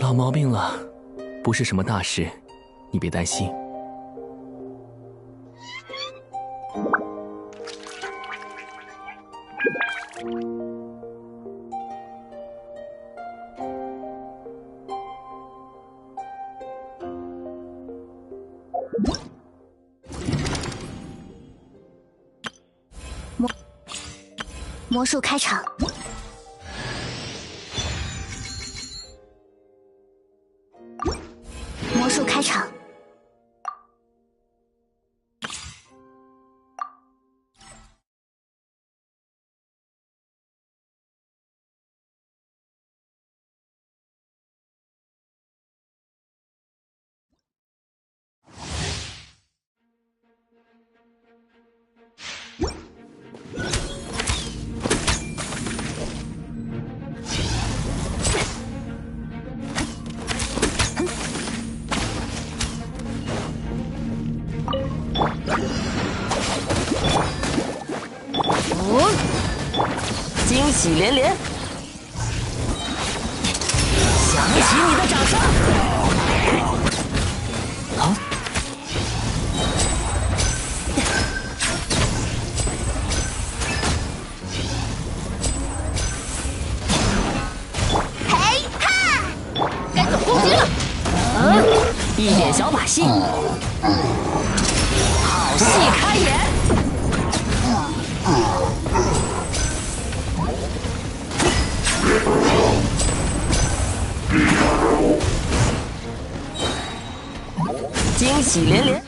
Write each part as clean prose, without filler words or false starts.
老毛病了，不是什么大事，你别担心。魔术开场。魔术开场。惊喜连连，响起你的掌声！好，嘿哈，该走攻击了。一点小把戏，好戏开演。惊喜连连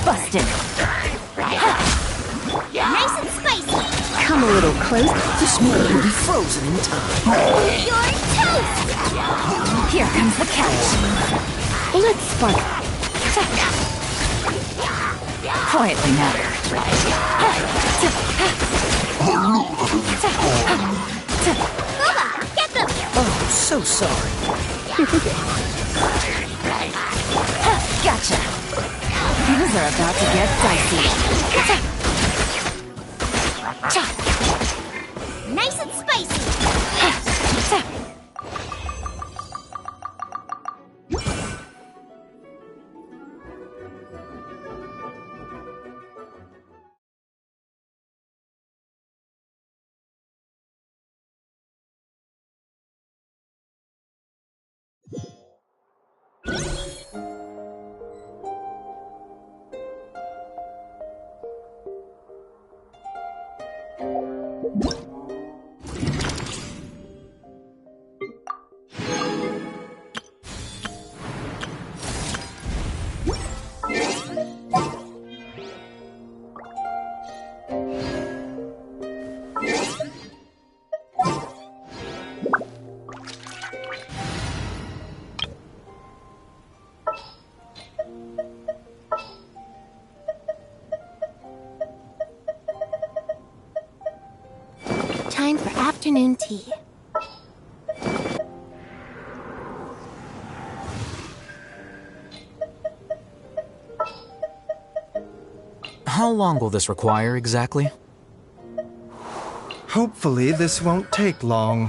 ，Busted! Nice and spicy. Come a little close. This meat will be frozen in time. You're toast. Here comes the catch. Let's spark. Quietly now. Bubba, get them. Oh, so sorry. Gotcha. Things are about to get dicey. Nice and spicy. afternoon tea. How long will this require exactly? Hopefully this won't take long.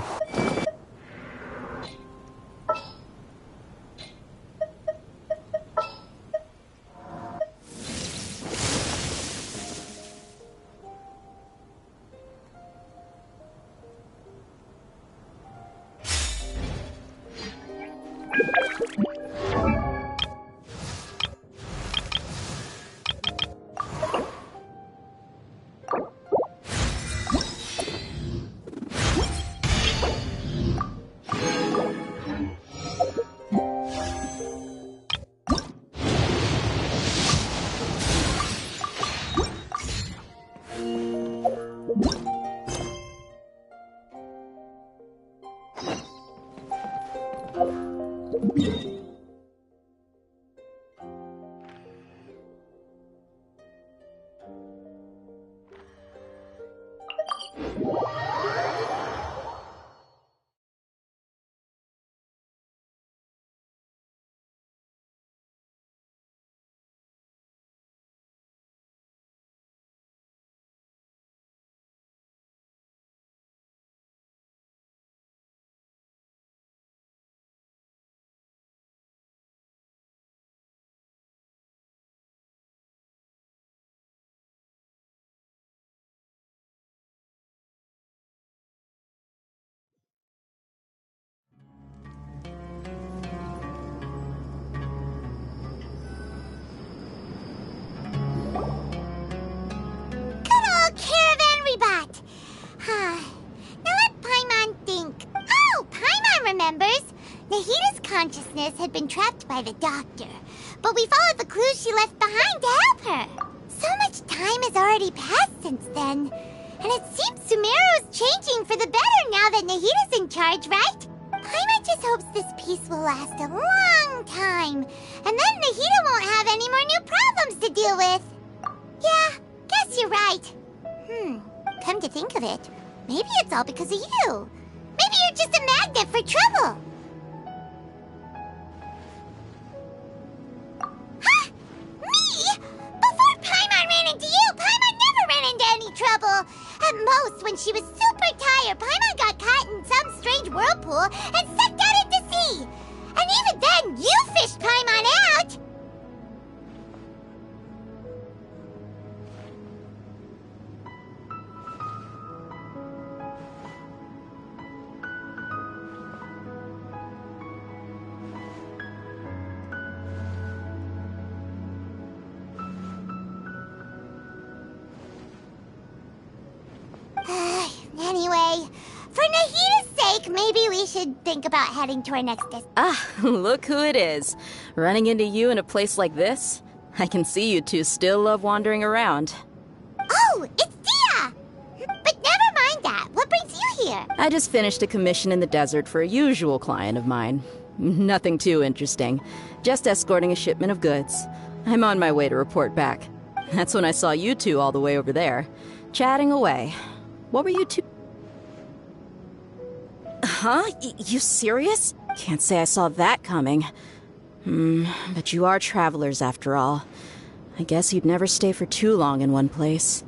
Good old Caravan Rebot! Now let Paimon think. Oh, Paimon remembers! Nahita's consciousness had been trapped by the doctor, but we followed the clues she left behind to help her. So much time has already passed since then, and it seems Sumeru's changing for the better now that Nahita's in charge, right? Paimon just hopes this peace will last a long time, and then Nahita won't have any more new problems to deal with. Yeah, guess you're right. Come to think of it, maybe it's all because of you. Maybe you're just a magnet for trouble. Huh? Me? Before Paimon ran into you, Paimon never ran into any trouble. At most, when she was super tired, Paimon got caught in some strange whirlpool and sucked out into sea. And even then, you fished Paimon out. Anyway, for Nahita's sake, maybe we should think about heading to our next destination. Ah, look who it is. Running into you in a place like this? I can see you two still love wandering around. Oh, it's Dia! But never mind that. What brings you here? I just finished a commission in the desert for a usual client of mine. Nothing too interesting. Just escorting a shipment of goods. I'm on my way to report back. That's when I saw you two all the way over there, chatting away. What were you two... Huh? You serious? Can't say I saw that coming. But you are travelers after all. I guess you'd never stay for too long in one place.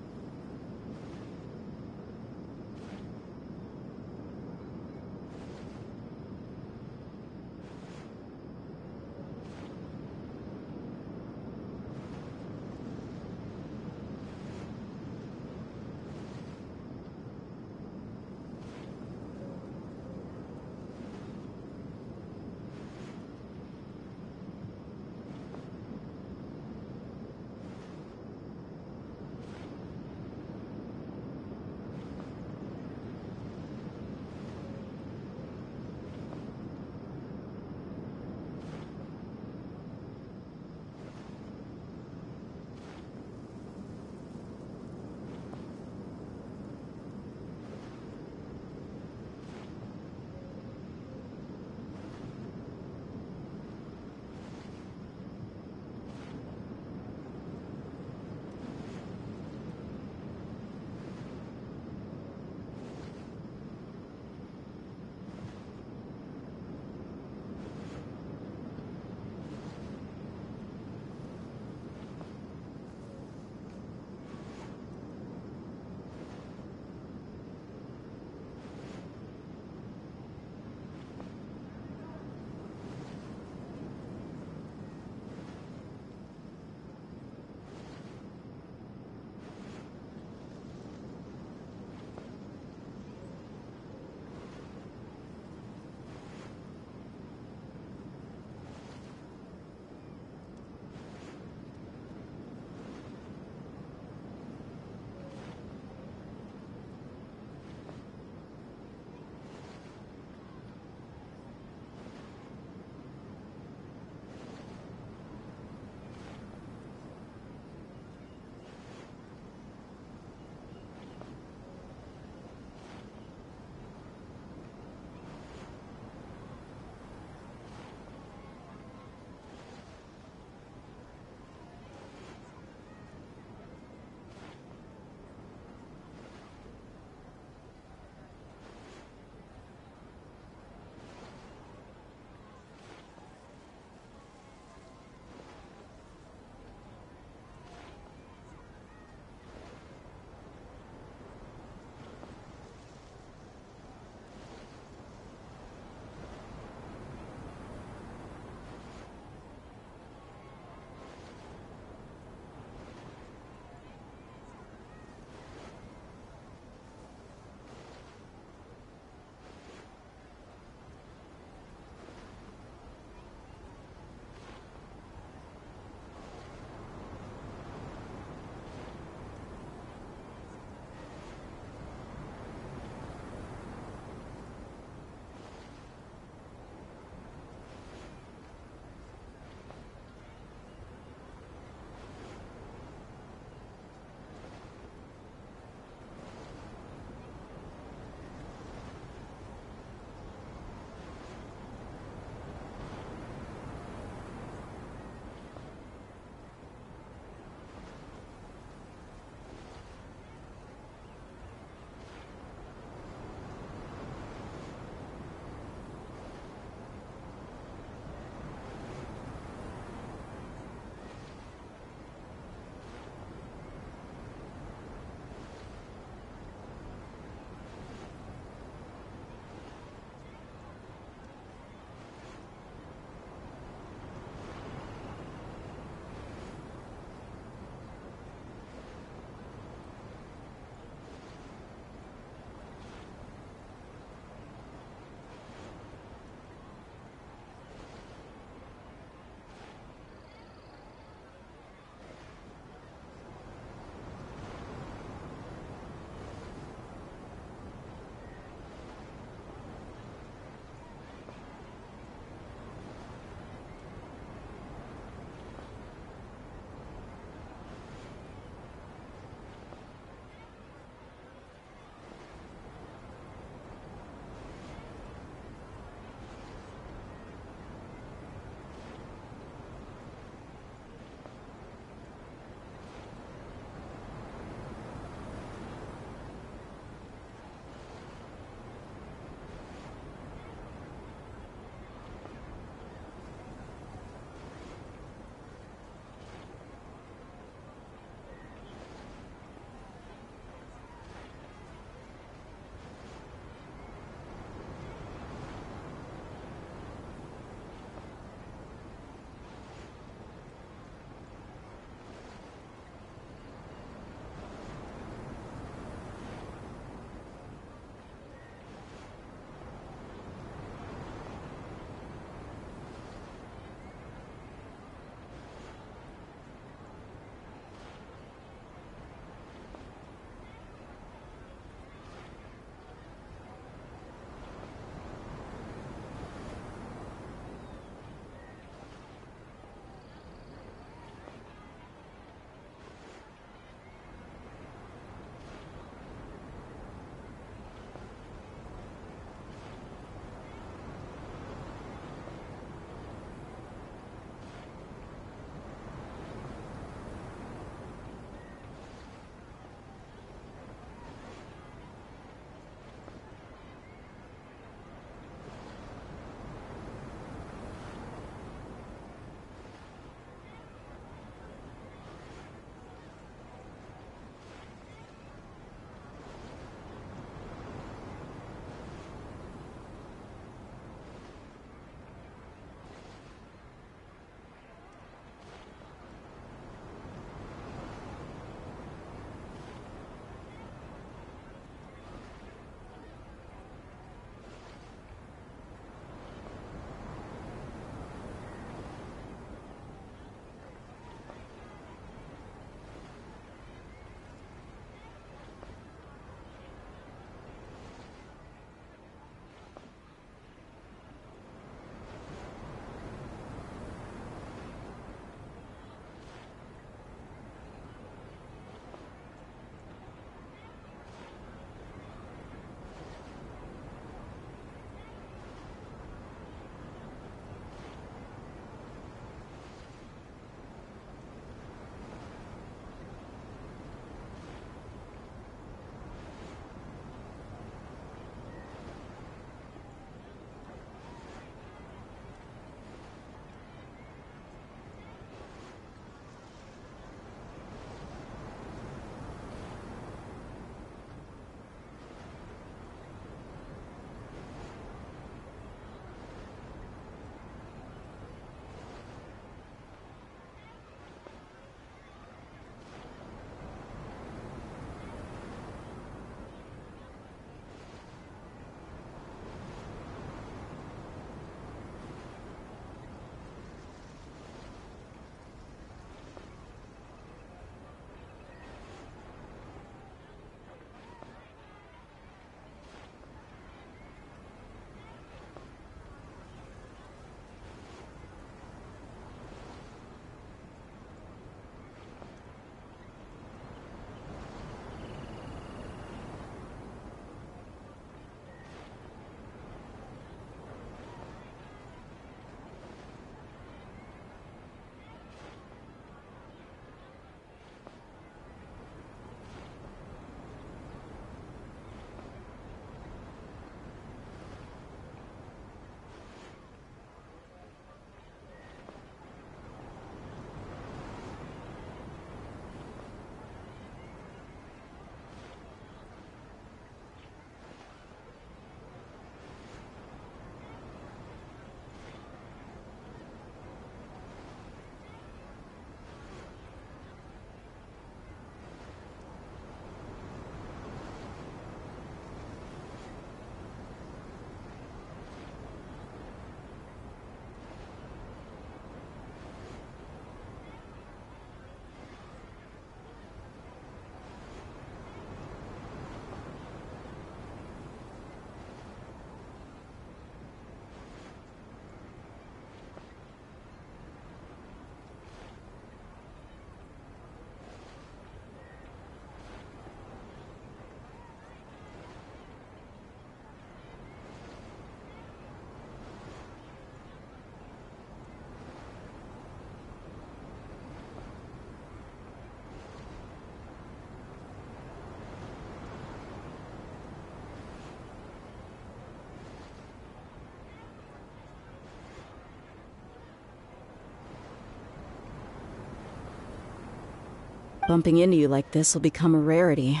bumping into you like this will become a rarity.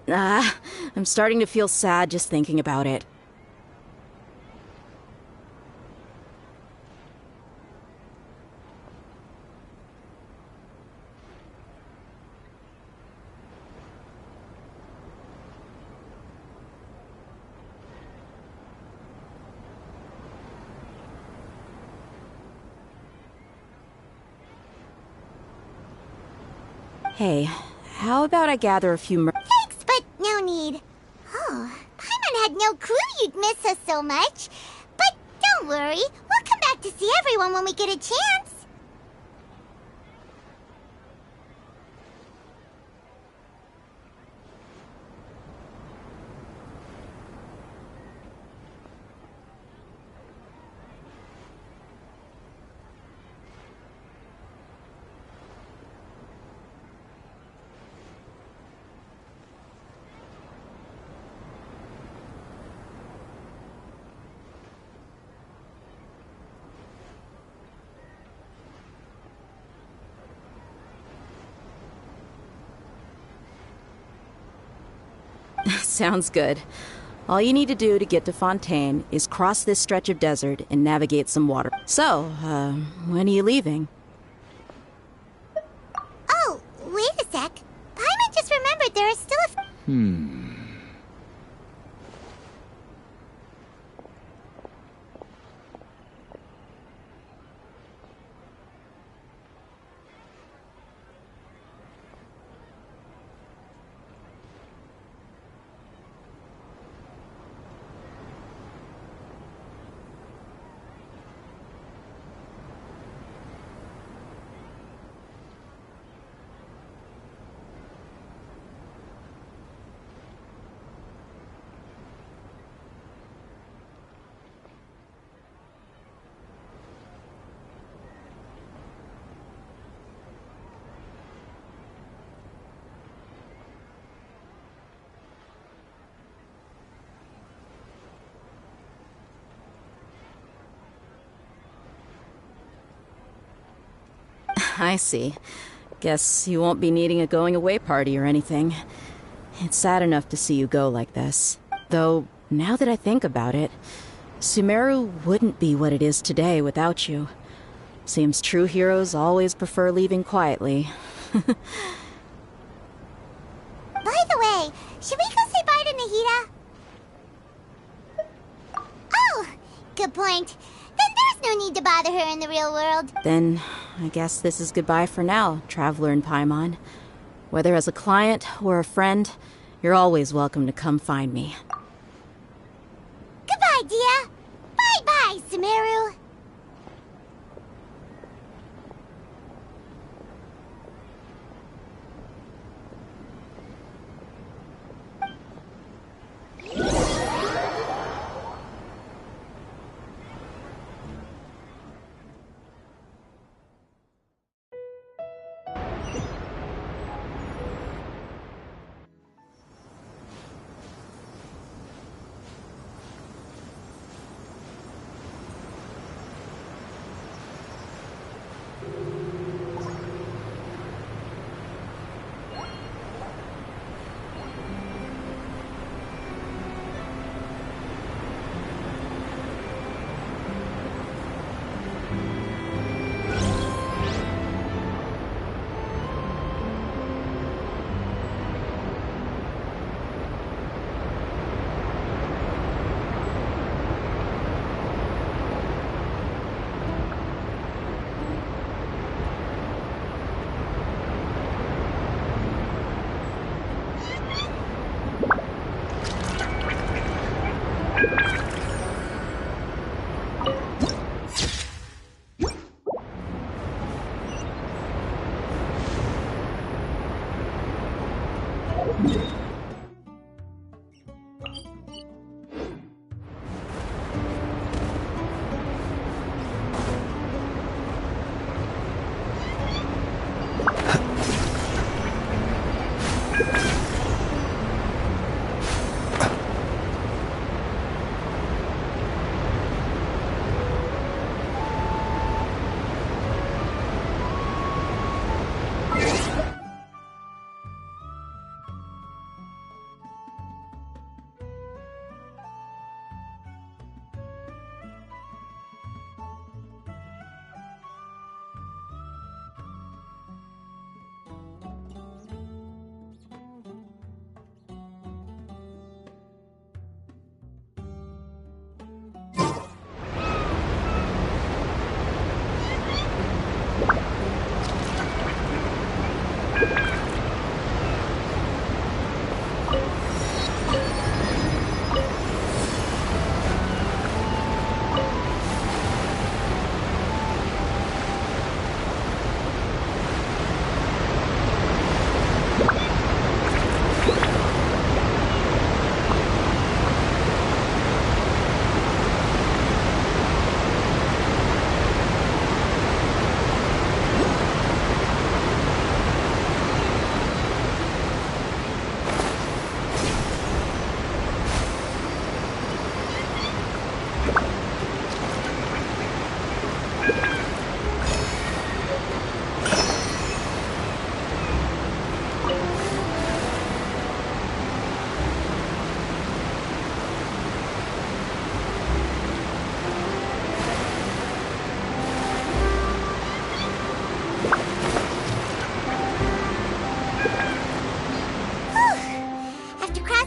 I'm starting to feel sad just thinking about it. Hey, how about I gather a few Thanks, but no need. Oh, Paimon had no clue you'd miss us so much. But don't worry, we'll come back to see everyone when we get a chance. Sounds good. All you need to do to get to Fontaine is cross this stretch of desert and navigate some water. So, when are you leaving? Oh, wait a sec. Paimon just remembered there is still a... I see. Guess you won't be needing a going-away party or anything. It's sad enough to see you go like this. Though, now that I think about it, Sumeru wouldn't be what it is today without you. Seems true heroes always prefer leaving quietly. By the way, should we go say bye to Nahida? Oh, good point. Then there's no need to bother her in the real world. Then, I guess this is goodbye for now, Traveler and Paimon. Whether as a client or a friend, you're always welcome to come find me. Goodbye, Dia. Bye-bye, Sumeru.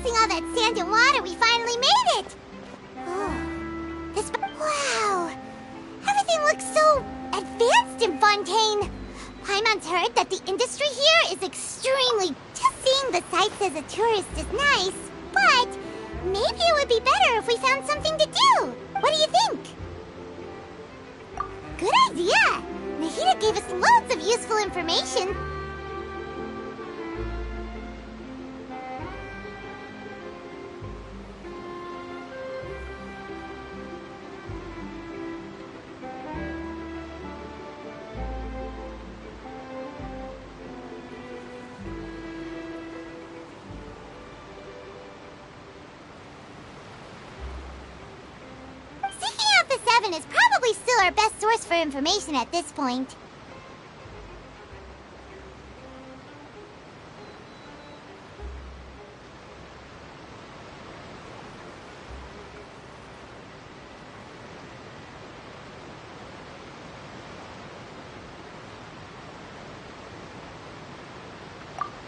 passing all that sand and water, we finally made it! Oh, this... Wow! Everything looks so advanced in Fontaine! Paimon's heard that the industry here is extremely... Just seeing the sights as a tourist is nice, but maybe it would be better if we found something to do. What do you think? Good idea! Nahida gave us loads of useful information. Is probably still our best source for information at this point.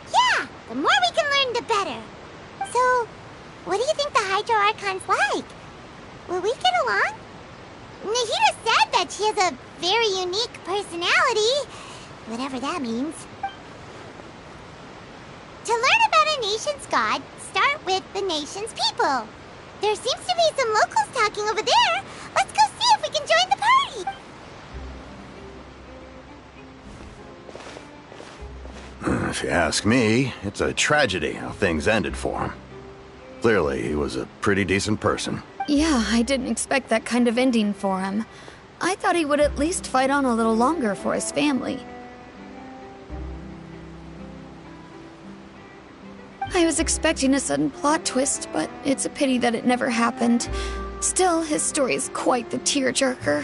Yeah, the more we can learn, the better. So, what do you think the Hydro Archon's like? Will we get along? Nahida said that she has a very unique personality, whatever that means. To learn about a nation's god, start with the nation's people. There seems to be some locals talking over there. Let's go see if we can join the party. If you ask me, it's a tragedy how things ended for him. Clearly, he was a pretty decent person. Yeah, I didn't expect that kind of ending for him. I thought he would at least fight on a little longer for his family. I was expecting a sudden plot twist, but it's a pity that it never happened. Still, his story is quite the tearjerker.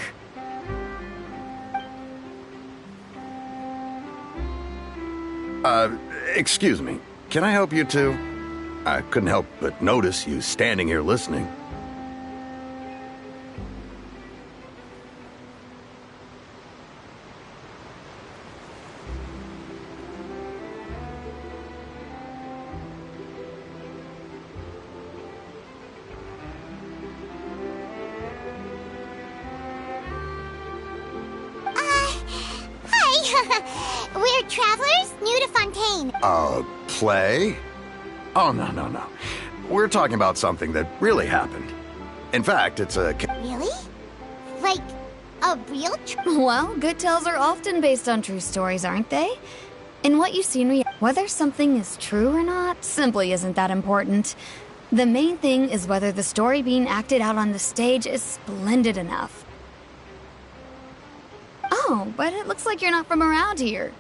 Excuse me. Can I help you two? I couldn't help but notice you standing here listening. We're travelers new to Fontaine. Play? Oh, no. We're talking about something that really happened. In fact, it's a... Really? Like, a real Well, good tales are often based on true stories, aren't they? In what you see in reality, whether something is true or not simply isn't that important. The main thing is whether the story being acted out on the stage is splendid enough. Oh, but it looks like you're not from around here.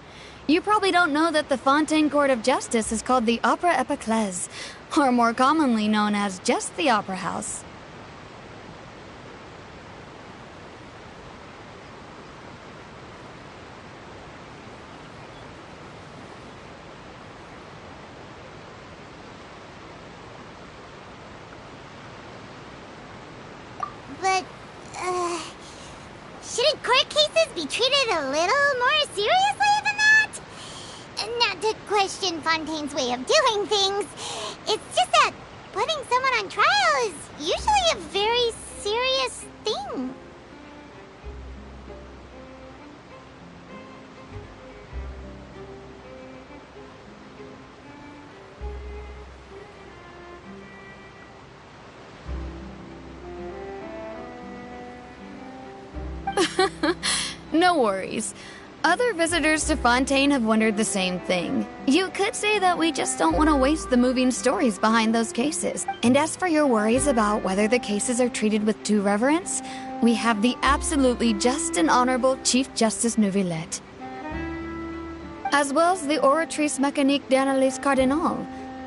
You probably don't know that the Fontaine Court of Justice is called the Opera Epiclese, or more commonly known as just the Opera House. But, shouldn't court cases be treated a little more seriously than that? Not to question Fontaine's way of doing things. It's just that putting someone on trial is usually a very serious thing. No worries. Other visitors to Fontaine have wondered the same thing. You could say that we just don't want to waste the moving stories behind those cases. And as for your worries about whether the cases are treated with due reverence, we have the absolutely just and honorable Chief Justice Neuvillette, as well as the Oratrice Mécanique d'Analyse Cardinal,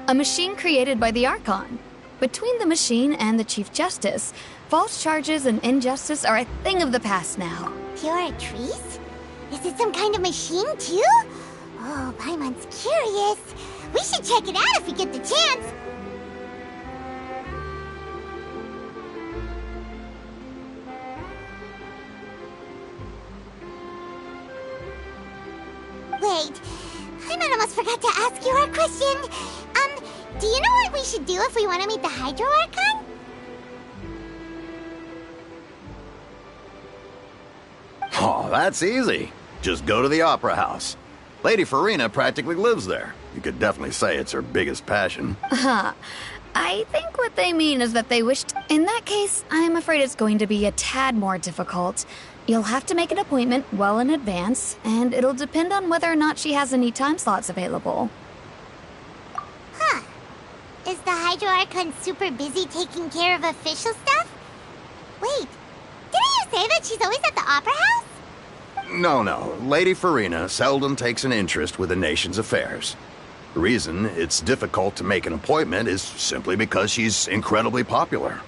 a machine created by the Archon. Between the machine and the Chief Justice, false charges and injustice are a thing of the past now. The Oratrice? Is it some kind of machine, too? Oh, Paimon's curious. We should check it out if we get the chance. Wait, Paimon almost forgot to ask you our question. Do you know what we should do if we want to meet the Hydro Archon? Oh, that's easy. Just go to the Opera House. Lady Farina practically lives there. You could definitely say it's her biggest passion. I think what they mean is that they wished. In that case, I'm afraid it's going to be a tad more difficult. You'll have to make an appointment well in advance, and it'll depend on whether or not she has any time slots available. Huh. Is the Hydro Archon super busy taking care of official stuff? Wait, didn't you say that she's always at the Opera House? No. Lady Farina seldom takes an interest with the nation's affairs. The reason it's difficult to make an appointment is simply because she's incredibly popular.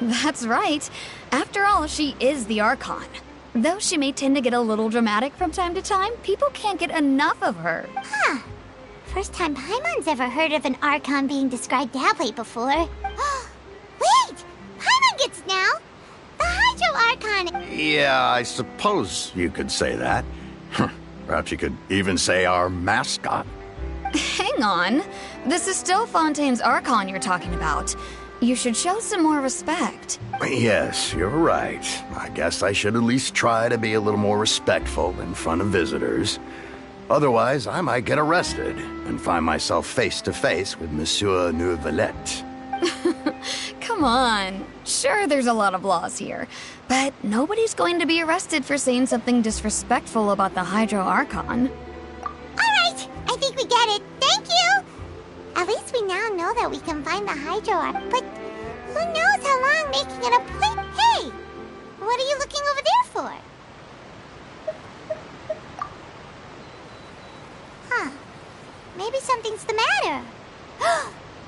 That's right. After all, she is the Archon. Though she may tend to get a little dramatic from time to time, people can't get enough of her. Huh. First time Paimon's ever heard of an Archon being described that way before. Wait! Paimon gets now! The Hydro Archon! Yeah, I suppose you could say that. Perhaps you could even say our mascot. Hang on. This is still Fontaine's Archon you're talking about. You should show some more respect. Yes, you're right. I guess I should at least try to be a little more respectful in front of visitors. Otherwise, I might get arrested and find myself face to face with Monsieur Neuvillette. Come on. Sure, there's a lot of laws here, but nobody's going to be arrested for saying something disrespectful about the Hydro Archon. Alright, I think we get it. Thank you! At least we now know that we can find the Hydro Archon, but who knows how long making an appointment. Hey! What are you looking over there for? Huh. Maybe something's the matter.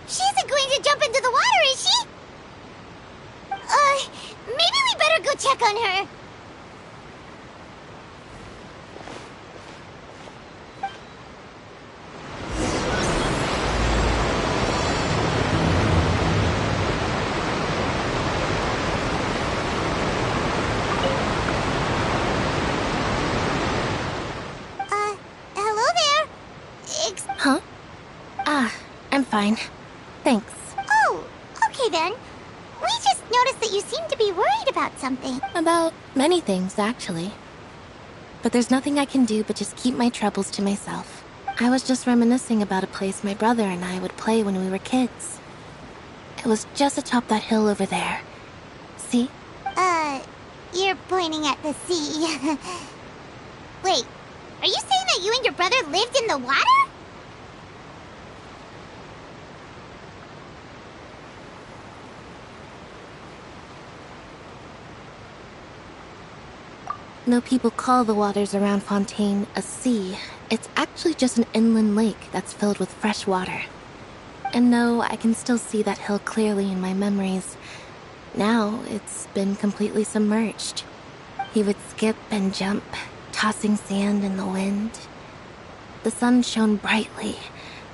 She isn't going to jump into the water, is she? Maybe we better go check on her. Hello there. Huh? I'm fine. Thanks. Oh, okay then. We just noticed that you seem to be worried about something. About many things, actually. But there's nothing I can do but just keep my troubles to myself. I was just reminiscing about a place my brother and I would play when we were kids. It was just atop that hill over there. See? You're pointing at the sea. Wait, are you saying that you and your brother lived in the water? No, people call the waters around Fontaine a sea. It's actually just an inland lake that's filled with fresh water. And no, I can still see that hill clearly in my memories. Now, it's been completely submerged. He would skip and jump, tossing sand in the wind. The sun shone brightly,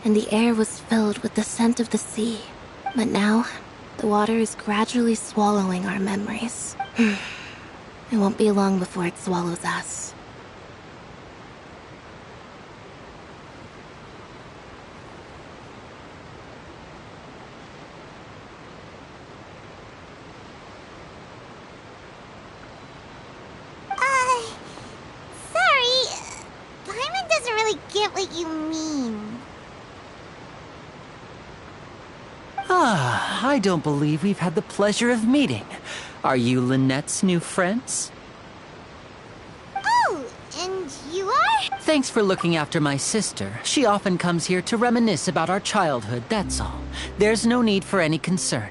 and the air was filled with the scent of the sea. But now, the water is gradually swallowing our memories. It won't be long before it swallows us. Sorry. Paimon doesn't really get what you mean. I don't believe we've had the pleasure of meeting. Are you Lynette's new friends? Oh, and you are? Thanks for looking after my sister. She often comes here to reminisce about our childhood, that's all. There's no need for any concern.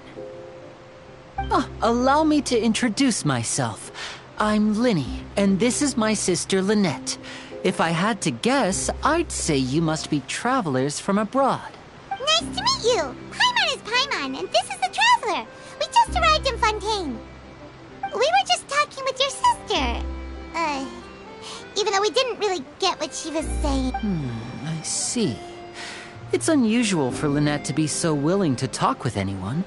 Allow me to introduce myself. I'm Lynnie, and this is my sister Lynette. If I had to guess, I'd say you must be travelers from abroad. Nice to meet you. Paimon is Paimon, and this is the Traveler. We just arrived in Fontaine. We were just talking with your sister. Even though we didn't really get what she was saying. I see. It's unusual for Lynette to be so willing to talk with anyone.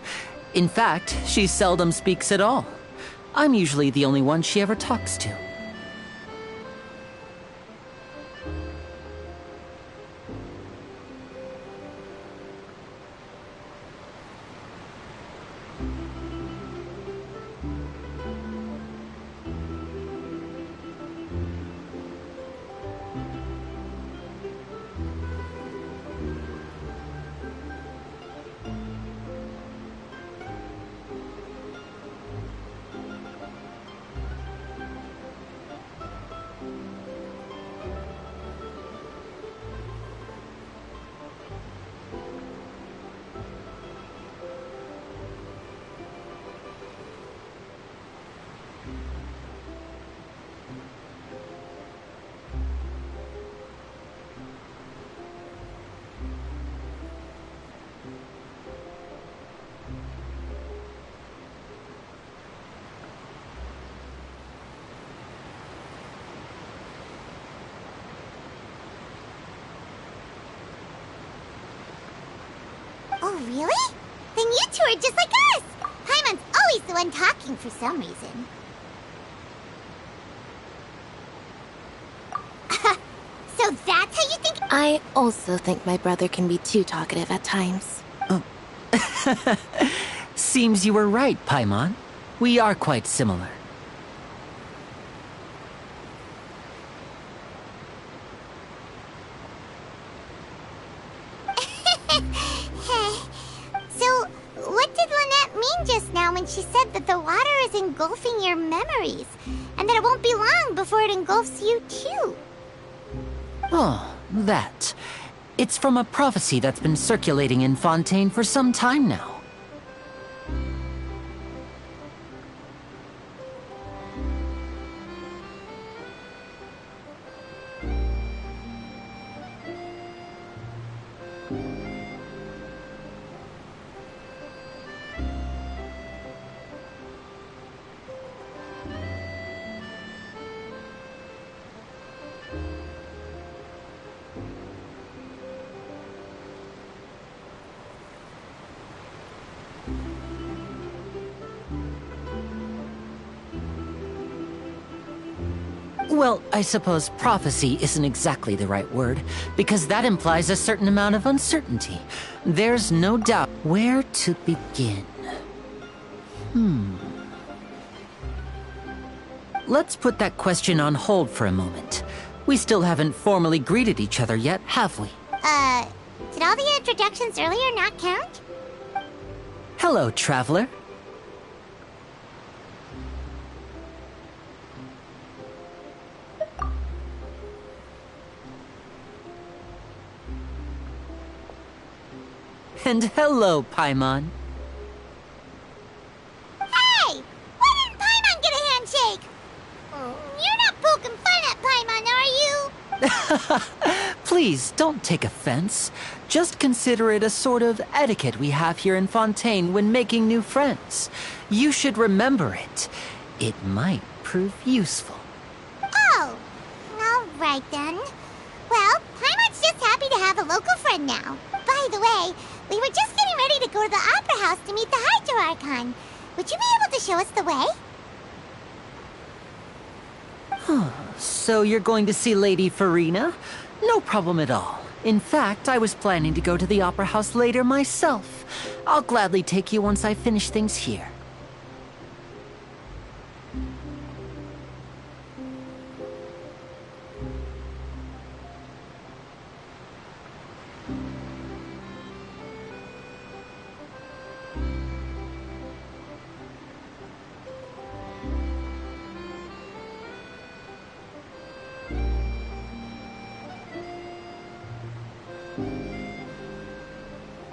In fact, she seldom speaks at all. I'm usually the only one she ever talks to. Oh, really? Then you two are just like us! Paimon's always the one talking for some reason. So that's how you think— I also think my brother can be too talkative at times. Seems you were right, Paimon. We are quite similar. So, what did Lynette mean just now when she said that the water is engulfing your memories, and that it won't be long before it engulfs you too? Oh, that. It's from a prophecy that's been circulating in Fontaine for some time now. Well, I suppose prophecy isn't exactly the right word, because that implies a certain amount of uncertainty. There's no doubt where to begin. Let's put that question on hold for a moment. We still haven't formally greeted each other yet, have we? Did all the introductions earlier not count? Hello, traveler. And hello, Paimon. Hey! Why didn't Paimon get a handshake? You're not poking fun at Paimon, are you? Please, don't take offense. Just consider it a sort of etiquette we have here in Fontaine when making new friends. You should remember it. It might prove useful. Oh, all right then. Well, Paimon's just happy to have a local friend now. By the way, we were just getting ready to go to the Opera House to meet the Hydro Archon. Would you be able to show us the way? So you're going to see Lady Farina? No problem at all. In fact, I was planning to go to the Opera House later myself. I'll gladly take you once I finish things here.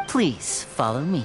Please follow me.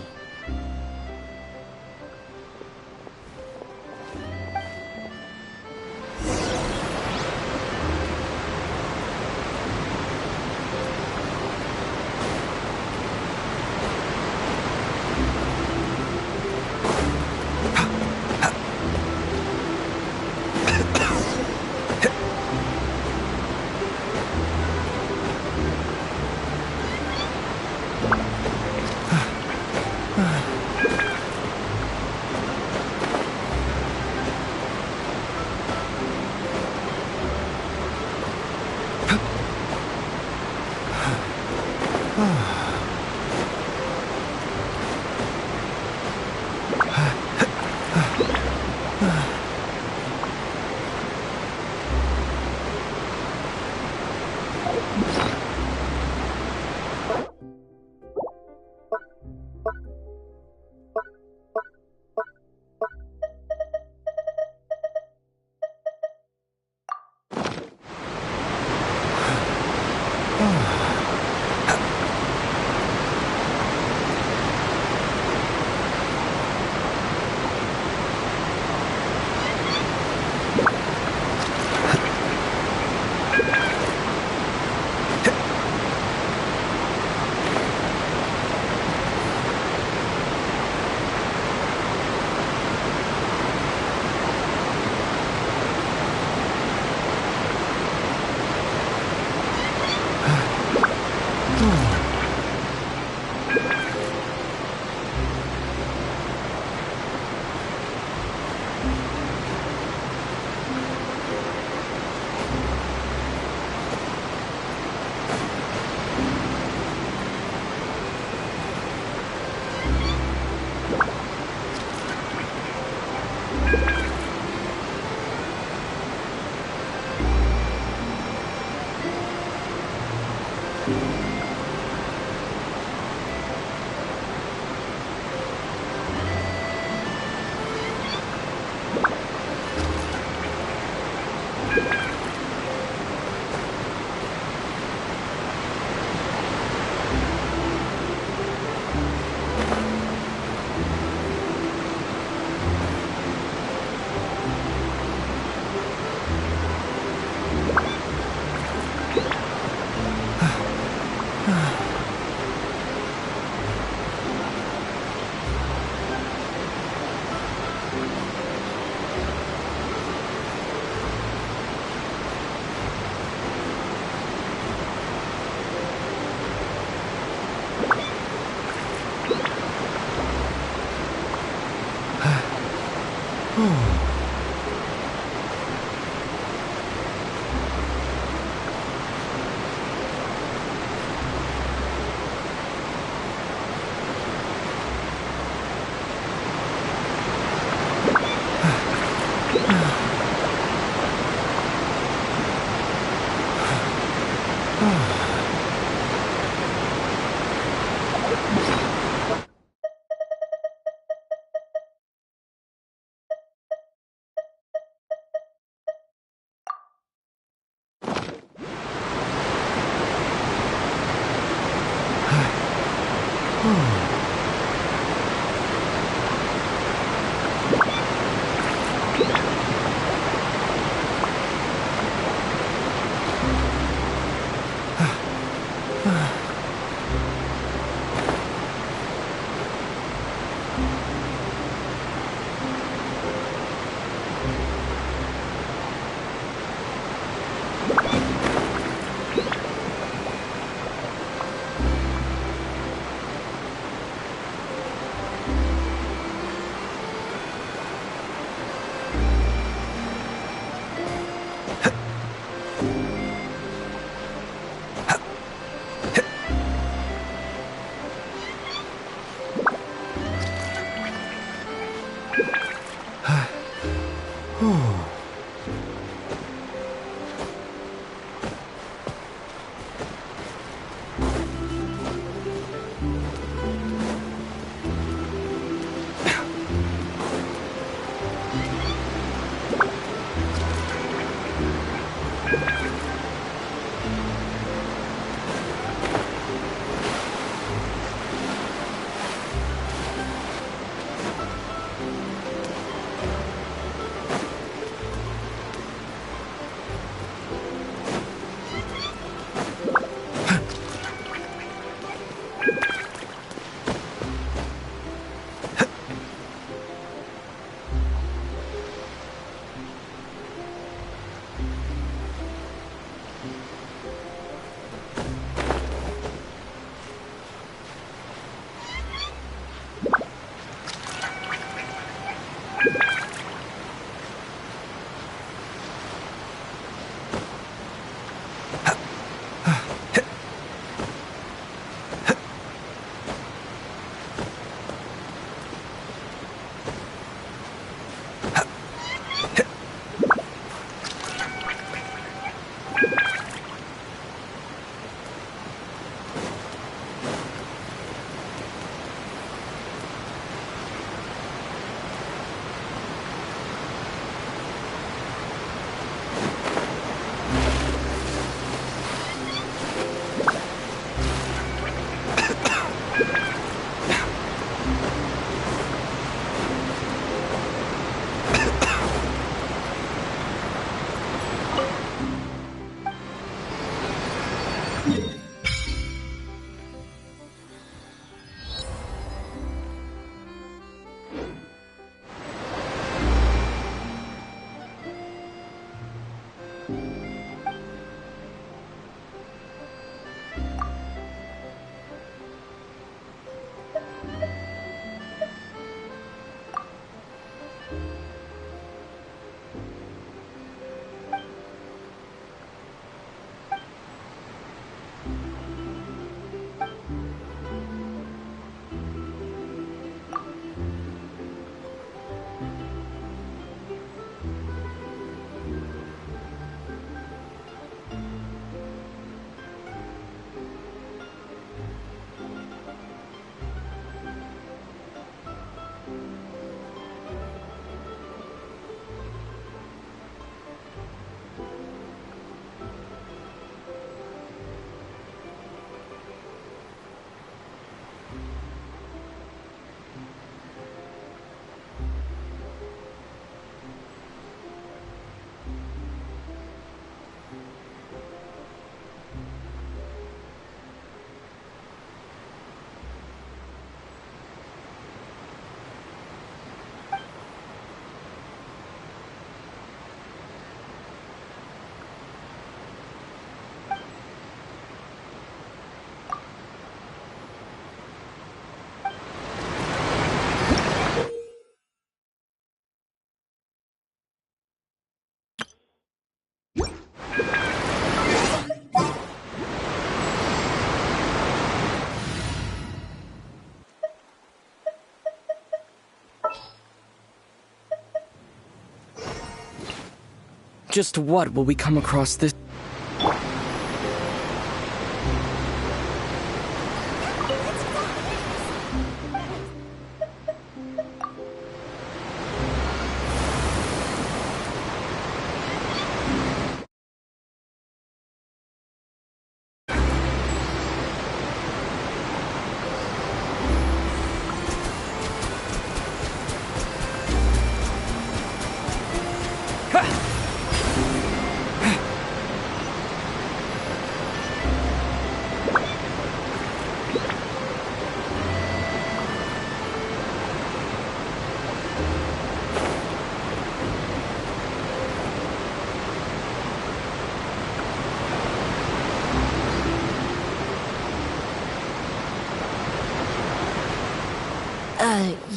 Just what will we come across this?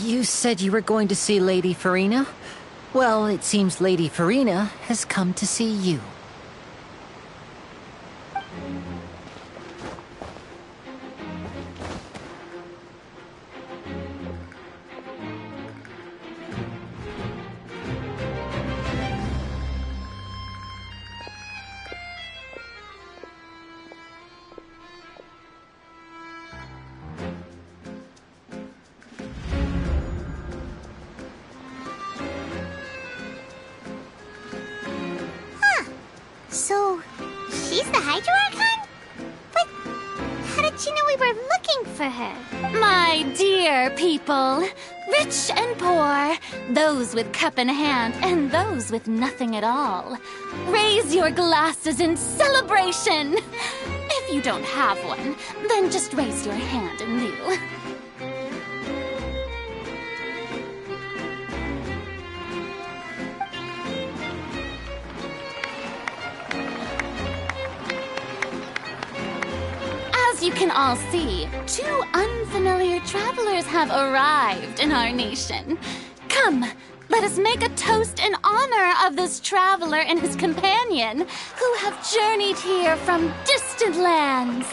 You said you were going to see Lady Farina? Well, it seems Lady Farina has come to see you. So, she's the Hydro Archon? But how did she know we were looking for her? My dear people, rich and poor, those with cup in hand and those with nothing at all, raise your glasses in celebration! If you don't have one, then just raise your hand in lieu. As you can all see, two unfamiliar travelers have arrived in our nation. Come, let us make a toast in honor of this traveler and his companion who have journeyed here from distant lands.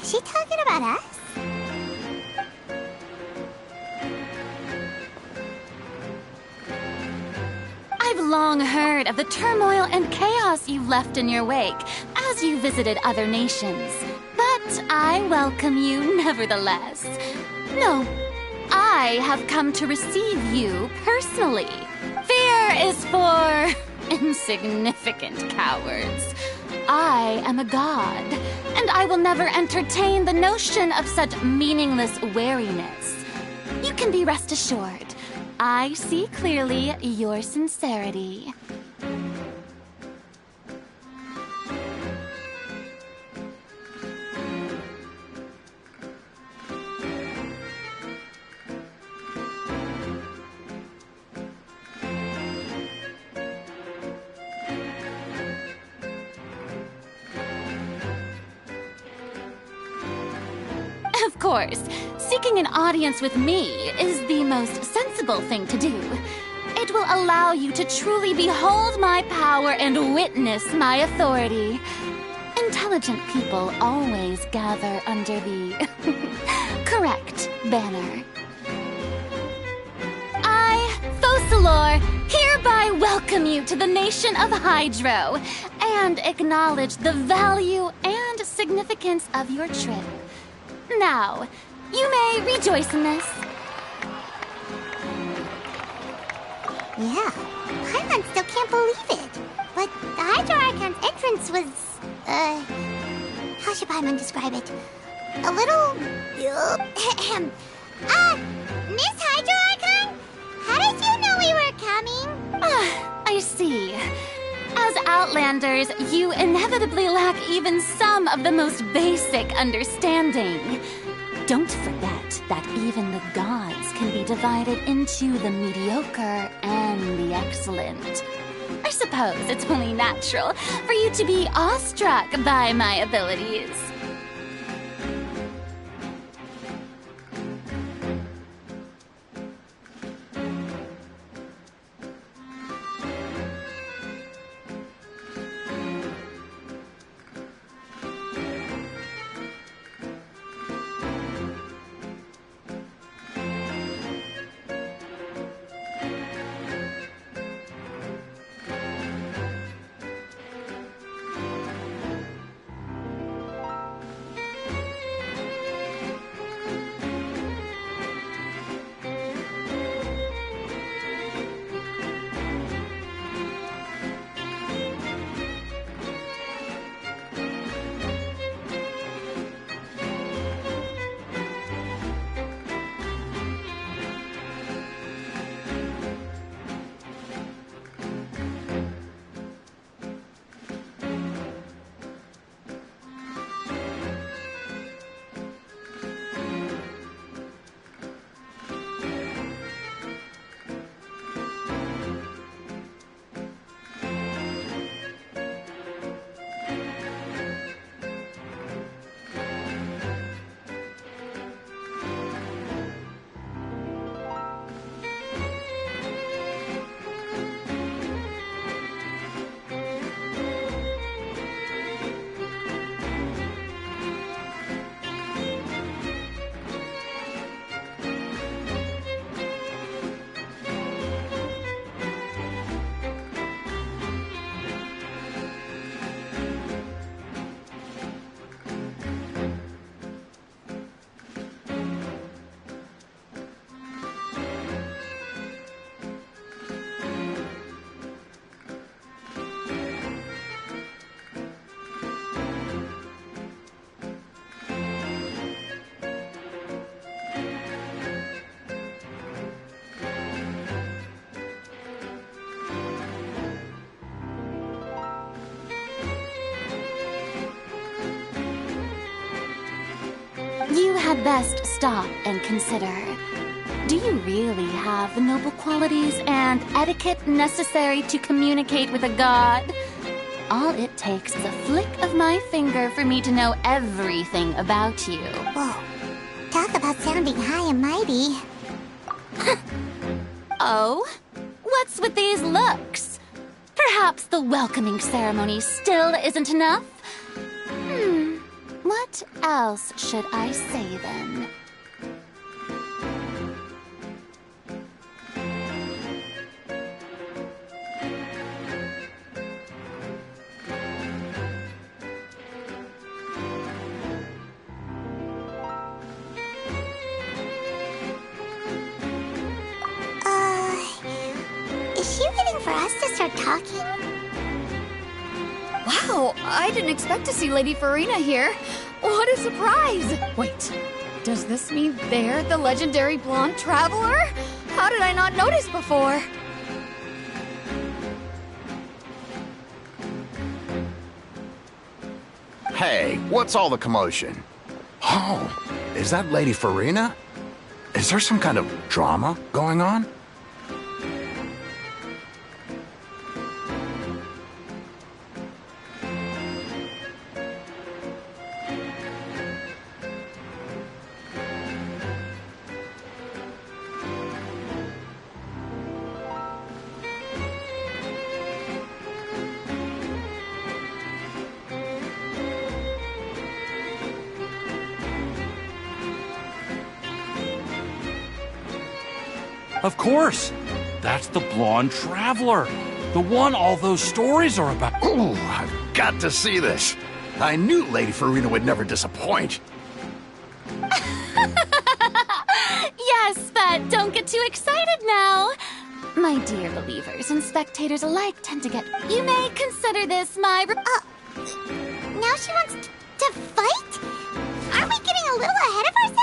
Is she talking about us? I've long heard of the turmoil and chaos you've left in your wake as you visited other nations. But I welcome you nevertheless. No, I have come to receive you personally. Fear is for insignificant cowards. I am a god, and I will never entertain the notion of such meaningless wariness. You can be rest assured. I see clearly your sincerity. course, seeking an audience with me is the most sensible thing to do. It will allow you to truly behold my power and witness my authority. Intelligent people always gather under the correct banner. I, Focalor, hereby welcome you to the nation of Hydro and acknowledge the value and significance of your trip. Now, you may rejoice in this. Yeah, Paimon still can't believe it. But the Hydro Archon's entrance was, how should Paimon describe it? A little, Miss Hydro Archon? How did you know we were coming? I see. As Outlanders, you inevitably lack even some of the most basic understanding. Don't forget that even the gods can be divided into the mediocre and the excellent. I suppose it's only natural for you to be awestruck by my abilities. You had best stop and consider. Do you really have the noble qualities and etiquette necessary to communicate with a god? All it takes is a flick of my finger for me to know everything about you. Whoa, talk about sounding high and mighty. Oh? What's with these looks? Perhaps the welcoming ceremony still isn't enough? What else should I say then? Is she waiting for us to start talking? Wow, I didn't expect to see Lady Furina here. What a surprise! Wait, does this mean they're the legendary blonde traveler? How did I not notice before? Hey, what's all the commotion? Oh, is that Lady Furina? Is there some kind of drama going on? Of course! That's the blonde traveler. The one all those stories are about. Ooh, I've got to see this. I knew Lady Farina would never disappoint. Yes, but don't get too excited now. My dear believers and spectators alike tend to get... You may consider this my... Now she wants to fight? Aren't we getting a little ahead of ourselves?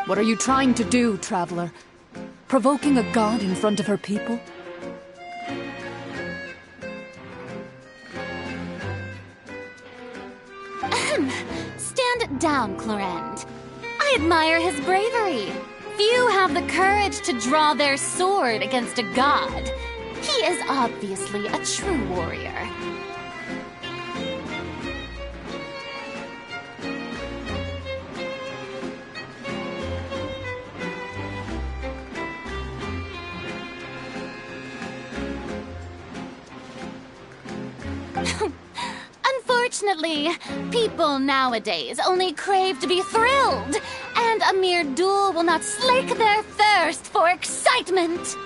What are you trying to do, Traveler? Provoking a god in front of her people? Stand down, Clorinde. I admire his bravery. Few have the courage to draw their sword against a god. He is obviously a true warrior. Unfortunately, people nowadays only crave to be thrilled, and a mere duel will not slake their thirst for excitement.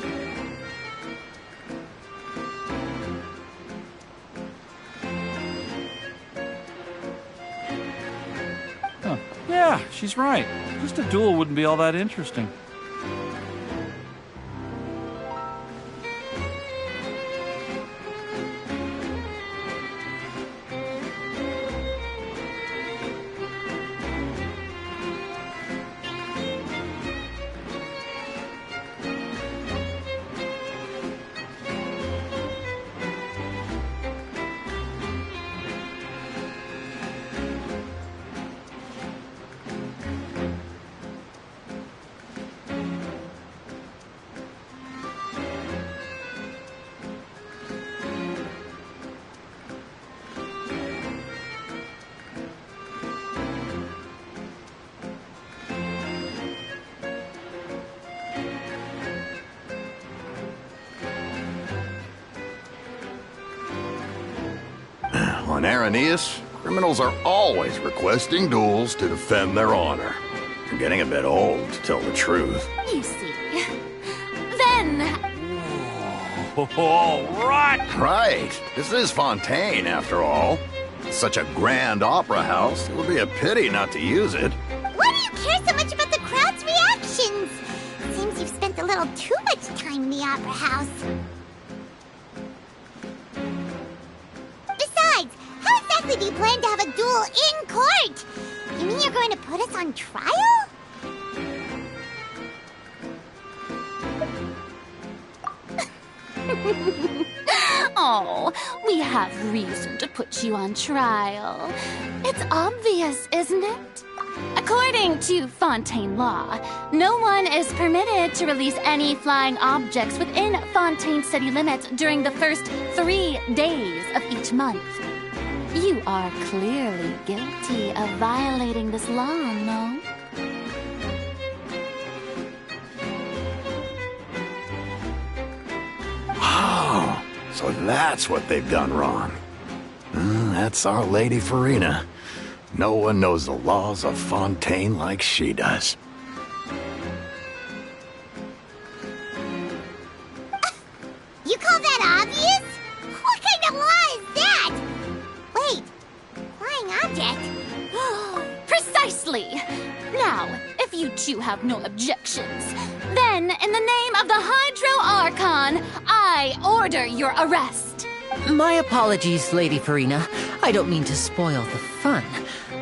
Huh. Yeah, she's right. Just a duel wouldn't be all that interesting. On Araneus, criminals are always requesting duels to defend their honor. You're getting a bit old, to tell the truth. You see. Then, All right. Right. This is Fontaine, after all. Such a grand opera house. It would be a pity not to use it. Why do you care so much about the crowd's reactions? Seems you've spent a little too much time in the opera house. Besides, how exactly do you plan to have a duel in court? You mean you're going to put us on trial? Oh, we have reason to put you on trial. It's obvious, isn't it? According to Fontaine law, no one is permitted to release any flying objects within Fontaine city limits during the first 3 days of each month. You are clearly guilty of violating this law, no? Oh, so that's what they've done wrong. That's Our Lady Farina. No one knows the laws of Fontaine like she does. You call that obvious? What kind of law is that? Wait, flying object? Precisely! Now, if you two have no objections, then in the name of the Hydro Archon, I order your arrest. My apologies, Lady Farina. I don't mean to spoil the fun.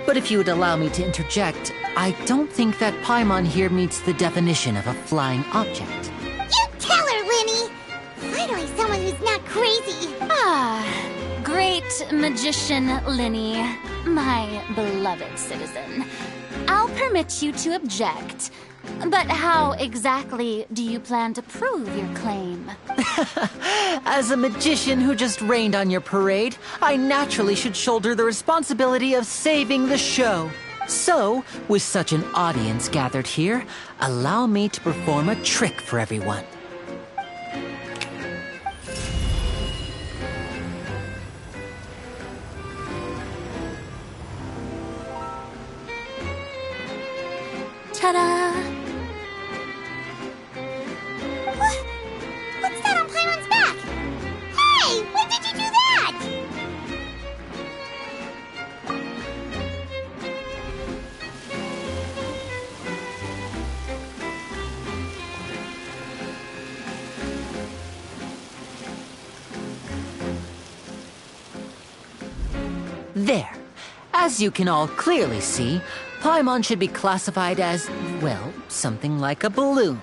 But if you would allow me to interject, I don't think that Paimon here meets the definition of a flying object. You tell her, Linny! Finally someone who's not crazy. Ah, great magician Linny, my beloved citizen. I'll permit you to object. But how exactly do you plan to prove your claim? As a magician who just rained on your parade, I naturally should shoulder the responsibility of saving the show. So, with such an audience gathered here, allow me to perform a trick for everyone. Ta-da! What's that on Paimon's back? Hey, when did you do that? There. As you can all clearly see, Paimon should be classified as, well, something like a balloon.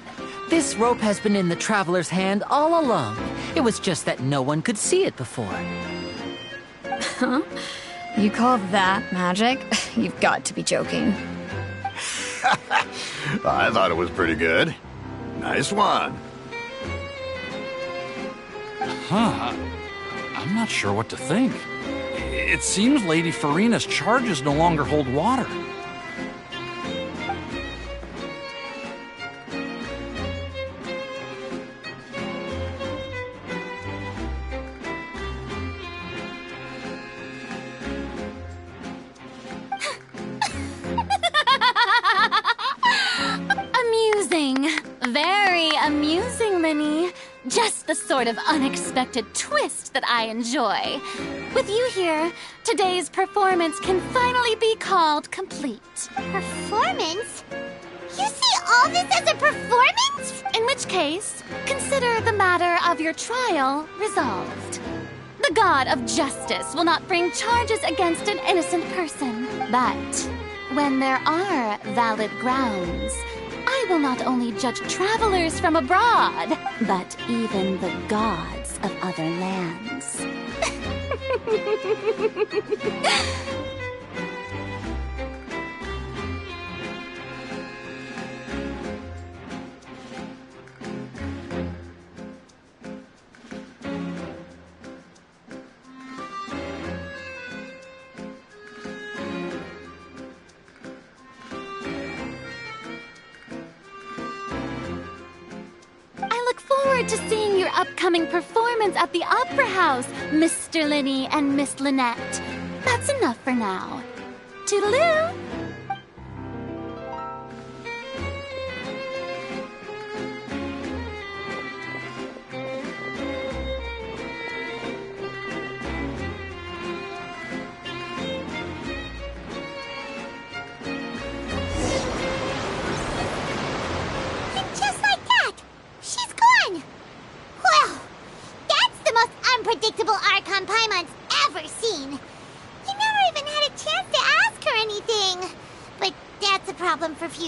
This rope has been in the Traveler's hand all along. It was just that no one could see it before. Huh? You call that magic? You've got to be joking. I thought it was pretty good. Nice one. Huh. I'm not sure what to think. It seems Lady Farina's charges no longer hold water. Amusing. Very amusing, Linny. Just the sort of unexpected twist that I enjoy. With you here, today's performance can finally be called complete. Performance? You see all this as a performance? In which case, consider the matter of your trial resolved. The god of justice will not bring charges against an innocent person. But when there are valid grounds, I will not only judge travelers from abroad, but even the gods of other lands. To seeing your upcoming performance at the Opera House, Mr. Linny and Miss Lynette. That's enough for now. Toodaloo!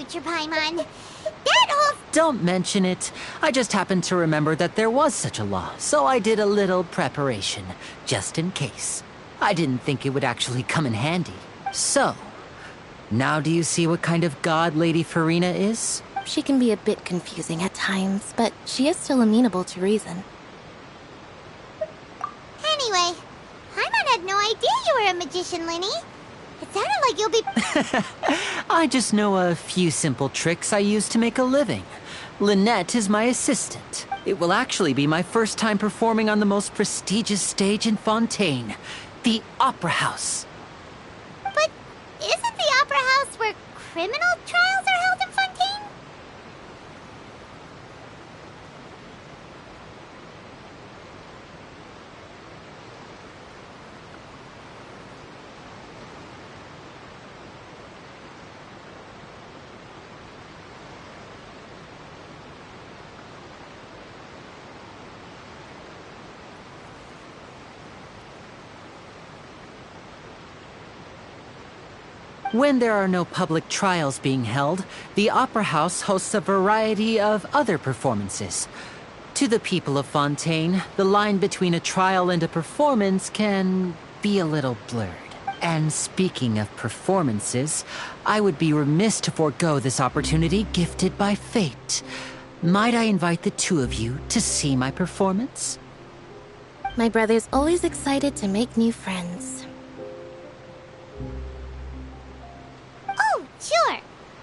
future, Paimon. That whole... Don't mention it. I just happened to remember that there was such a law, so I did a little preparation, just in case. I didn't think it would actually come in handy. So, now do you see what kind of god Lady Furina is? She can be a bit confusing at times, but she is still amenable to reason. Anyway, Paimon had no idea you were a magician, Linny. It sounded like you'll be... I just know a few simple tricks I use to make a living. Lynette is my assistant. It will actually be my first time performing on the most prestigious stage in Fontaine, the Opera House. But isn't the Opera House where criminal trials are held in Fontaine? When there are no public trials being held, the Opera House hosts a variety of other performances. To the people of Fontaine, the line between a trial and a performance can be a little blurred. And speaking of performances, I would be remiss to forego this opportunity gifted by fate. Might I invite the two of you to see my performance? My brother's always excited to make new friends. Oh, sure.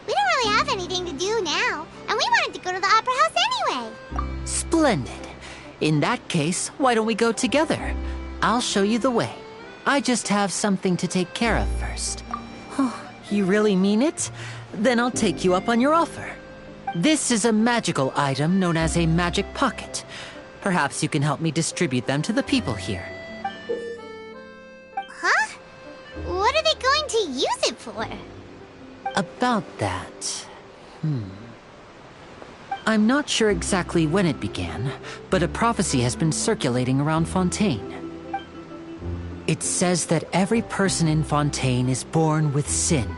We don't really have anything to do now, and we wanted to go to the Opera House anyway. Splendid. In that case, why don't we go together? I'll show you the way. I just have something to take care of first. Oh, you really mean it? Then I'll take you up on your offer. This is a magical item known as a magic pocket. Perhaps you can help me distribute them to the people here. Huh? What are they going to use it for? About that... I'm not sure exactly when it began, but a prophecy has been circulating around Fontaine. It says that every person in Fontaine is born with sin.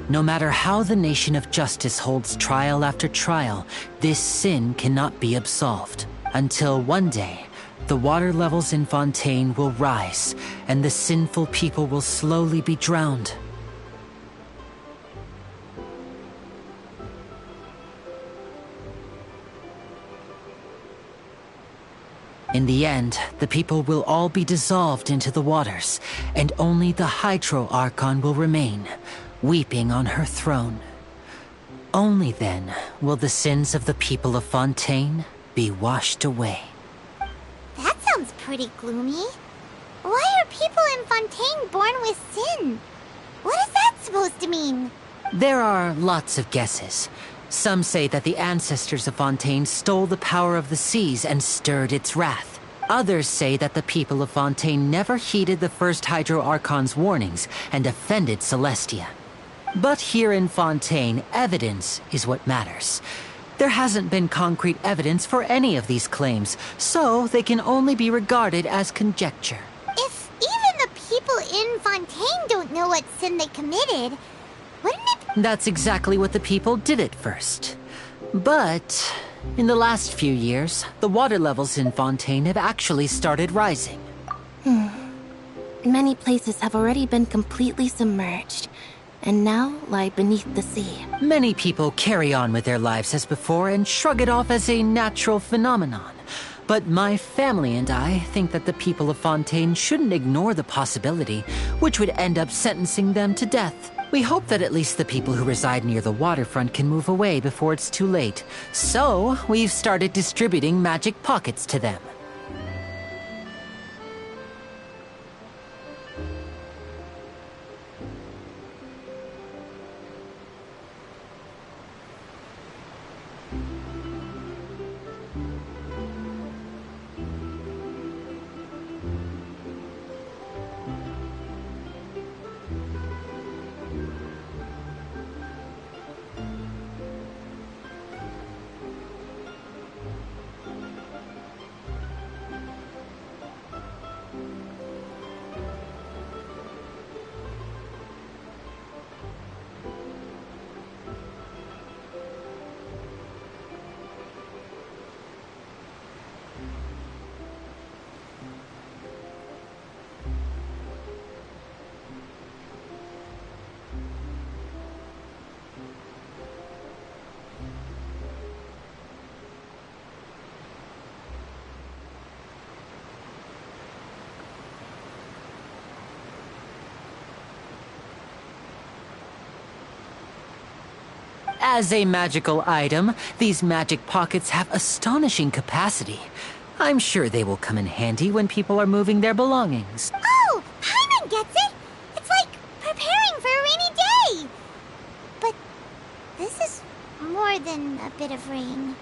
No matter how the Nation of Justice holds trial after trial, this sin cannot be absolved. Until one day, the water levels in Fontaine will rise, and the sinful people will slowly be drowned. In the end, the people will all be dissolved into the waters, and only the Hydro Archon will remain, weeping on her throne. Only then will the sins of the people of Fontaine be washed away. That sounds pretty gloomy. Why are people in Fontaine born with sin? What is that supposed to mean? There are lots of guesses. Some say that the ancestors of Fontaine stole the power of the seas and stirred its wrath. Others say that the people of Fontaine never heeded the first Hydro Archon's warnings and offended Celestia. But here in Fontaine, evidence is what matters. There hasn't been concrete evidence for any of these claims, so they can only be regarded as conjecture. If even the people in Fontaine don't know what sin they committed, wouldn't it... That's exactly what the people did at first. But in the last few years, the water levels in Fontaine have actually started rising. Many places have already been completely submerged, and now lie beneath the sea. Many people carry on with their lives as before and shrug it off as a natural phenomenon. But my family and I think that the people of Fontaine shouldn't ignore the possibility, which would end up sentencing them to death. We hope that at least the people who reside near the waterfront can move away before it's too late. So, we've started distributing magic pockets to them. As a magical item, these magic pockets have astonishing capacity. I'm sure they will come in handy when people are moving their belongings. Oh, Paimon gets it! It's like preparing for a rainy day! But this is more than a bit of rain.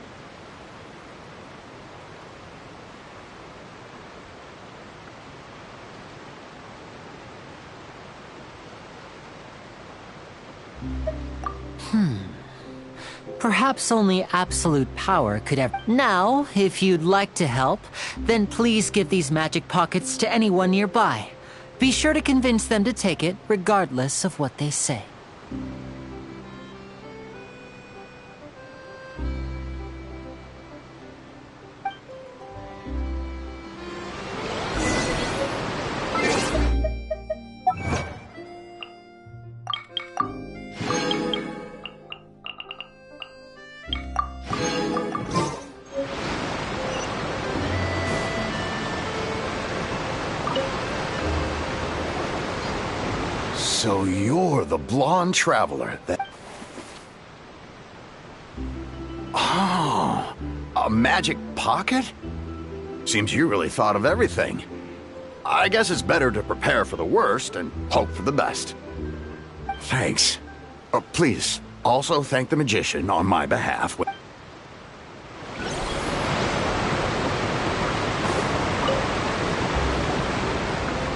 Perhaps only absolute power could ever... Now, if you'd like to help, then please give these magic pockets to anyone nearby. Be sure to convince them to take it, regardless of what they say. So you're the blonde traveler that... Oh, a magic pocket? Seems you really thought of everything. I guess it's better to prepare for the worst and hope for the best. Thanks. Please, also thank the magician on my behalf.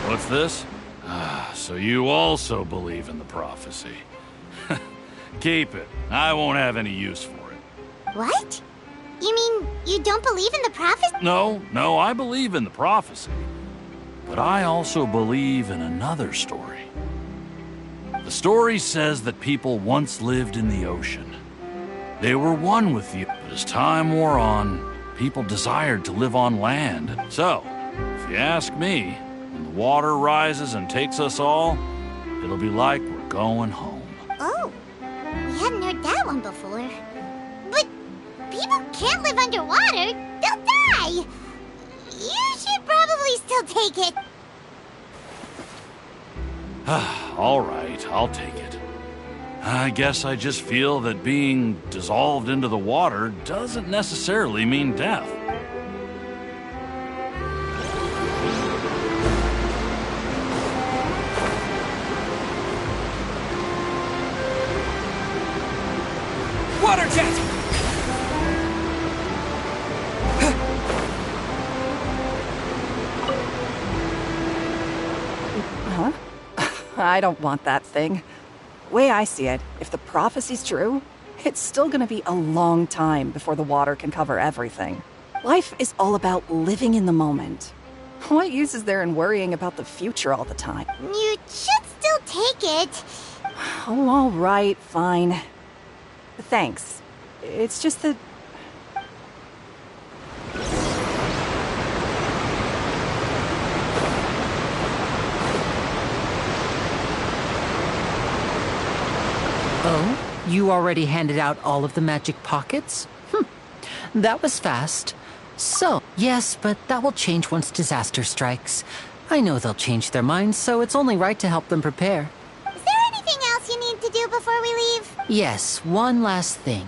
What's this? So you also believe in the prophecy. Keep it. I won't have any use for it. What? You mean you don't believe in the prophecy? No, I believe in the prophecy. But I also believe in another story. The story says that people once lived in the ocean. They were one with you, but as time wore on, people desired to live on land. So, if you ask me, when the water rises and takes us all, it'll be like we're going home. Oh, we hadn't heard that one before. But people can't live underwater. They'll die. You should probably still take it. All right, I'll take it. I guess I just feel that being dissolved into the water doesn't necessarily mean death. Water jet! Huh? I don't want that thing. Way I see it, if the prophecy's true, it's still gonna be a long time before the water can cover everything. Life is all about living in the moment. What use is there in worrying about the future all the time? You should still take it. Oh, all right, fine. Thanks. It's just that... Oh? You already handed out all of the magic pockets? That was fast. So, yes, but that will change once disaster strikes. I know they'll change their minds, so it's only right to help them prepare. Is there anything else you need to do before we leave? Yes, one last thing.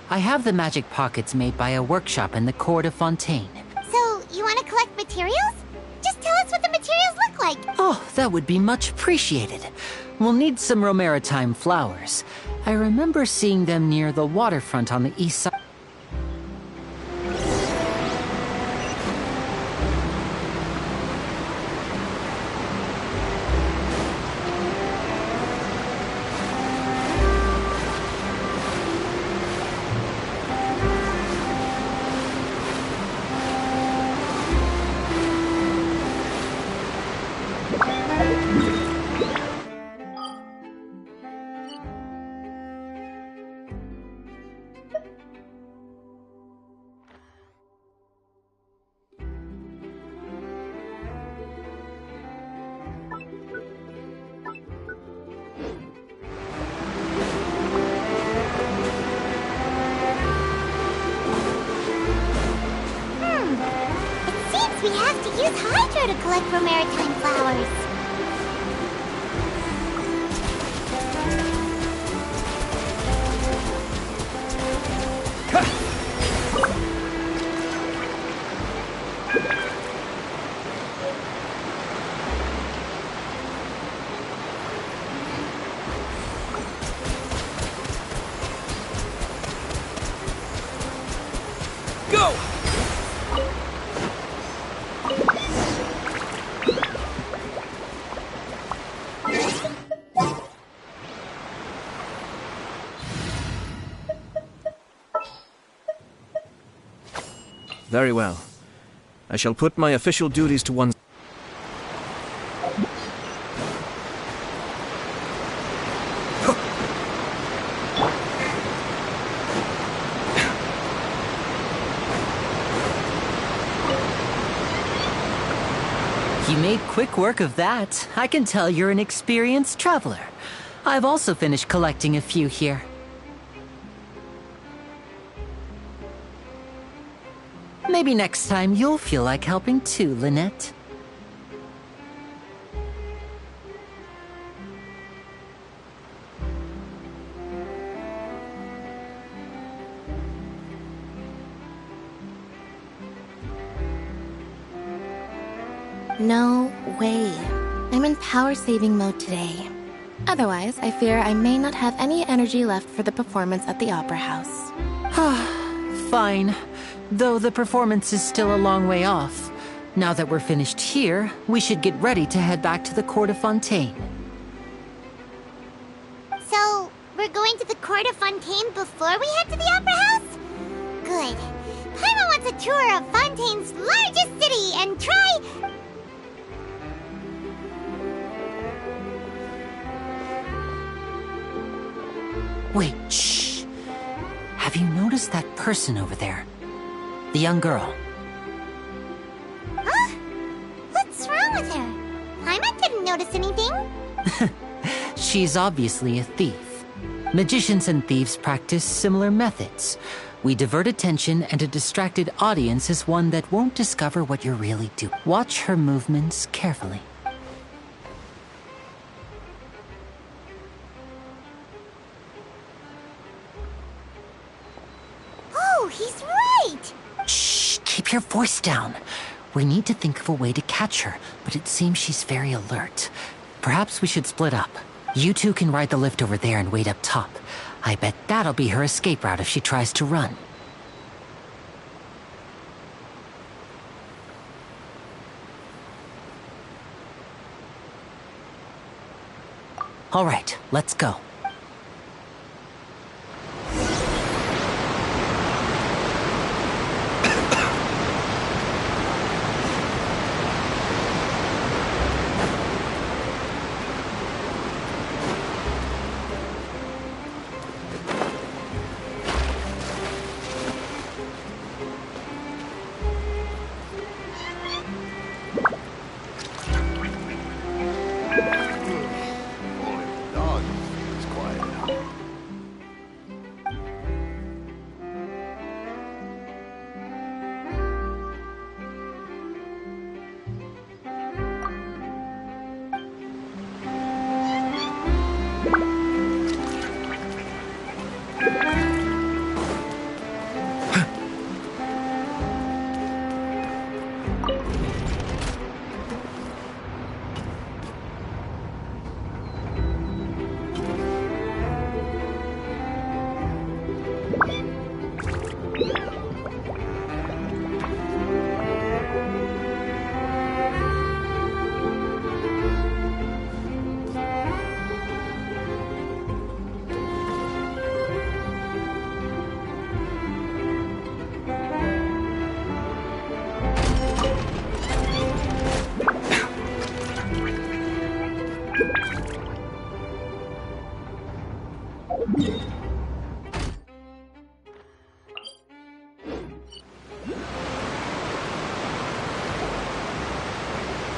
I have the magic pockets made by a workshop in the court of Fontaine. So, you want to collect materials? Just tell us what the materials look like. Oh, that would be much appreciated. We'll need some Romaritime flowers. I remember seeing them near the waterfront on the east side. We have to use Hydro to collect Romaritime flowers. Very well. I shall put my official duties to one. You made quick work of that. I can tell you're an experienced traveler. I've also finished collecting a few here. Maybe next time you'll feel like helping too, Lynette. No way. I'm in power-saving mode today. Otherwise, I fear I may not have any energy left for the performance at the Opera House. Fine. Though the performance is still a long way off. Now that we're finished here, we should get ready to head back to the Court of Fontaine. So, we're going to the Court of Fontaine before we head to the Opera House? Good. Paimon wants a tour of Fontaine's largest city and try... Wait, shh. Have you noticed that person over there? The young girl. Huh? What's wrong with her? Paimon didn't notice anything. She's obviously a thief. Magicians and thieves practice similar methods. We divert attention, and a distracted audience is one that won't discover what you're really doing. Watch her movements carefully. Oh, he's right! Shh, keep your voice down. We need to think of a way to catch her, but it seems she's very alert. Perhaps we should split up. You two can ride the lift over there and wait up top. I bet that'll be her escape route if she tries to run. All right, let's go.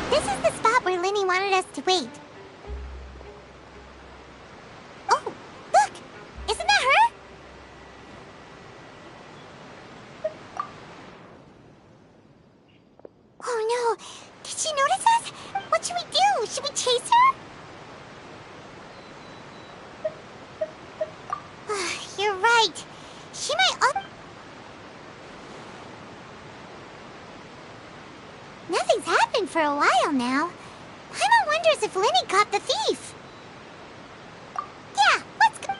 This is the spot where Lyney wanted us to wait. Oh, look! Isn't that her? Oh no! Did she notice us? What should we do? Should we chase her? You're right. She might Nothing's happened for a while now. Paimon wonders if Lyney caught the thief. Yeah, let's go.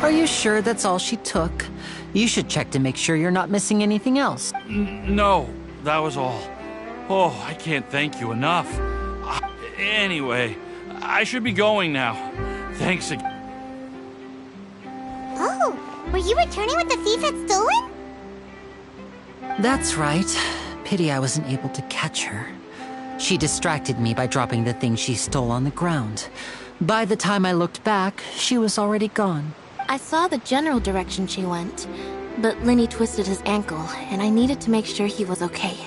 Are you sure that's all she took? You should check to make sure you're not missing anything else. No, that was all. Oh, I can't thank you enough. Anyway, I should be going now. Thanks again. Oh, were you returning what the thief had stolen? That's right. Pity I wasn't able to catch her. She distracted me by dropping the thing she stole on the ground. By the time I looked back, she was already gone. I saw the general direction she went, but Lenny twisted his ankle, and I needed to make sure he was okay.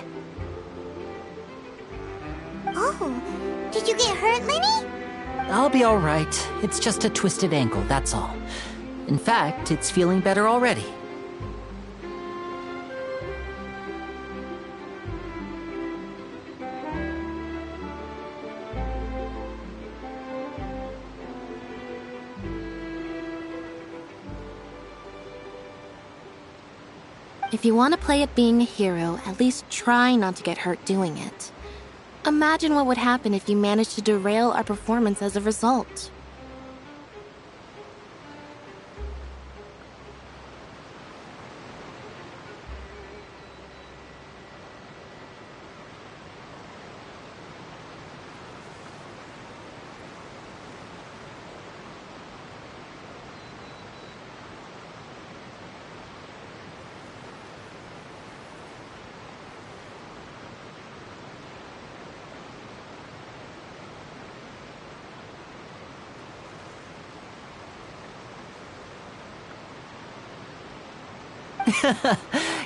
Oh, did you get hurt, Lenny? I'll be all right. It's just a twisted ankle, that's all. In fact, it's feeling better already. If you want to play at being a hero, at least try not to get hurt doing it. Imagine what would happen if you managed to derail our performance as a result.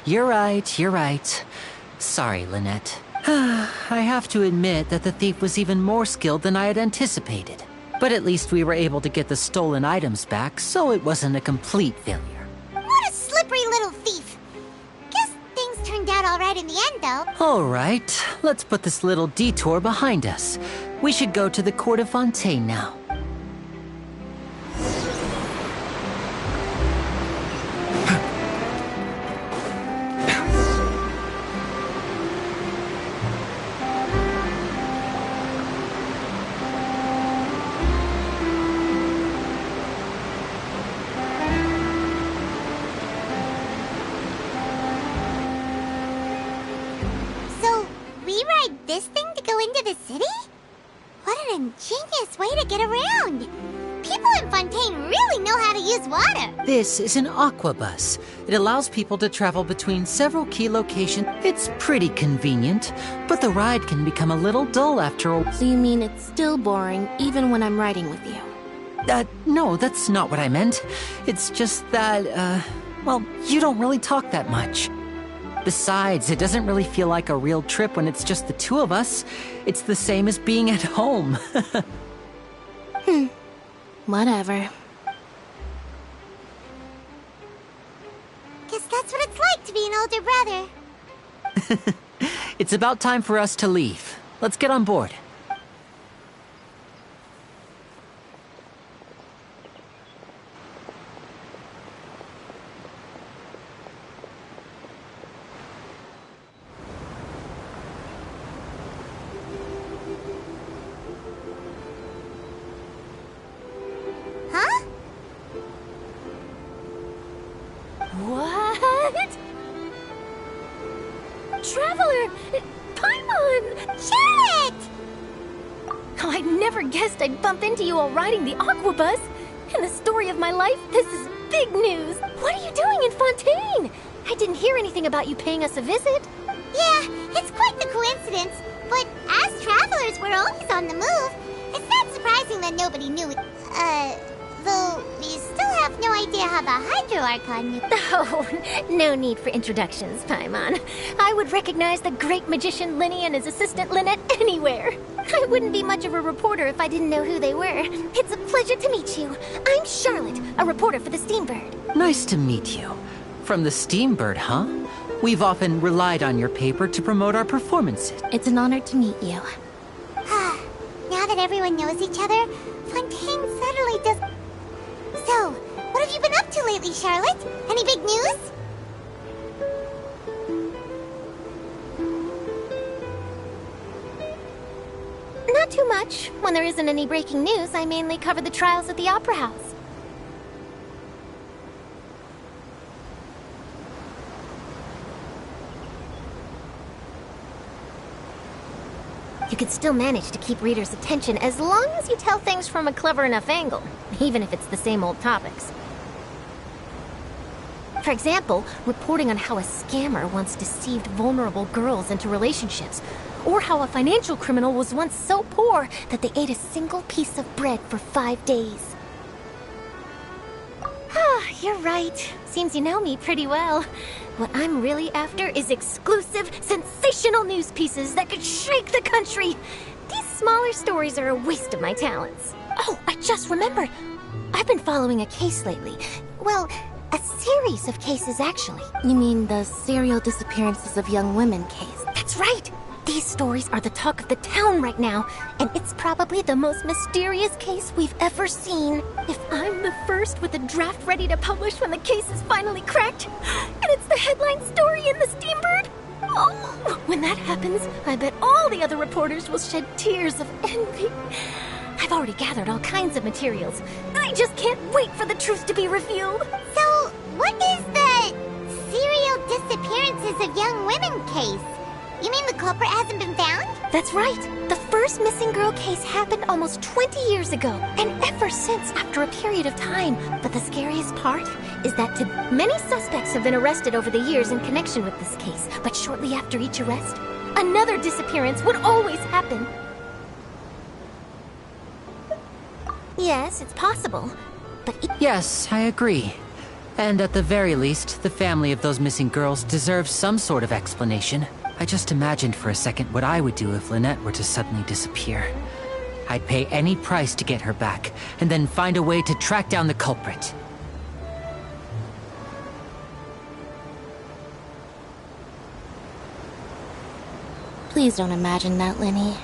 You're right. Sorry, Lynette. I have to admit that the thief was even more skilled than I had anticipated. But at least we were able to get the stolen items back, so it wasn't a complete failure. What a slippery little thief! Guess things turned out all right in the end, though. All right, let's put this little detour behind us. We should go to the Court of Fontaine now. This thing to go into the city? What an ingenious way to get around! People in Fontaine really know how to use water! This is an aquabus. It allows people to travel between several key locations. It's pretty convenient, but the ride can become a little dull after a while. So you mean it's still boring, even when I'm riding with you? No, that's not what I meant. It's just that, well, you don't really talk that much. Besides, it doesn't really feel like a real trip when it's just the two of us. It's the same as being at home. Whatever. Guess that's what it's like to be an older brother. It's about time for us to leave. Let's get on board. What? Traveler! Paimon! Charlotte! Oh, I never guessed I'd bump into you while riding the aquabus. In the story of my life, this is big news. What are you doing in Fontaine? I didn't hear anything about you paying us a visit. Yeah, it's quite the coincidence. But as travelers, we're always on the move. It's not surprising that nobody knew it. Though we still have no idea how the Hydro Archon knew. Oh, no need for introductions, Paimon. I would recognize the great magician Lenny and his assistant Lynette anywhere. I wouldn't be much of a reporter if I didn't know who they were. It's a pleasure to meet you. I'm Charlotte, a reporter for the Steambird. Nice to meet you. From the Steambird, huh? We've often relied on your paper to promote our performances. It's an honor to meet you. Now that everyone knows each other, Fontaine suddenly does... So, what have you been up to lately, Charlotte? Any big news? Not too much. When there isn't any breaking news, I mainly cover the trials at the Opera House. You could still manage to keep readers' attention as long as you tell things from a clever enough angle, even if it's the same old topics. For example, reporting on how a scammer once deceived vulnerable girls into relationships, or how a financial criminal was once so poor that they ate a single piece of bread for 5 days. Ah, you're right. Seems you know me pretty well. What I'm really after is exclusive, sensational news pieces that could shake the country. These smaller stories are a waste of my talents. Oh, I just remembered. I've been following a case lately. Well, a series of cases, actually. You mean the serial disappearances of young women case? That's right! These stories are the talk of the town right now, and it's probably the most mysterious case we've ever seen. If I'm the first with a draft ready to publish when the case is finally cracked, and it's the headline story in the Steambird, oh, when that happens, I bet all the other reporters will shed tears of envy. I've already gathered all kinds of materials. I just can't wait for the truth to be revealed. So, what is the serial disappearances of young women case? You mean the culprit hasn't been found? That's right. The first missing girl case happened almost 20 years ago, and ever since after a period of time. But the scariest part is that many suspects have been arrested over the years in connection with this case, but shortly after each arrest, another disappearance would always happen. Yes, it's possible, but... Yes, I agree. And at the very least, the family of those missing girls deserves some sort of explanation. I just imagined for a second what I would do if Lynette were to suddenly disappear. I'd pay any price to get her back, and then find a way to track down the culprit. Please don't imagine that, Lenny.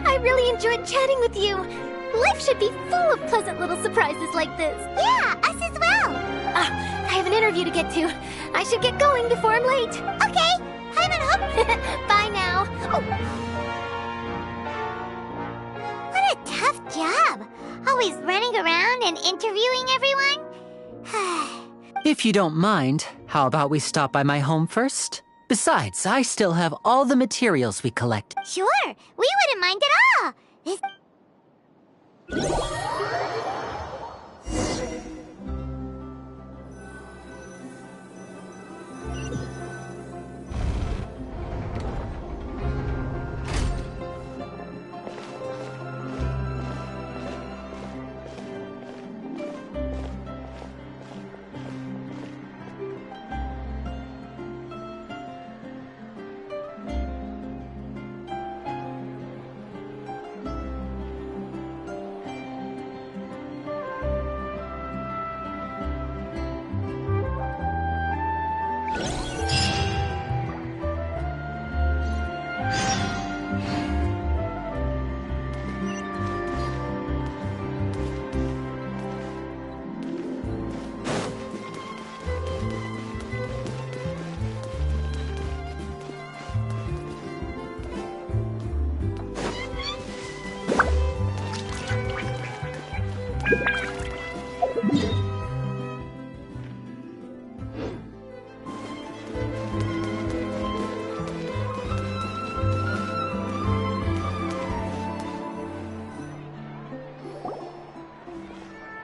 I really enjoyed chatting with you. Life should be full of pleasant little surprises like this. Yeah, us as well. I have an interview to get to. I should get going before I'm late. Okay, Paimon Hope. Bye now. Oh. What a tough job. Always running around and interviewing everyone. If you don't mind, how about we stop by my home first? Besides, I still have all the materials we collect. Sure, we wouldn't mind at all.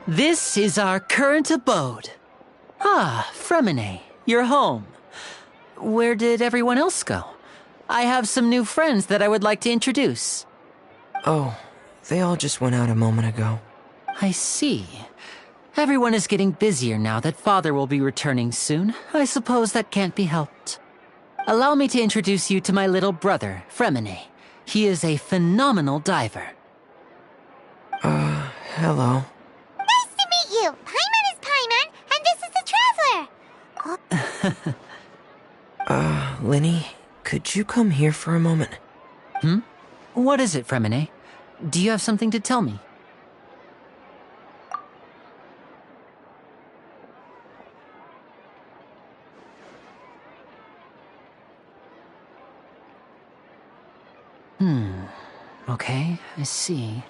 This is our current abode. Ah, Fremine, you're home. Where did everyone else go? I have some new friends that I would like to introduce. Oh, they all just went out a moment ago. I see. Everyone is getting busier now that Father will be returning soon. I suppose that can't be helped. Allow me to introduce you to my little brother, Fremine. He is a phenomenal diver. Hello. Nice to meet you! Paimon is Paimon, and this is the Traveler! Linny, could you come here for a moment? What is it, Fremine? Do you have something to tell me? Okay, I see.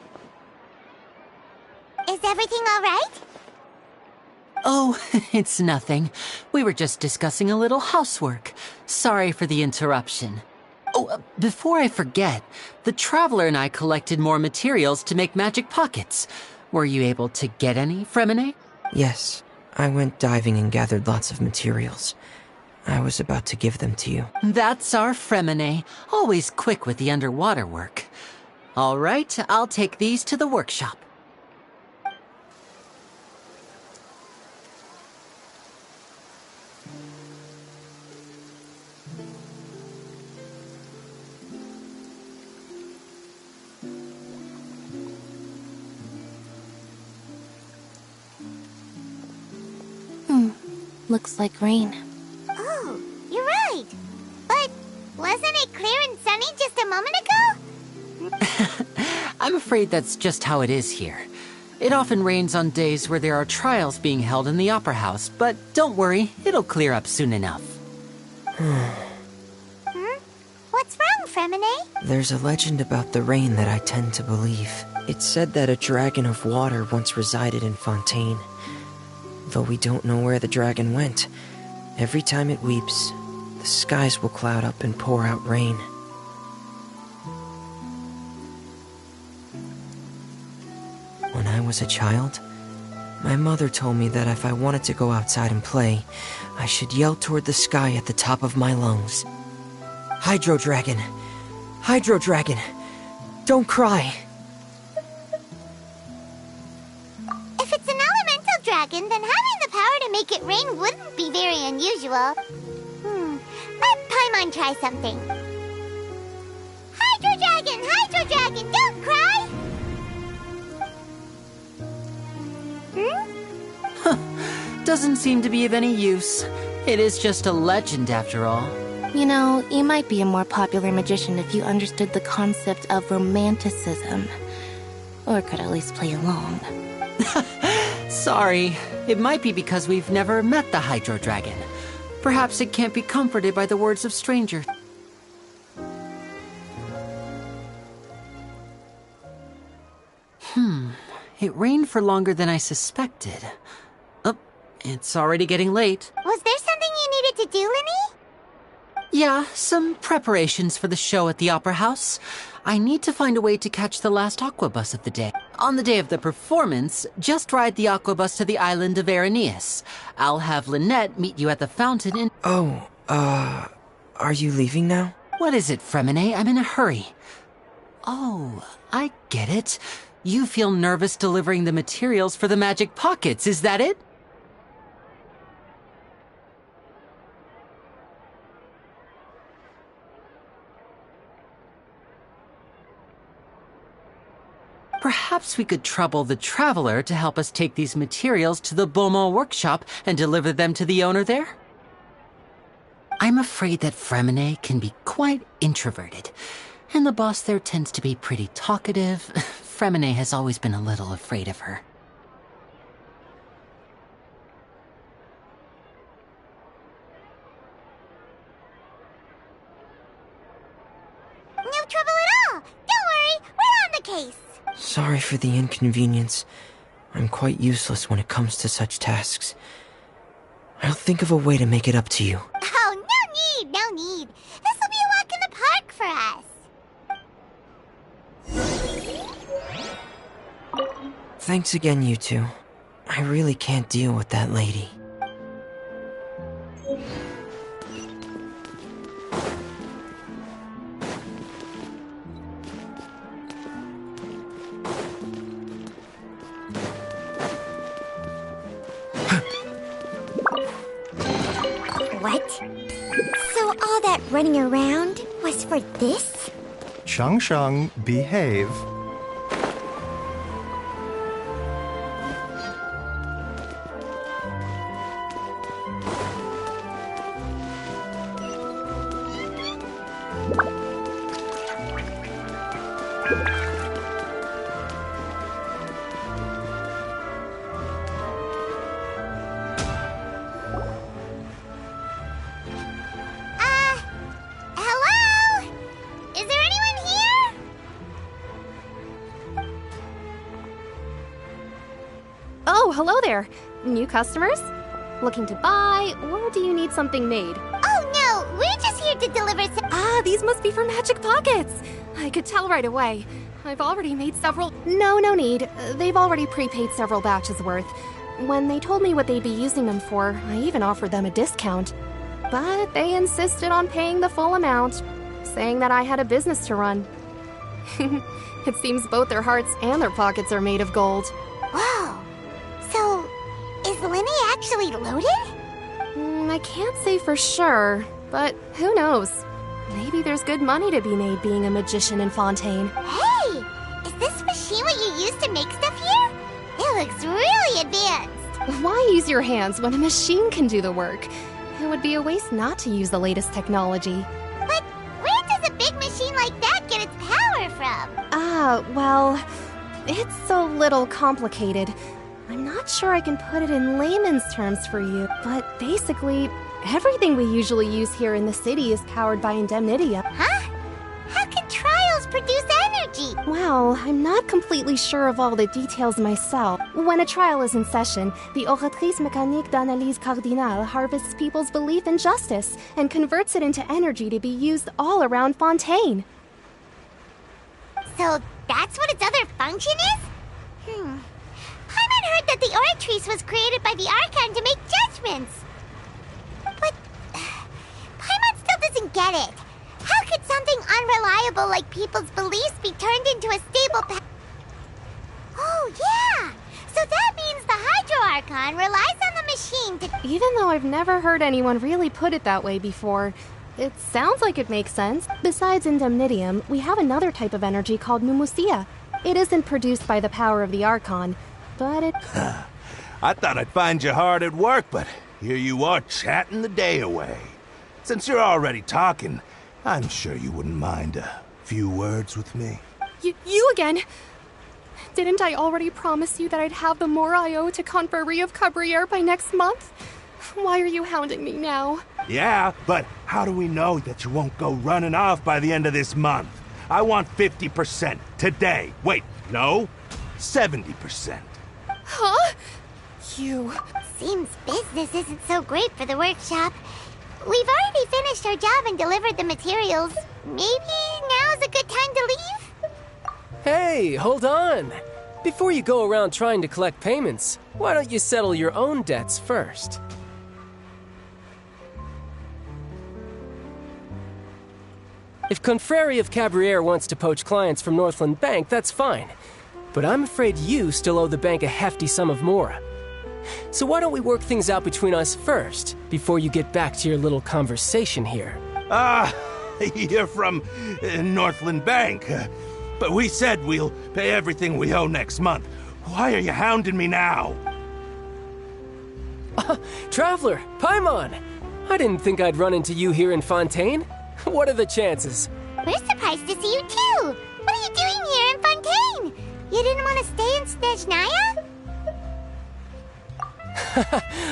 Is everything all right? Oh, it's nothing. We were just discussing a little housework. Sorry for the interruption. Oh, before I forget, the Traveler and I collected more materials to make magic pockets. Were you able to get any, Fremine? Yes, I went diving and gathered lots of materials. I was about to give them to you. That's our Fremine, always quick with the underwater work. All right, I'll take these to the workshop. Looks like rain. Oh, you're right. But wasn't it clear and sunny just a moment ago? I'm afraid that's just how it is here. It often rains on days where there are trials being held in the Opera House, but don't worry, it'll clear up soon enough. What's wrong, Fremine? There's a legend about the rain that I tend to believe. It's said that a dragon of water once resided in Fontaine. Though we don't know where the dragon went, every time it weeps, the skies will cloud up and pour out rain. When I was a child, my mother told me that if I wanted to go outside and play, I should yell toward the sky at the top of my lungs. Hydro Dragon! Hydro Dragon! Don't cry! If it's an elemental dragon, then having the power to make it rain wouldn't be very unusual. Let Paimon try something. Hydro Dragon, don't cry! Doesn't seem to be of any use. It is just a legend after all. You know, you might be a more popular magician if you understood the concept of romanticism. Or could at least play along. Sorry, it might be because we've never met the Hydro Dragon. Perhaps it can't be comforted by the words of strangers. It rained for longer than I suspected. Oh, it's already getting late. Was there something you needed to do, Linny? Yeah, some preparations for the show at the Opera House. I need to find a way to catch the last Aquabus of the day. On the day of the performance, just ride the Aquabus to the island of Araneus. I'll have Lynette meet you at the fountain in— are you leaving now? What is it, Fremine? I'm in a hurry. Oh, I get it. You feel nervous delivering the materials for the magic pockets, is that it? Perhaps we could trouble the Traveler to help us take these materials to the Beaumont workshop and deliver them to the owner there? I'm afraid that Fremine can be quite introverted, and the boss there tends to be pretty talkative. Fremine has always been a little afraid of her. No trouble at all! Don't worry, we're on the case! Sorry for the inconvenience. I'm quite useless when it comes to such tasks. I'll think of a way to make it up to you. Oh, no need. This will be a walk in the park for us. Thanks again, you two. I really can't deal with that lady. What? So all that running around was for this? Shang Shang, behave. Hello? Is there anyone here? Oh, hello there. New customers? Looking to buy, or do you need something made? Oh no, we're just here to deliver some— Ah, these must be for Magic Pockets. I could tell right away. I've already made several— No need. They've already prepaid several batches worth. When they told me what they'd be using them for, I even offered them a discount. But they insisted on paying the full amount, saying that I had a business to run. It seems both their hearts and their pockets are made of gold. Whoa. So, is Linny actually loaded? I can't say for sure, but who knows? Maybe there's good money to be made being a magician in Fontaine. Hey! Is this machine what you use to make stuff here? It looks really advanced. Why use your hands when a machine can do the work? It would be a waste not to use the latest technology. But where does a big machine like that get its power from? Well, it's a little complicated. I'm not sure I can put it in layman's terms for you, but basically, everything we usually use here in the city is powered by Indemnitium. Huh? How can trials produce energy? Well, I'm not completely sure of all the details myself. When a trial is in session, the Oratrice Mécanique d'Analyse Cardinale harvests people's belief in justice and converts it into energy to be used all around Fontaine. So that's what its other function is? Paimon heard that the Oratrice was created by the Archon to make judgments. But Paimon still doesn't get it. How could something unreliable like people's beliefs be turned into a stable Oh, yeah! So that means the Hydro Archon relies on the machine to— Even though I've never heard anyone really put it that way before, it sounds like it makes sense. Besides Indemnitium, we have another type of energy called Mumusia. It isn't produced by the power of the Archon, but it— I thought I'd find you hard at work, but here you are chatting the day away. Since you're already talking, I'm sure you wouldn't mind a few words with me. You again? Didn't I already promise you that I'd have the more I owe to Confrérie of Cabriere by next month? Why are you hounding me now? Yeah, but how do we know that you won't go running off by the end of this month? I want 50% today. Wait, no, 70%. Huh? You... Seems business isn't so great for the workshop. We've already finished our job and delivered the materials. Maybe now's a good time to leave? Hey, hold on. Before you go around trying to collect payments, why don't you settle your own debts first? If Confrérie of Cabriere wants to poach clients from Northland Bank, that's fine. But I'm afraid you still owe the bank a hefty sum of mora. So why don't we work things out between us first, before you get back to your little conversation here? You're from Northland Bank. But we said we'll pay everything we owe next month. Why are you hounding me now? Traveler, Paimon! I didn't think I'd run into you here in Fontaine. What are the chances? We're surprised to see you too. What are you doing here in Fontaine? You didn't want to stay in Snezhnaya?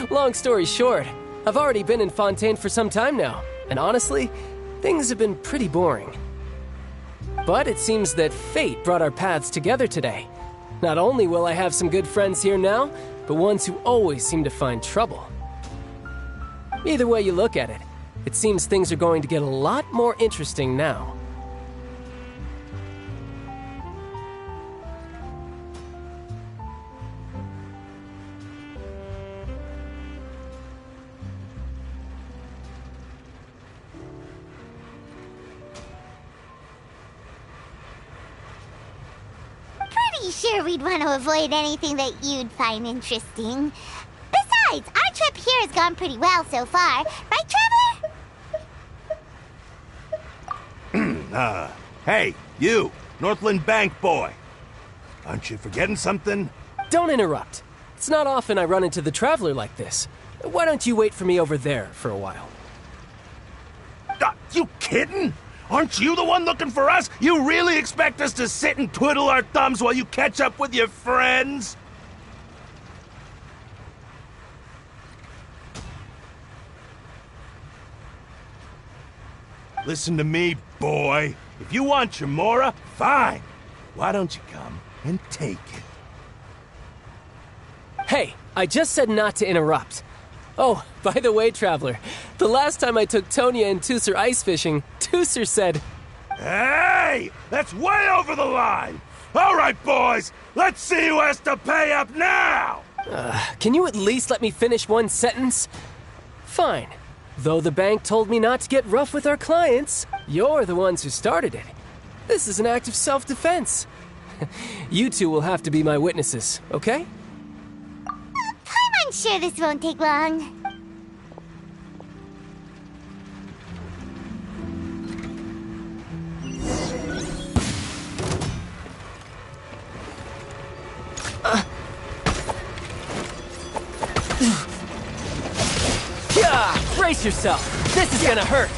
Long story short, I've already been in Fontaine for some time now, and honestly, things have been pretty boring. But it seems that fate brought our paths together today. Not only will I have some good friends here now, but ones who always seem to find trouble. Either way you look at it, it seems things are going to get a lot more interesting now. sure we'd want to avoid anything that you'd find interesting. Besides, our trip here has gone pretty well so far. Right, Traveler? Hey, you, Northland Bank boy. Aren't you forgetting something? Don't interrupt. It's not often I run into the Traveler like this. Why don't you wait for me over there for a while? You kidding? Aren't you the one looking for us? You really expect us to sit and twiddle our thumbs while you catch up with your friends? Listen to me, boy. If you want your Mora, fine. Why don't you come and take it? Hey, I just said not to interrupt. Oh, by the way, Traveler, the last time I took Tonya and Tooser ice fishing, Tooser said... Hey! That's way over the line! All right, boys, let's see who has to pay up now! Can you at least let me finish one sentence? Fine. Though the bank told me not to get rough with our clients, you're the ones who started it. This is an act of self-defense. You two will have to be my witnesses, okay? I'm sure this won't take long. Brace yourself. This is gonna hurt.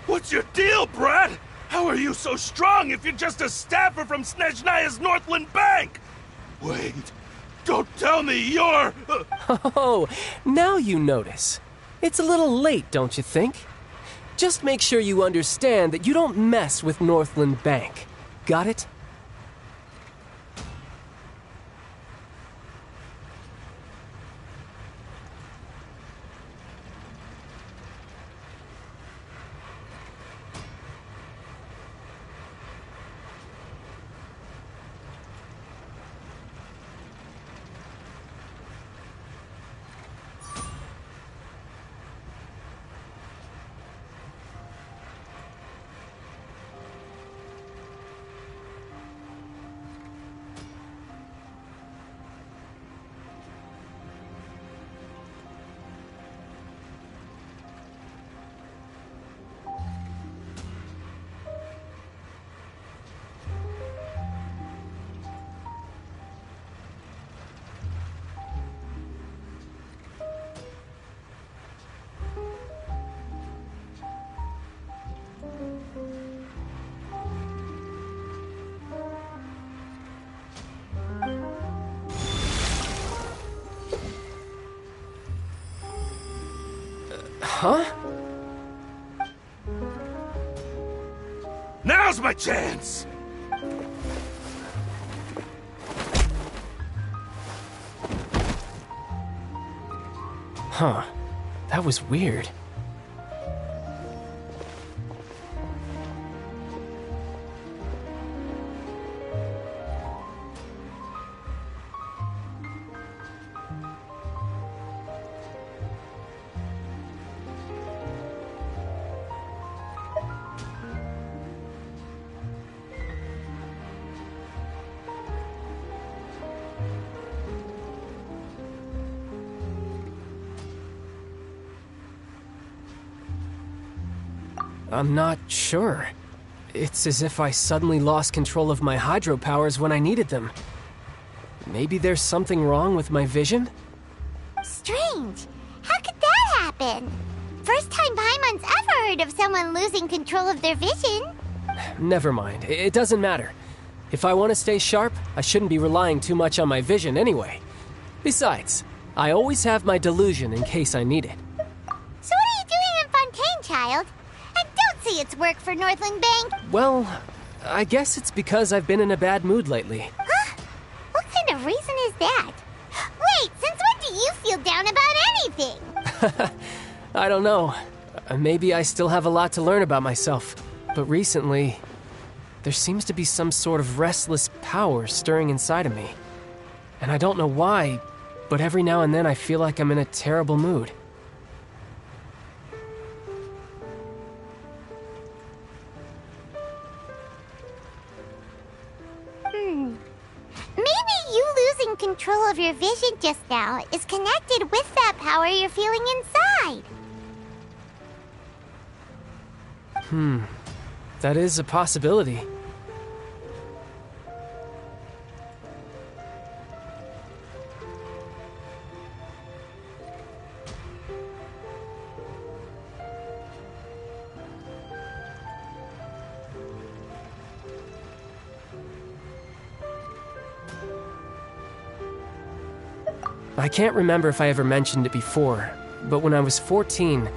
What's your deal, Brad? How are you so strong if you're just a staffer from Snezhnaya's Northland Bank? Wait, don't tell me you're... Oh, now you notice. It's a little late, don't you think? Just make sure you understand that you don't mess with Northland Bank. Got it? Huh? Now's my chance! Huh. That was weird. I'm not sure. It's as if I suddenly lost control of my hydro powers when I needed them. Maybe there's something wrong with my vision? Strange. How could that happen? First time Paimon's ever heard of someone losing control of their vision. Never mind. It doesn't matter. If I want to stay sharp, I shouldn't be relying too much on my vision anyway. Besides, I always have my delusion in case I need it. So what are you doing in Fontaine, child? And don't say it's work for Northland Bank. Well, I guess it's because I've been in a bad mood lately. Huh? What kind of reason is that? Wait, since when do you feel down about anything? I don't know. Maybe I still have a lot to learn about myself, but recently, there seems to be some sort of restless power stirring inside of me. And I don't know why, but every now and then I feel like I'm in a terrible mood. Maybe you losing control of your vision just now is connected with that power you're feeling inside. That is a possibility. I can't remember if I ever mentioned it before, but when I was 14,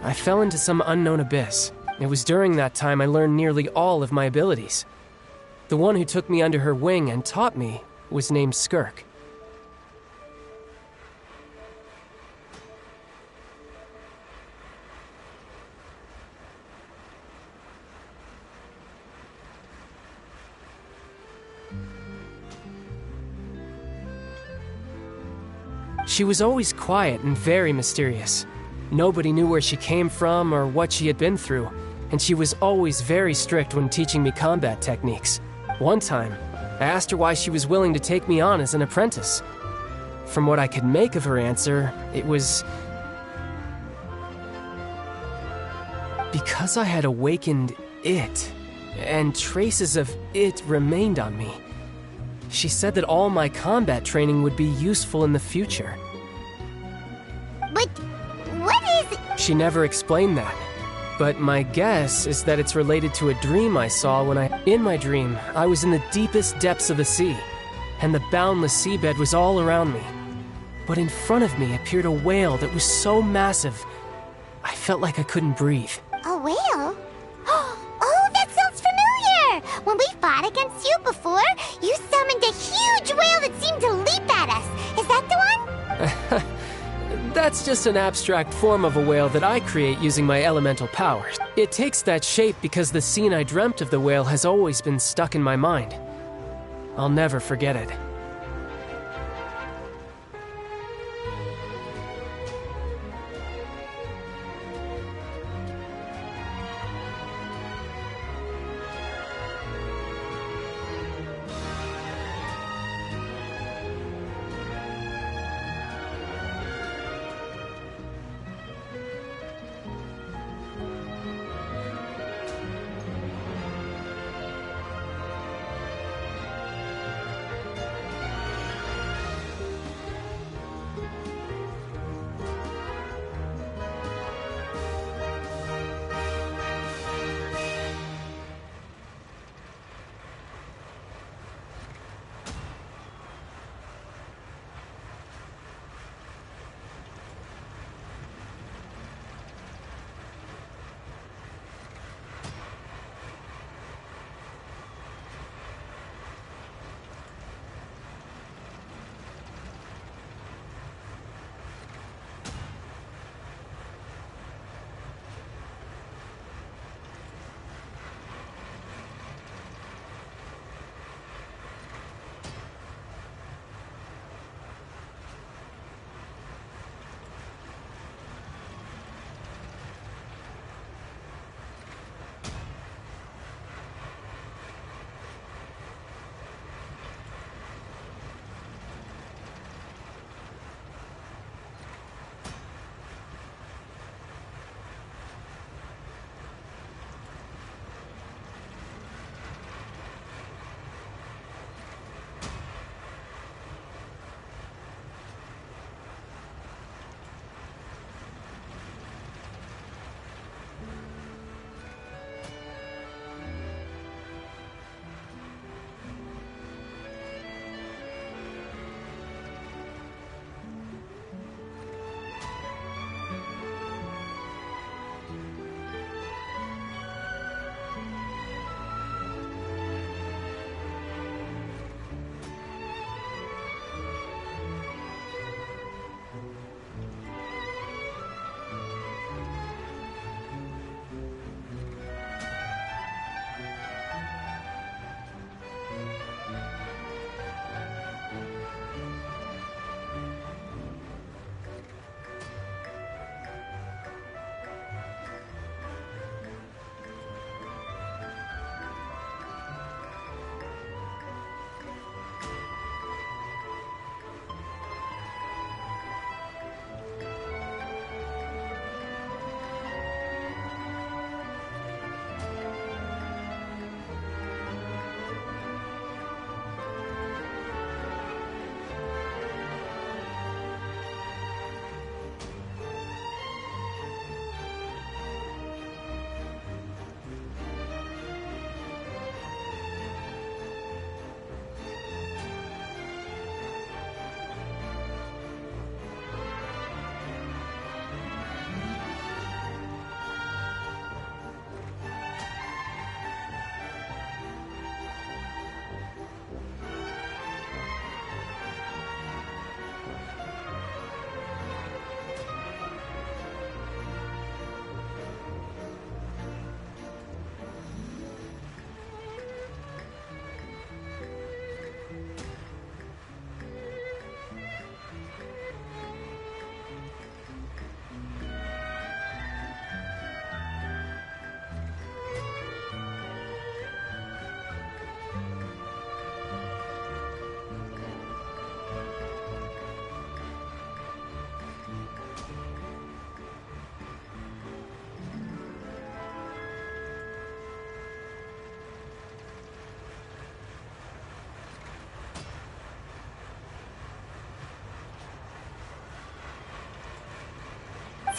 I fell into some unknown abyss. It was during that time I learned nearly all of my abilities. The one who took me under her wing and taught me was named Skirk. She was always quiet and very mysterious. Nobody knew where she came from or what she had been through, and she was always very strict when teaching me combat techniques. One time, I asked her why she was willing to take me on as an apprentice. From what I could make of her answer, it was because I had awakened it, and traces of it remained on me. She said that all my combat training would be useful in the future. But what is it? She never explained that. But my guess is that it's related to a dream I saw when in my dream, I was in the deepest depths of the sea, and the boundless seabed was all around me. But in front of me appeared a whale that was so massive, I felt like I couldn't breathe. A whale? Oh, that sounds familiar! When we fought against you before, you summoned a huge whale that seemed to leap at us. Is that the one? That's just an abstract form of a whale that I create using my elemental powers. It takes that shape because the scene I dreamt of the whale has always been stuck in my mind. I'll never forget it.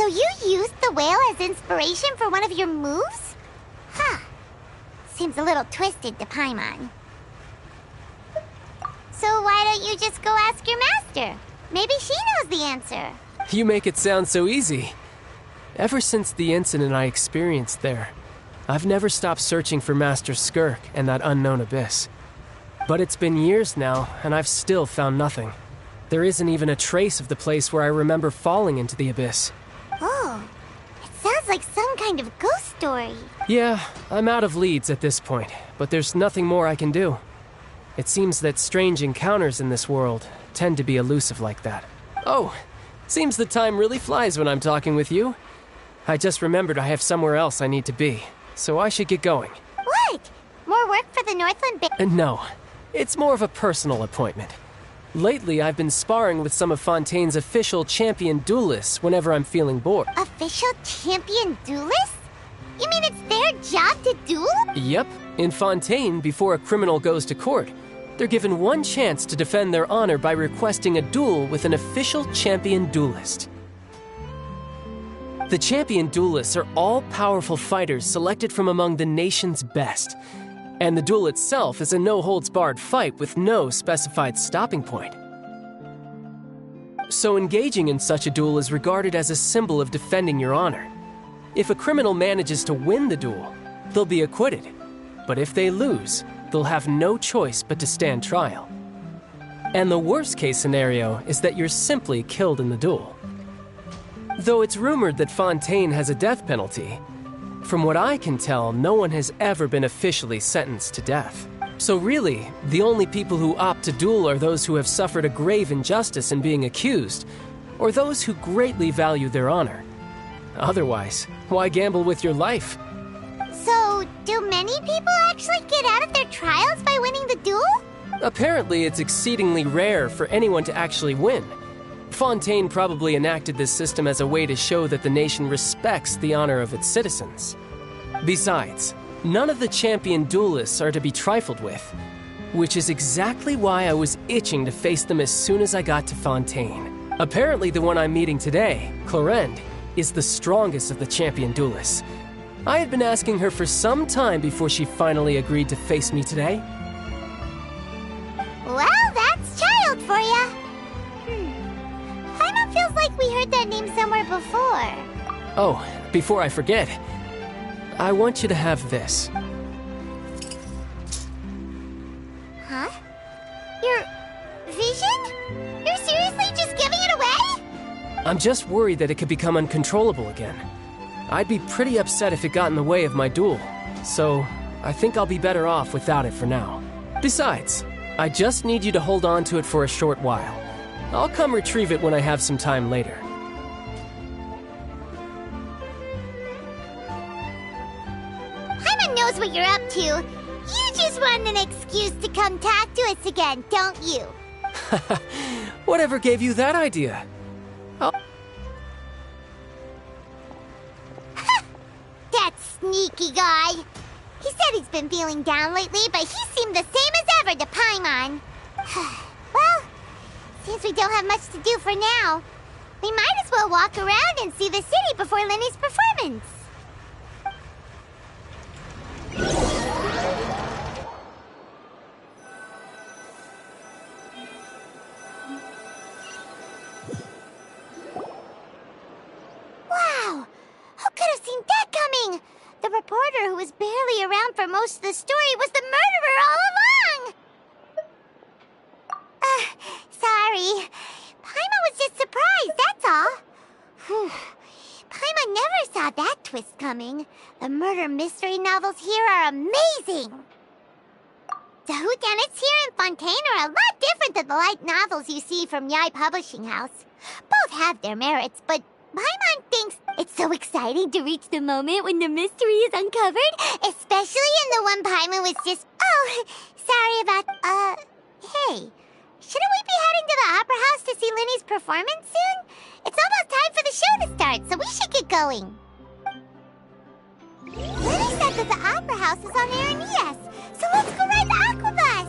you used the whale as inspiration for one of your moves? Huh. Seems a little twisted to Paimon. So why don't you just go ask your master? Maybe she knows the answer. You make it sound so easy. Ever since the incident I experienced there, I've never stopped searching for Master Skirk and that unknown abyss. But it's been years now, and I've still found nothing. There isn't even a trace of the place where I remember falling into the abyss. Oh, it sounds like some kind of ghost story. Yeah, I'm out of leads at this point, but there's nothing more I can do. It seems that strange encounters in this world tend to be elusive like that. Oh, seems the time really flies when I'm talking with you. I just remembered I have somewhere else I need to be, so I should get going. What? More work for the Northland Band? No, it's more of a personal appointment. Lately, I've been sparring with some of Fontaine's official champion duelists whenever I'm feeling bored. Official champion duelists? You mean it's their job to duel? Yep. In Fontaine, before a criminal goes to court, they're given one chance to defend their honor by requesting a duel with an official champion duelist. The champion duelists are all-powerful fighters selected from among the nation's best. And the duel itself is a no-holds-barred fight with no specified stopping point. So engaging in such a duel is regarded as a symbol of defending your honor. If a criminal manages to win the duel, they'll be acquitted. But if they lose, they'll have no choice but to stand trial. And the worst-case scenario is that you're simply killed in the duel. Though it's rumored that Fontaine has a death penalty, from what I can tell, no one has ever been officially sentenced to death. So really, the only people who opt to duel are those who have suffered a grave injustice in being accused, or those who greatly value their honor. Otherwise, why gamble with your life? So, do many people actually get out of their trials by winning the duel? Apparently, it's exceedingly rare for anyone to actually win. Fontaine probably enacted this system as a way to show that the nation respects the honor of its citizens. Besides, none of the champion duelists are to be trifled with, which is exactly why I was itching to face them as soon as I got to Fontaine. Apparently, the one I'm meeting today, Clorinde, is the strongest of the champion duelists. I had been asking her for some time before she finally agreed to face me today. Well, that's Childe for ya. Paimon feels like we heard that name somewhere before. Oh, before I forget, I want you to have this. Huh? Your vision? You're seriously just giving it away? I'm just worried that it could become uncontrollable again. I'd be pretty upset if it got in the way of my duel, so I think I'll be better off without it for now. Besides, I just need you to hold on to it for a short while. I'll come retrieve it when I have some time later. Paimon knows what you're up to. You just want an excuse to come talk to us again, don't you? Whatever gave you that idea? That sneaky guy. He said he's been feeling down lately, but he seemed the same as ever to Paimon. Well, since we don't have much to do for now, we might as well walk around and see the city before Lyney's performance. Wow! Who could have seen that coming? The reporter who was barely around for most of the story was the murderer all along! Sorry. Paimon was just surprised, that's all. Whew. Paimon never saw that twist coming. The murder mystery novels here are amazing. The whodunits here in Fontaine are a lot different than the light novels you see from Yae Publishing House. Both have their merits, but Paimon thinks it's so exciting to reach the moment when the mystery is uncovered, especially in the one Paimon was just... Oh, sorry about... Hey, shouldn't we be heading to the Opera House to see Lyney's performance soon? It's almost time for the show to start, so we should get going. Lyney said that the Opera House is on Aranias, so let's go ride the Aquabus!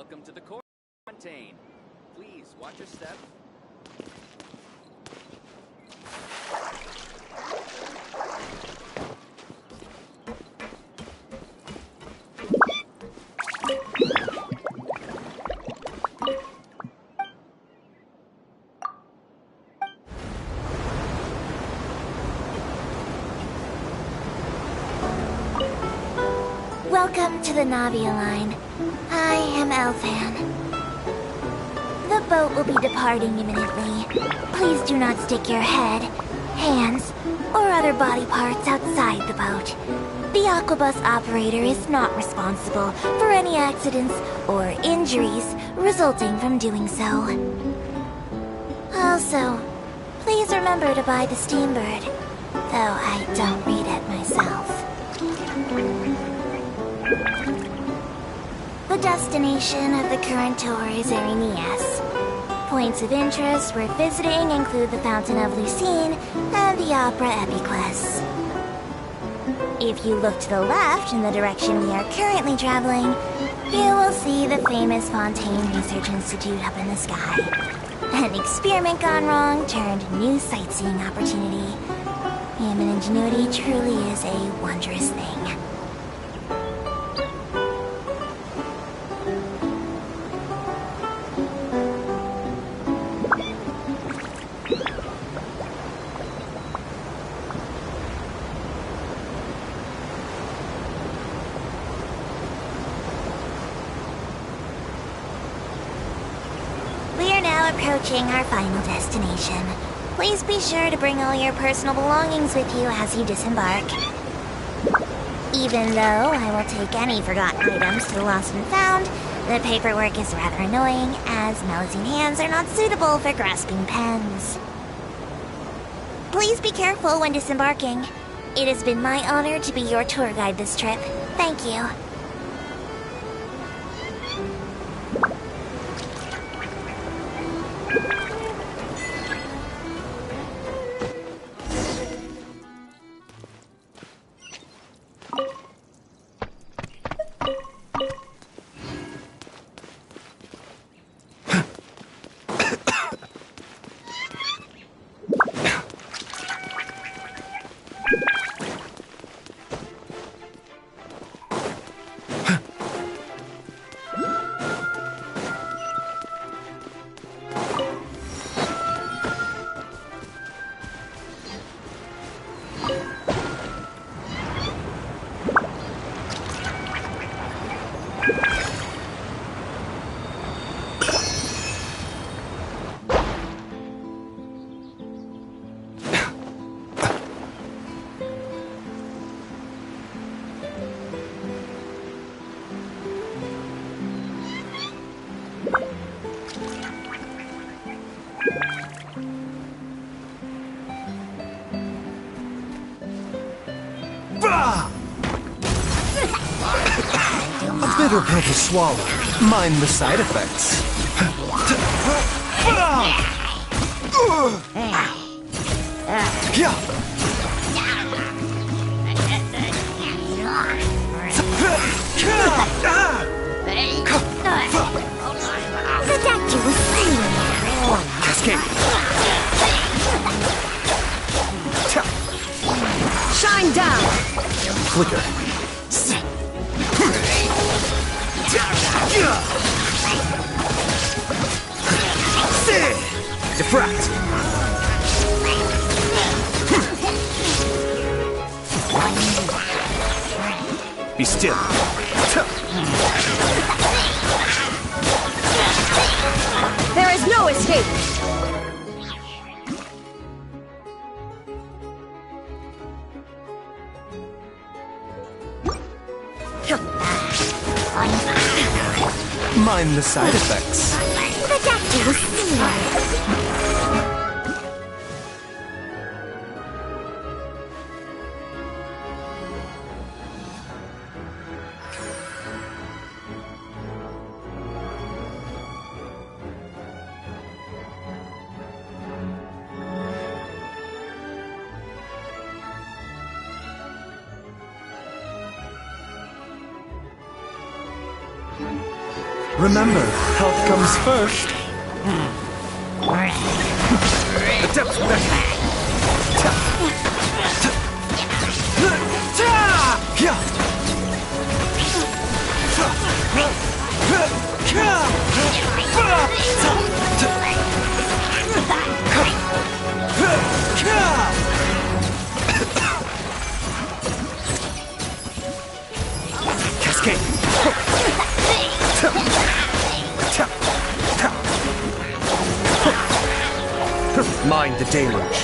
Welcome to the quarantine. Please watch your step. Welcome to the Navia line. I am Elfan. The boat will be departing imminently. Please do not stick your head, hands, or other body parts outside the boat. The Aquabus operator is not responsible for any accidents or injuries resulting from doing so. Also, please remember to buy the Steambird, though I don't read it myself. The destination of the current tour is Erinias. Points of interest worth visiting include the Fountain of Lucine and the Opera Epiclese. If you look to the left in the direction we are currently traveling, you will see the famous Fontaine Research Institute up in the sky. An experiment gone wrong turned new sightseeing opportunity. Human ingenuity truly is a wondrous thing. Approaching our final destination. Please be sure to bring all your personal belongings with you as you disembark. Even though I will take any forgotten items to the lost and found, the paperwork is rather annoying, as mousing hands are not suitable for grasping pens. Please be careful when disembarking. It has been my honor to be your tour guide this trip. Thank you. A bitter pill to swallow. Mind the side effects. The doctor was saying. Cascade. Shine down. Flicker. Diffract. Be still. There is no escape. Mind the side effects. The doctor was saying. Remember, health comes first. Adept Cascade. mind the deluge.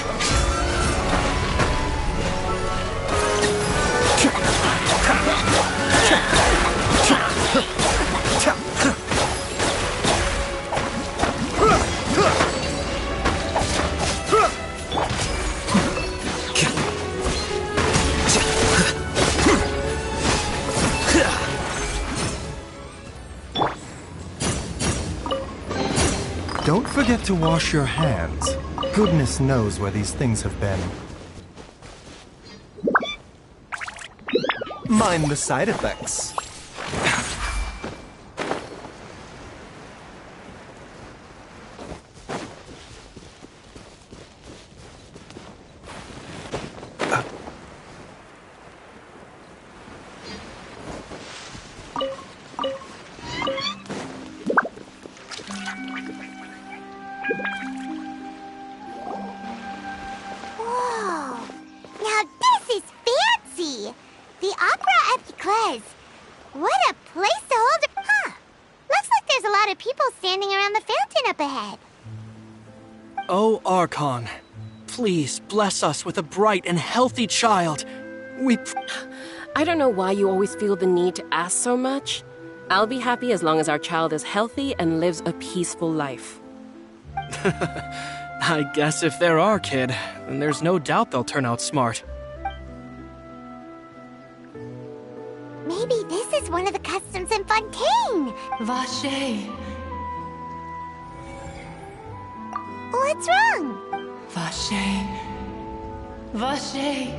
Don't forget to wash your hands. Goodness knows where these things have been. Mind the side effects. Whoa! Now this is fancy! The Opera Epiclese. What a place to hold it. Huh. Looks like there's a lot of people standing around the fountain up ahead. Oh, Archon, please bless us with a bright and healthy child. I don't know why you always feel the need to ask so much. I'll be happy as long as our child is healthy and lives a peaceful life. I guess if they're our kid, then there's no doubt they'll turn out smart. Maybe this is one of the customs in Fontaine. Vache. What's wrong? Vache. Vache.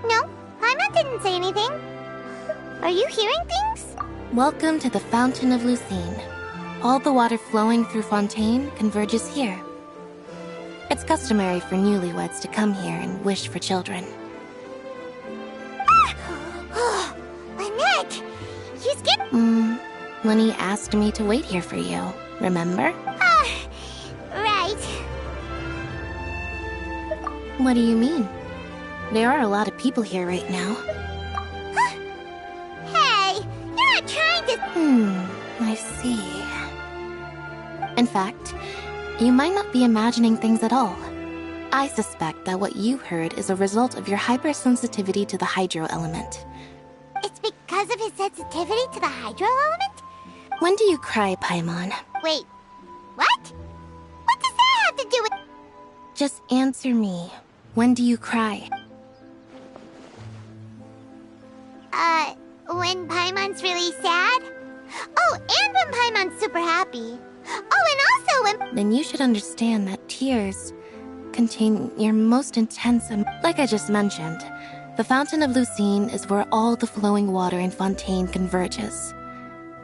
No, Paimon didn't say anything. Are you hearing things? Welcome to the Fountain of Lucine. All the water flowing through Fontaine converges here. It's customary for newlyweds to come here and wish for children. Lynette! You skipped. Lenny asked me to wait here for you, remember? Right. What do you mean? There are a lot of people here right now. Hey, you're not trying to. I see. In fact, you might not be imagining things at all. I suspect that what you heard is a result of your hypersensitivity to the hydro element. It's because of his sensitivity to the hydro element? When do you cry, Paimon? Wait, what? What does that have to do with. Just answer me. When do you cry? When Paimon's really sad? Oh, and when Paimon's super happy. Oh, and also when. Then you should understand that tears contain your most intense. Like I just mentioned, the Fountain of Lucine is where all the flowing water in Fontaine converges.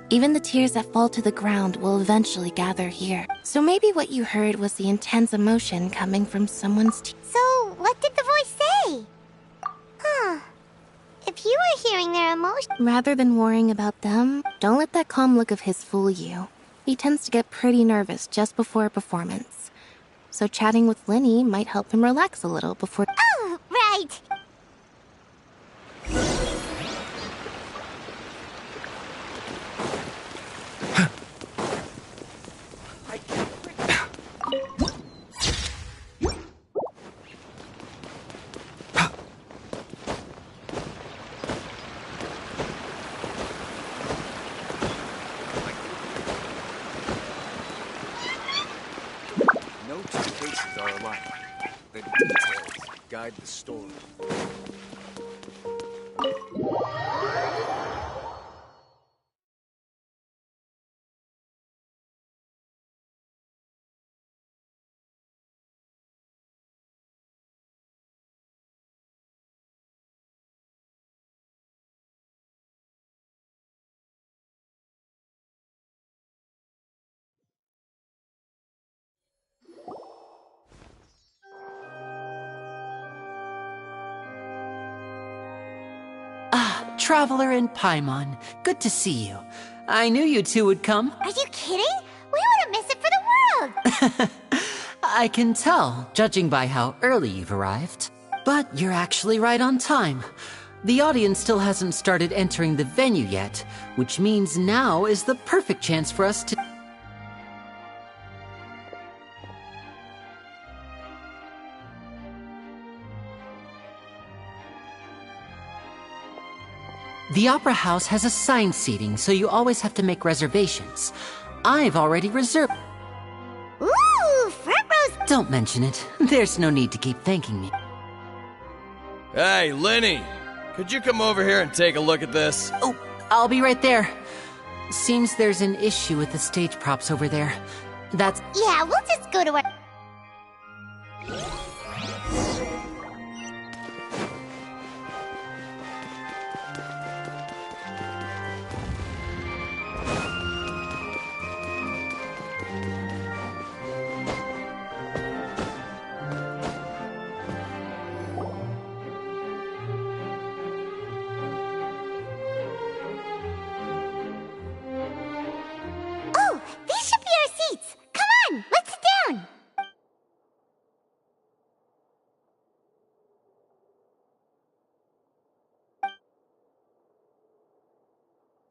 Even the tears that fall to the ground will eventually gather here. So maybe what you heard was the intense emotion coming from someone's tears. So, what did the voice say? Huh. If you were hearing their emotion. Rather than worrying about them, don't let that calm look of his fool you. He tends to get pretty nervous just before a performance. So chatting with Lenny might help him relax a little before. Oh, right. No two cases are alike. The details guide the story. Traveler and Paimon, good to see you. I knew you two would come. Are you kidding? We wouldn't miss it for the world! I can tell, judging by how early you've arrived. But you're actually right on time. The audience still hasn't started entering the venue yet, which means now is the perfect chance for us to... The Opera House has assigned seating, so you always have to make reservations. I've already reserved. Ooh, front rows. Don't mention it. There's no need to keep thanking me. Hey, Lenny! Could you come over here and take a look at this? Oh, I'll be right there. Seems there's an issue with the stage props over there. That's... Yeah, we'll just go to our... Oh, these should be our seats. Come on, let's sit down.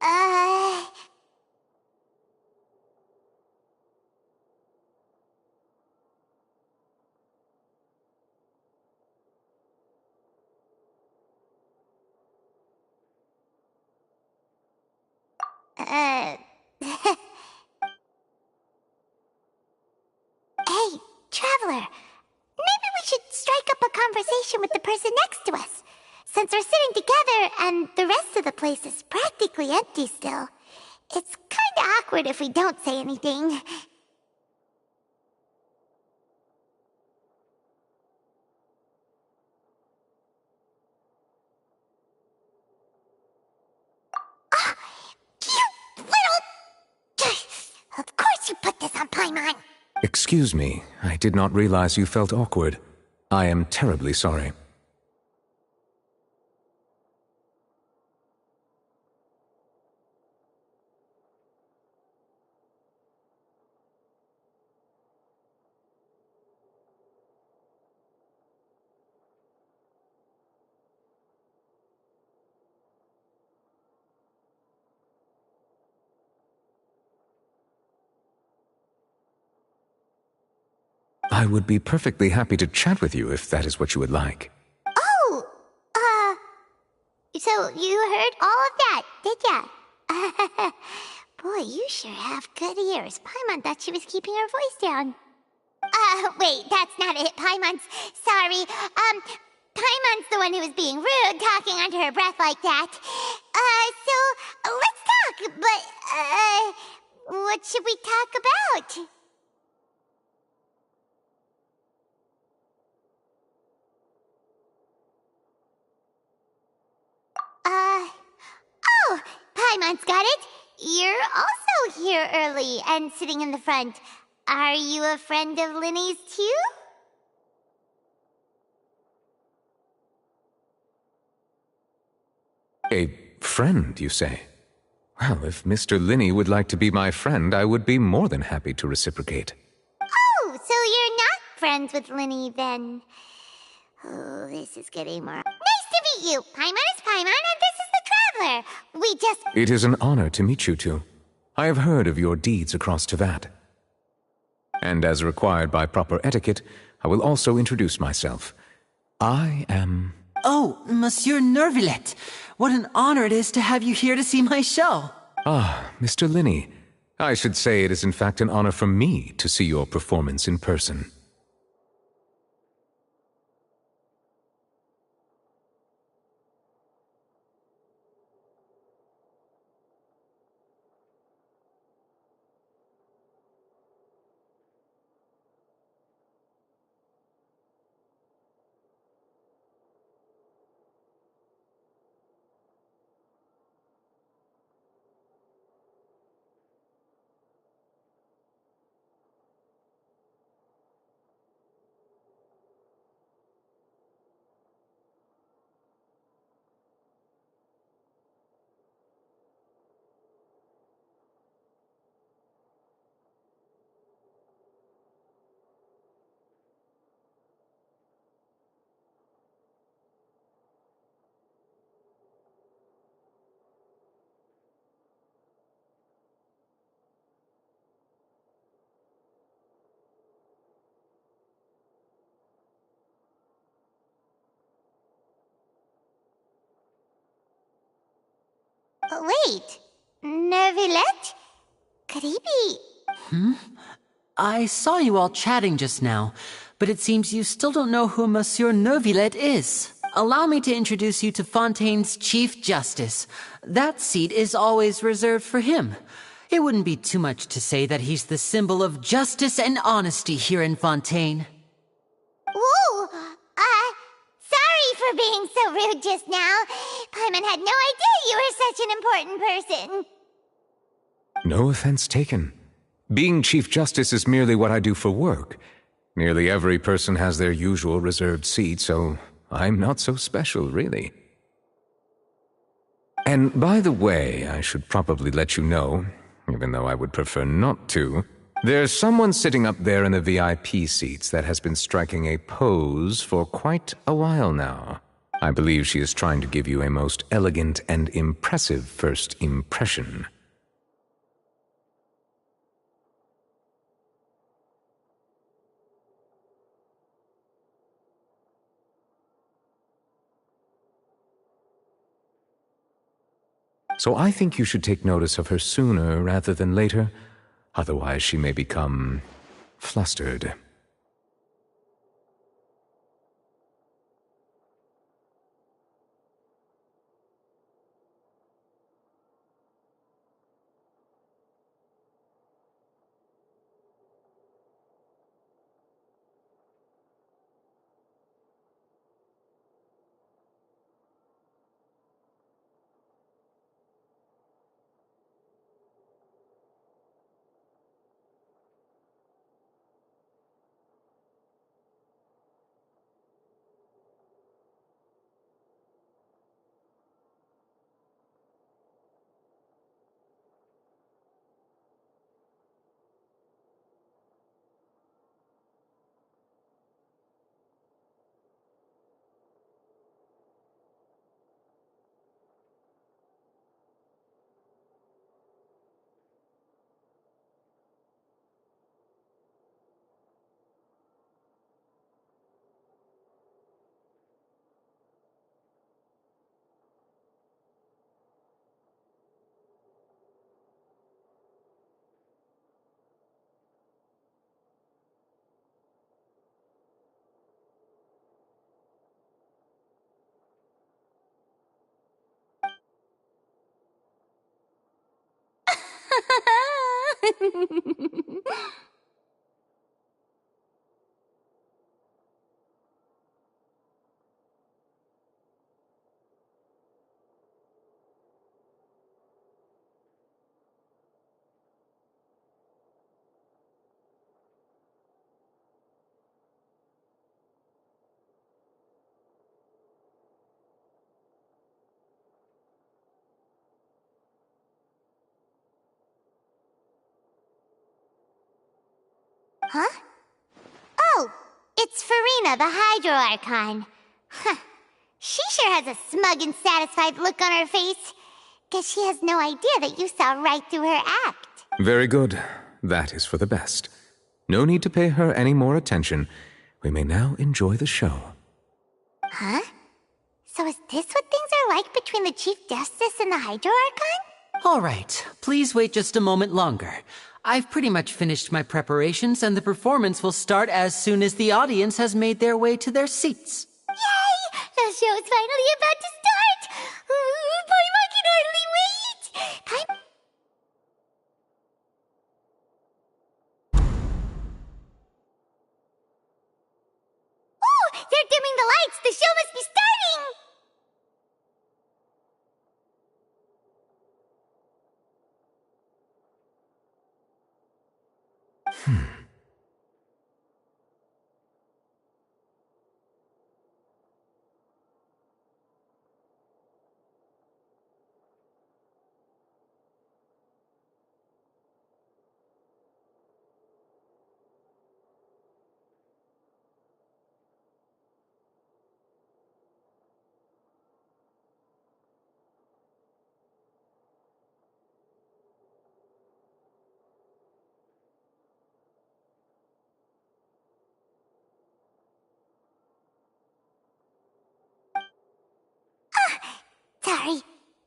Uh... Hey, Traveler. Maybe we should strike up a conversation with the person next to us. Since we're sitting together and the rest of the place is practically empty still, it's kinda awkward if we don't say anything. Ah, you little... Of course you put this on Paimon. Excuse me, I did not realize you felt awkward. I am terribly sorry. I would be perfectly happy to chat with you if that is what you would like. Oh, so you heard all of that, did ya? Boy, you sure have good ears. Paimon thought she was keeping her voice down. Wait, that's not it. Paimon's... Sorry. Paimon's the one who was being rude, talking under her breath like that. So, let's talk, but, what should we talk about? Oh, Paimon's got it. You're also here early and sitting in the front. Are you a friend of Linny's too? A friend, you say? Well, if Mr. Linny would like to be my friend, I would be more than happy to reciprocate. Oh, so you're not friends with Linny then. Oh, this is getting more... Nice to meet you. Paimon is Paimon and this is the Traveler. We just... It is an honor to meet you two. I have heard of your deeds across Teyvat. And as required by proper etiquette, I will also introduce myself. I am... Oh, Monsieur Neuvillette. What an honor it is to have you here to see my show. Ah, Mr. Linny. I should say it is in fact an honor for me to see your performance in person. Wait. Neuvillette? Could he be... I saw you all chatting just now, but it seems you still don't know who Monsieur Neuvillette is. Allow me to introduce you to Fontaine's Chief Justice. That seat is always reserved for him. It wouldn't be too much to say that he's the symbol of justice and honesty here in Fontaine. Whoa! Sorry for being so rude just now. Paimon had no idea you were such an important person. No offense taken. Being Chief Justice is merely what I do for work. Nearly every person has their usual reserved seat, so I'm not so special, really. And by the way, I should probably let you know, even though I would prefer not to, there's someone sitting up there in the VIP seats that has been striking a pose for quite a while now. I believe she is trying to give you a most elegant and impressive first impression. So I think you should take notice of her sooner rather than later. Otherwise, she may become flustered. Huh? Oh, it's Farina, the Hydro Archon. Huh. She sure has a smug and satisfied look on her face. Guess she has no idea that you saw right through her act. Very good. That is for the best. No need to pay her any more attention. We may now enjoy the show. Huh? So is this what things are like between the Chief Justice and the Hydro Archon? All right, please wait just a moment longer. I've pretty much finished my preparations, and the performance will start as soon as the audience has made their way to their seats. Yay! The show is finally about to start! Paimon can hardly wait! Oh! They're dimming the lights! The show must be starting!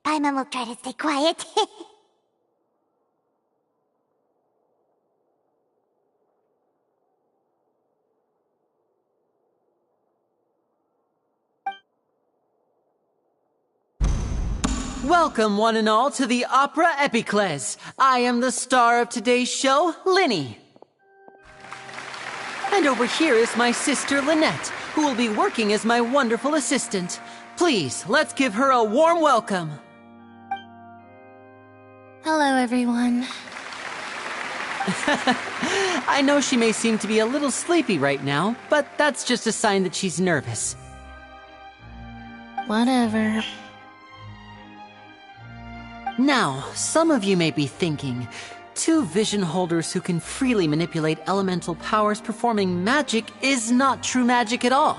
Paimon will try to stay quiet. Welcome, one and all, to the Opera Epiclese. I am the star of today's show, Linny. And over here is my sister, Lynette, who will be working as my wonderful assistant. Please, let's give her a warm welcome. Hello, everyone. I know she may seem to be a little sleepy right now, but that's just a sign that she's nervous. Whatever. Now, some of you may be thinking, two vision holders who can freely manipulate elemental powers performing magic is not true magic at all.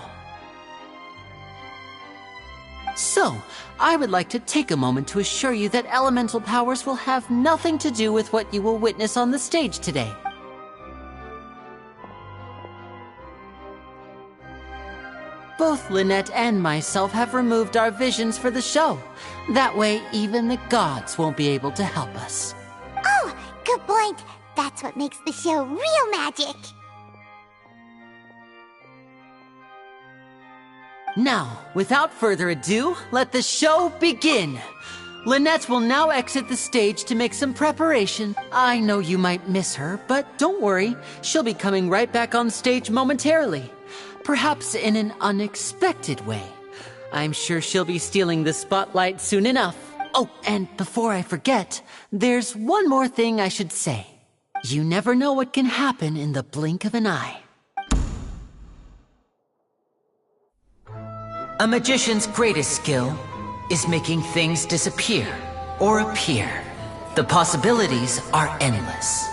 So, I would like to take a moment to assure you that elemental powers will have nothing to do with what you will witness on the stage today. Both Lynette and myself have removed our visions for the show. That way, even the gods won't be able to help us. Oh, good point. That's what makes the show real magic. Now, without further ado, let the show begin. Lynette will now exit the stage to make some preparation. I know you might miss her, but don't worry. She'll be coming right back on stage momentarily. Perhaps in an unexpected way. I'm sure she'll be stealing the spotlight soon enough. Oh, and before I forget, there's one more thing I should say. You never know what can happen in the blink of an eye. A magician's greatest skill is making things disappear or appear. The possibilities are endless.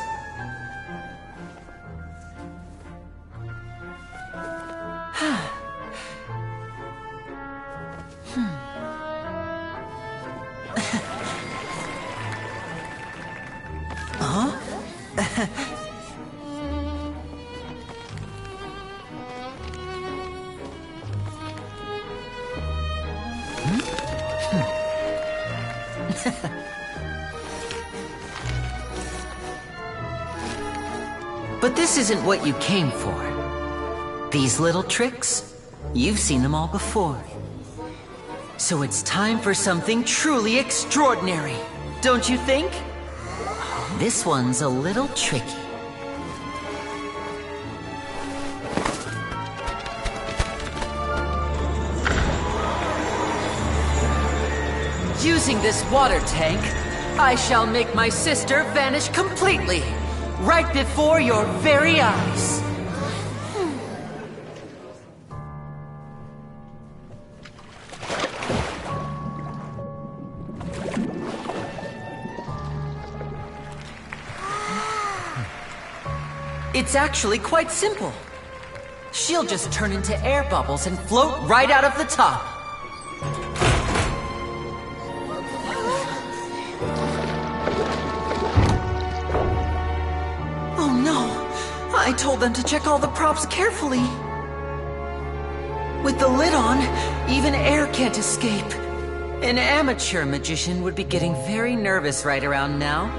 But this isn't what you came for. These little tricks, you've seen them all before. So it's time for something truly extraordinary, don't you think? This one's a little tricky. Using this water tank, I shall make my sister vanish completely, right before your very eyes. It's actually quite simple. She'll just turn into air bubbles and float right out of the top. Oh no! I told them to check all the props carefully. With the lid on, even air can't escape. An amateur magician would be getting very nervous right around now.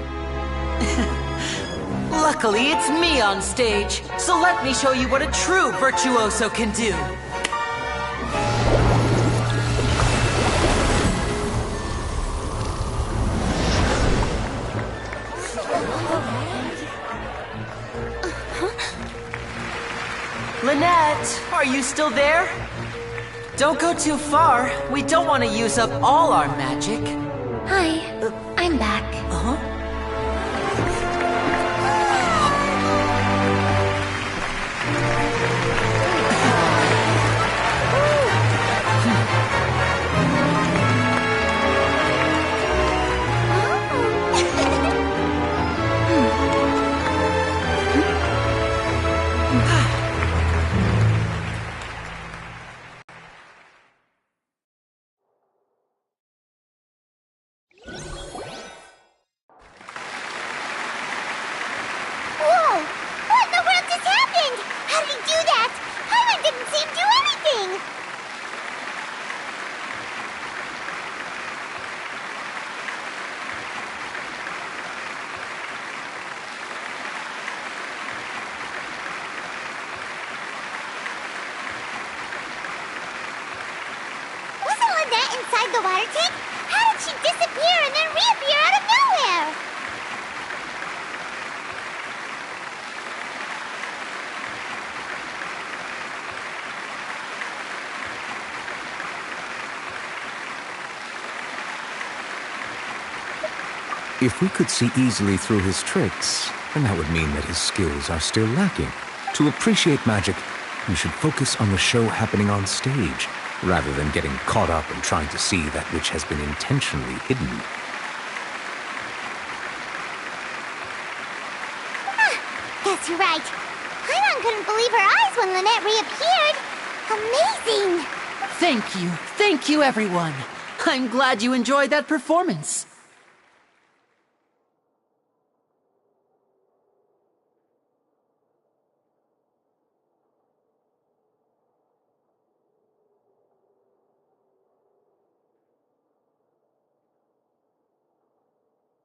Luckily, it's me on stage, so let me show you what a true virtuoso can do. Lynette, are you still there? Don't go too far. We don't want to use up all our magic. Hi, I'm back. Uh-huh. the water tank? How did she disappear and then reappear out of nowhere? If we could see easily through his tricks, then that would mean that his skills are still lacking. To appreciate magic, you should focus on the show happening on stage, rather than getting caught up in trying to see that which has been intentionally hidden. Guess you're right. Paimon couldn't believe her eyes when Lynette reappeared. Amazing! Thank you everyone. I'm glad you enjoyed that performance.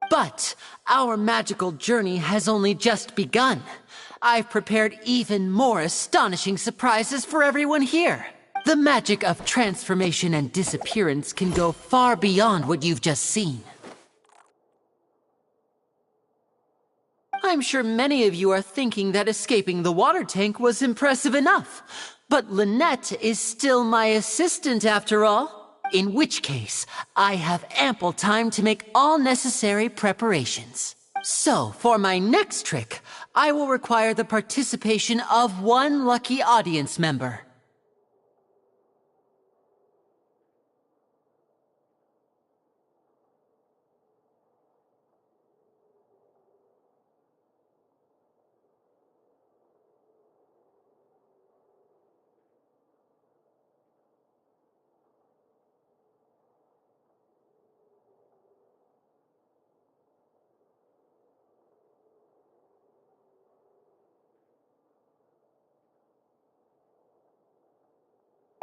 But our magical journey has only just begun. I've prepared even more astonishing surprises for everyone here. The magic of transformation and disappearance can go far beyond what you've just seen. I'm sure many of you are thinking that escaping the water tank was impressive enough. But Lynette is still my assistant after all. In which case, I have ample time to make all necessary preparations. So, for my next trick, I will require the participation of one lucky audience member.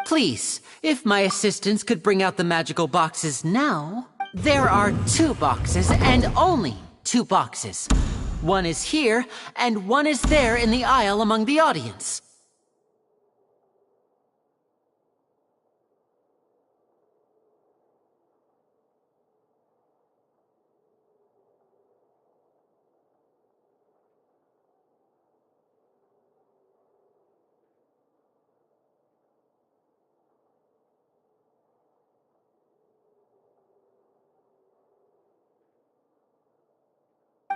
Please, if my assistants could bring out the magical boxes now. There are 2 boxes and only 2 boxes. One is here and one is there in the aisle among the audience.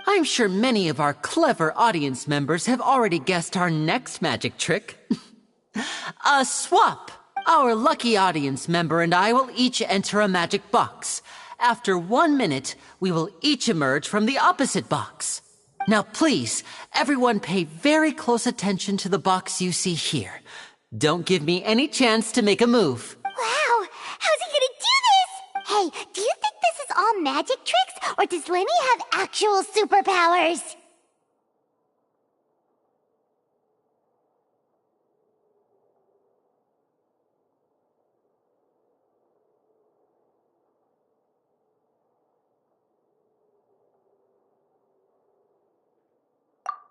I'm sure many of our clever audience members have already guessed our next magic trick. A swap! Our lucky audience member and I will each enter a magic box. After 1 minute, we will each emerge from the opposite box. Now please, everyone pay very close attention to the box you see here. Don't give me any chance to make a move. Wow! How's he gonna do this? Hey, do you think this is all magic tricks, or does Lenny have actual superpowers?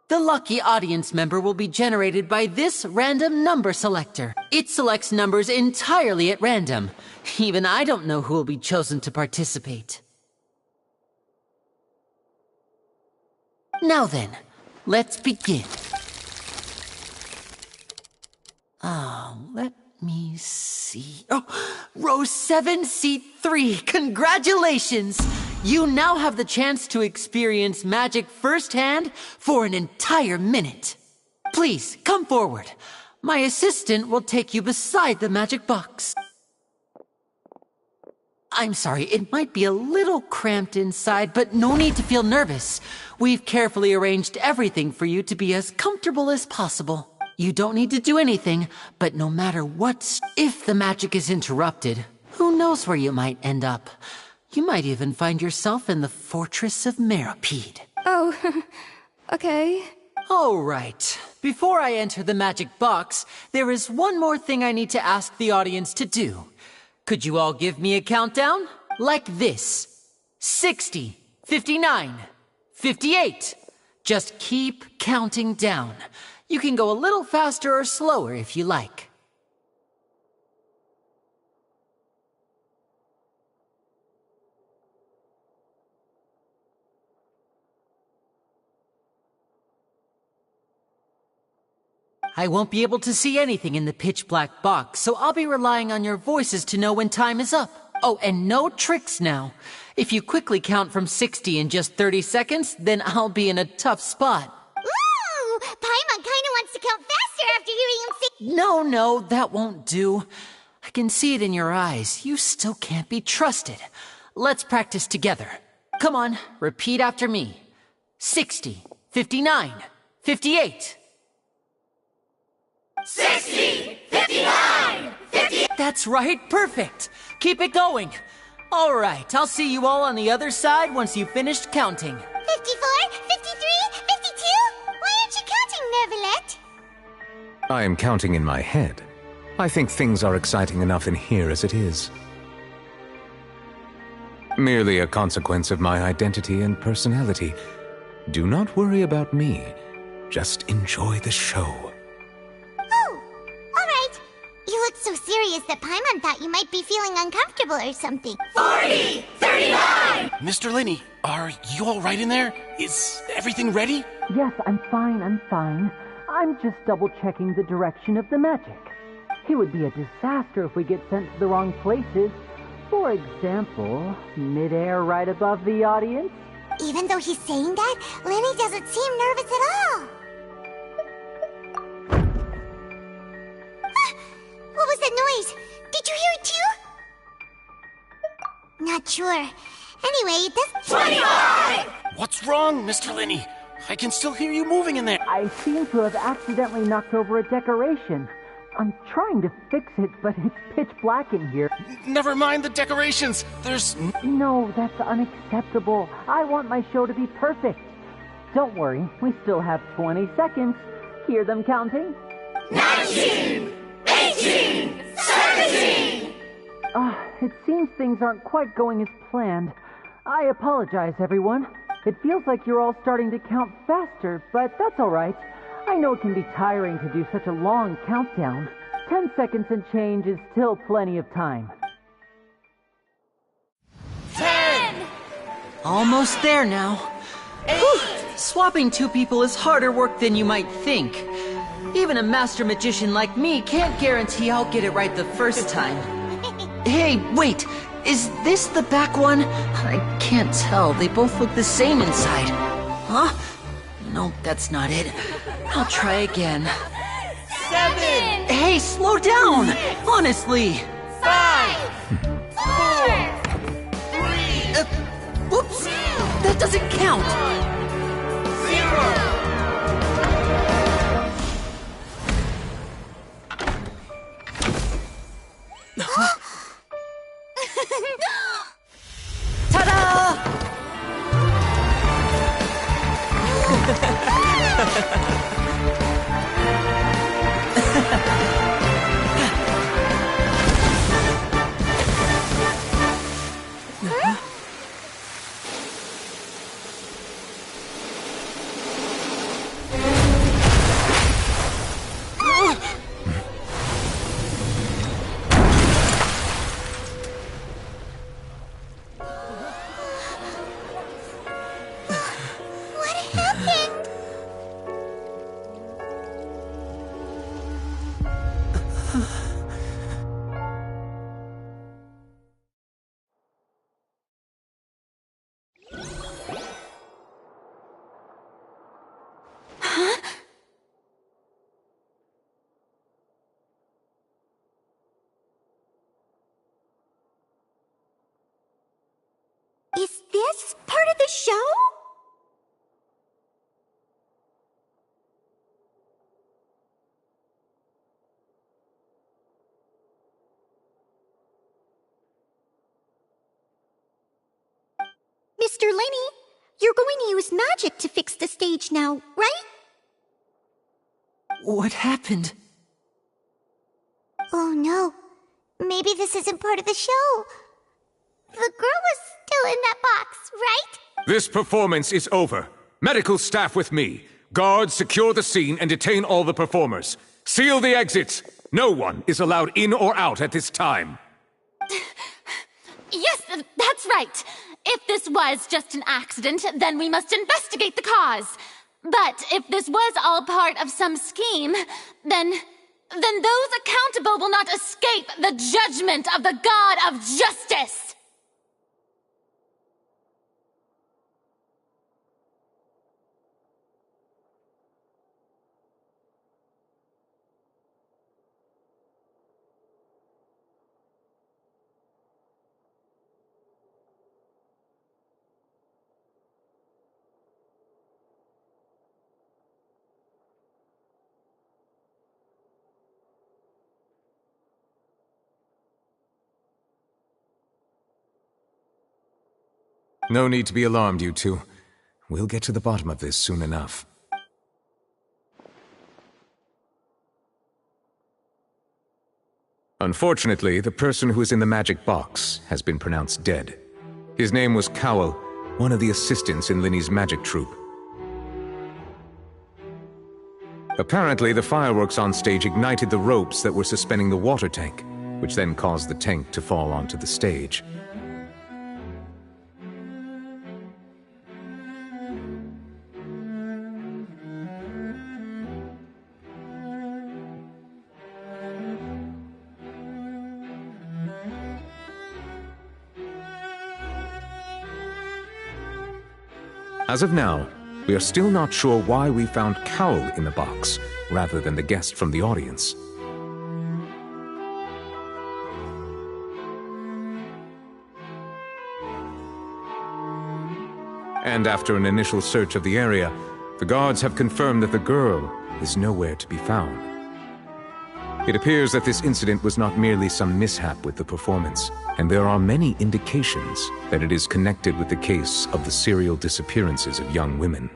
The lucky audience member will be generated by this random number selector. It selects numbers entirely at random. Even I don't know who will be chosen to participate. Now then, let's begin. Let me see. Oh, row 7, seat 3. Congratulations! You now have the chance to experience magic firsthand for an entire minute. Please, come forward. My assistant will take you beside the magic box. I'm sorry, it might be a little cramped inside, but no need to feel nervous. We've carefully arranged everything for you to be as comfortable as possible. You don't need to do anything, but no matter what, if the magic is interrupted, who knows where you might end up. You might even find yourself in the Fortress of Meropide. Oh, okay. All right. Before I enter the magic box, there is one more thing I need to ask the audience to do. Could you all give me a countdown? Like this. 60, 59, 58. Just keep counting down. You can go a little faster or slower if you like. I won't be able to see anything in the pitch black box, so I'll be relying on your voices to know when time is up. Oh, and no tricks now. If you quickly count from 60 in just 30 seconds, then I'll be in a tough spot. Ooh! Paimon kinda wants to count faster after hearing him say— No, that won't do. I can see it in your eyes. You still can't be trusted. Let's practice together. Come on, repeat after me. 60, 59, 58. 60, 59, 58. That's right, perfect. Keep it going. All right, I'll see you all on the other side once you've finished counting. 54, 53, 52? Why aren't you counting, Neuvillette? I am counting in my head. I think things are exciting enough in here as it is. Merely a consequence of my identity and personality. Do not worry about me. Just enjoy the show. Oh, all right. You looked so serious that Paimon thought you might be feeling uncomfortable or something. 40, 39! Mr. Linny, are you all right in there? Is everything ready? Yes, I'm fine. I'm just double-checking the direction of the magic. It would be a disaster if we get sent to the wrong places. For example, mid-air right above the audience. Even though he's saying that, Lenny doesn't seem nervous at all. What was that noise? Did you hear it too? Not sure. Anyway, it does— 25! What's wrong, Mr. Linny? I can still hear you moving in there. I seem to have accidentally knocked over a decoration. I'm trying to fix it, but it's pitch black in here. Never mind the decorations. There's— No, that's unacceptable. I want my show to be perfect. Don't worry, we still have 20 seconds. Hear them counting? 19! 18! 17! It seems things aren't quite going as planned. I apologize, everyone. It feels like you're all starting to count faster, but that's all right. I know it can be tiring to do such a long countdown. 10 seconds and change is still plenty of time. 10! Almost there now. 8! Swapping two people is harder work than you might think. Even a master magician like me can't guarantee I'll get it right the first time. Hey, wait! Is this the back one? I can't tell. They both look the same inside. Huh? No, that's not it. I'll try again. 7! Hey, slow down! Honestly! 5! 4! 3! Whoops! That doesn't count! 0! Ta-da! What happened? Is this part of the show? Mr. Lenny, you're going to use magic to fix the stage now, right? What happened? Oh no. Maybe this isn't part of the show. The girl was still in that box, right? This performance is over. Medical staff with me. Guards, secure the scene and detain all the performers. Seal the exits. No one is allowed in or out at this time. Yes, that's right. If this was just an accident, then we must investigate the cause. But if this was all part of some scheme, then those accountable will not escape the judgment of the God of Justice! No need to be alarmed, you two. We'll get to the bottom of this soon enough. Unfortunately, the person who is in the magic box has been pronounced dead. His name was Cowell, one of the assistants in Linny's magic troupe. Apparently, the fireworks on stage ignited the ropes that were suspending the water tank, which then caused the tank to fall onto the stage. As of now, we are still not sure why we found Cowell in the box, rather than the guest from the audience. And after an initial search of the area, the guards have confirmed that the girl is nowhere to be found. It appears that this incident was not merely some mishap with the performance, and there are many indications that it is connected with the case of the serial disappearances of young women.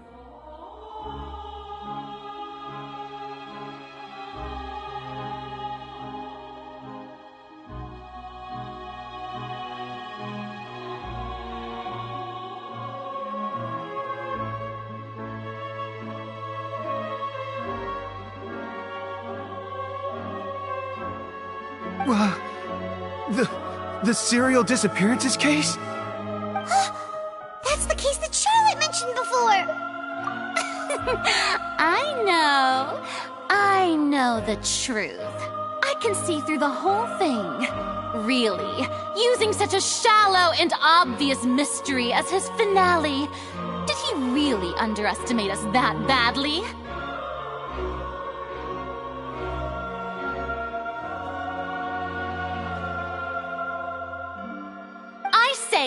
The serial disappearances case? That's the case that Charlotte mentioned before! I know the truth. I can see through the whole thing. Really, using such a shallow and obvious mystery as his finale. Did he really underestimate us that badly?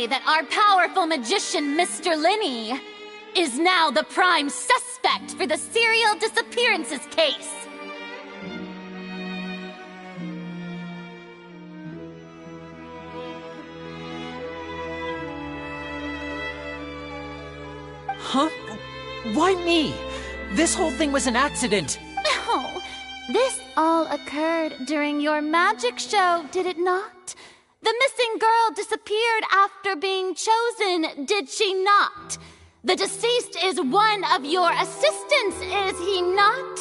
That our powerful magician, Mr. Linny, is now the prime suspect for the serial disappearances case. Huh? Why me? This whole thing was an accident. No, this all occurred during your magic show, did it not? The missing girl disappeared after being chosen, did she not? The deceased is one of your assistants, is he not?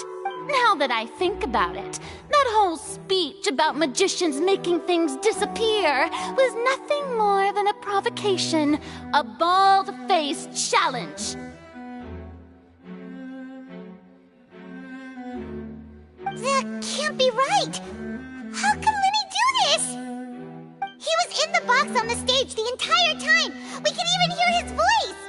Now that I think about it, that whole speech about magicians making things disappear was nothing more than a provocation, a bald-faced challenge. That can't be right! How can Linny do this? He was in the box on the stage the entire time! We can even hear his voice!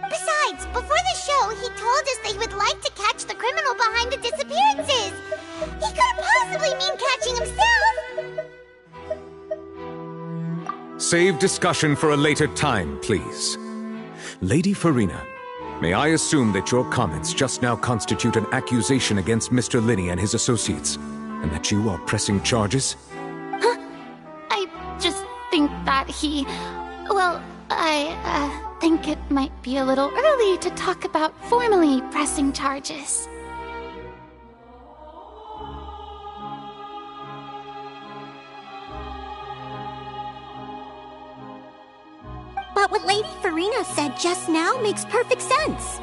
Besides, before the show, he told us that he would like to catch the criminal behind the disappearances! He couldn't possibly mean catching himself! Save discussion for a later time, please. Lady Farina, may I assume that your comments just now constitute an accusation against Mr. Linny and his associates, and that you are pressing charges? Think that I think it might be a little early to talk about formally pressing charges. But what Lady Farina said just now makes perfect sense.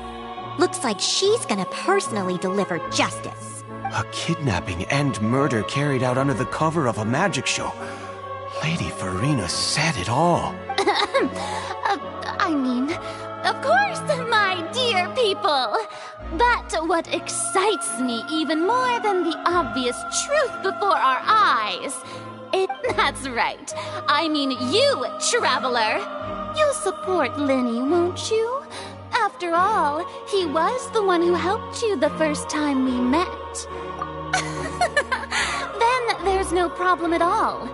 Looks like she's gonna personally deliver justice. A kidnapping and murder carried out under the cover of a magic show. Lady Farina said it all. Of course, my dear people. But what excites me even more than the obvious truth before our eyes... That's right. I mean you, Traveler. You'll support Linny, won't you? After all, he was the one who helped you the first time we met. Then there's no problem at all.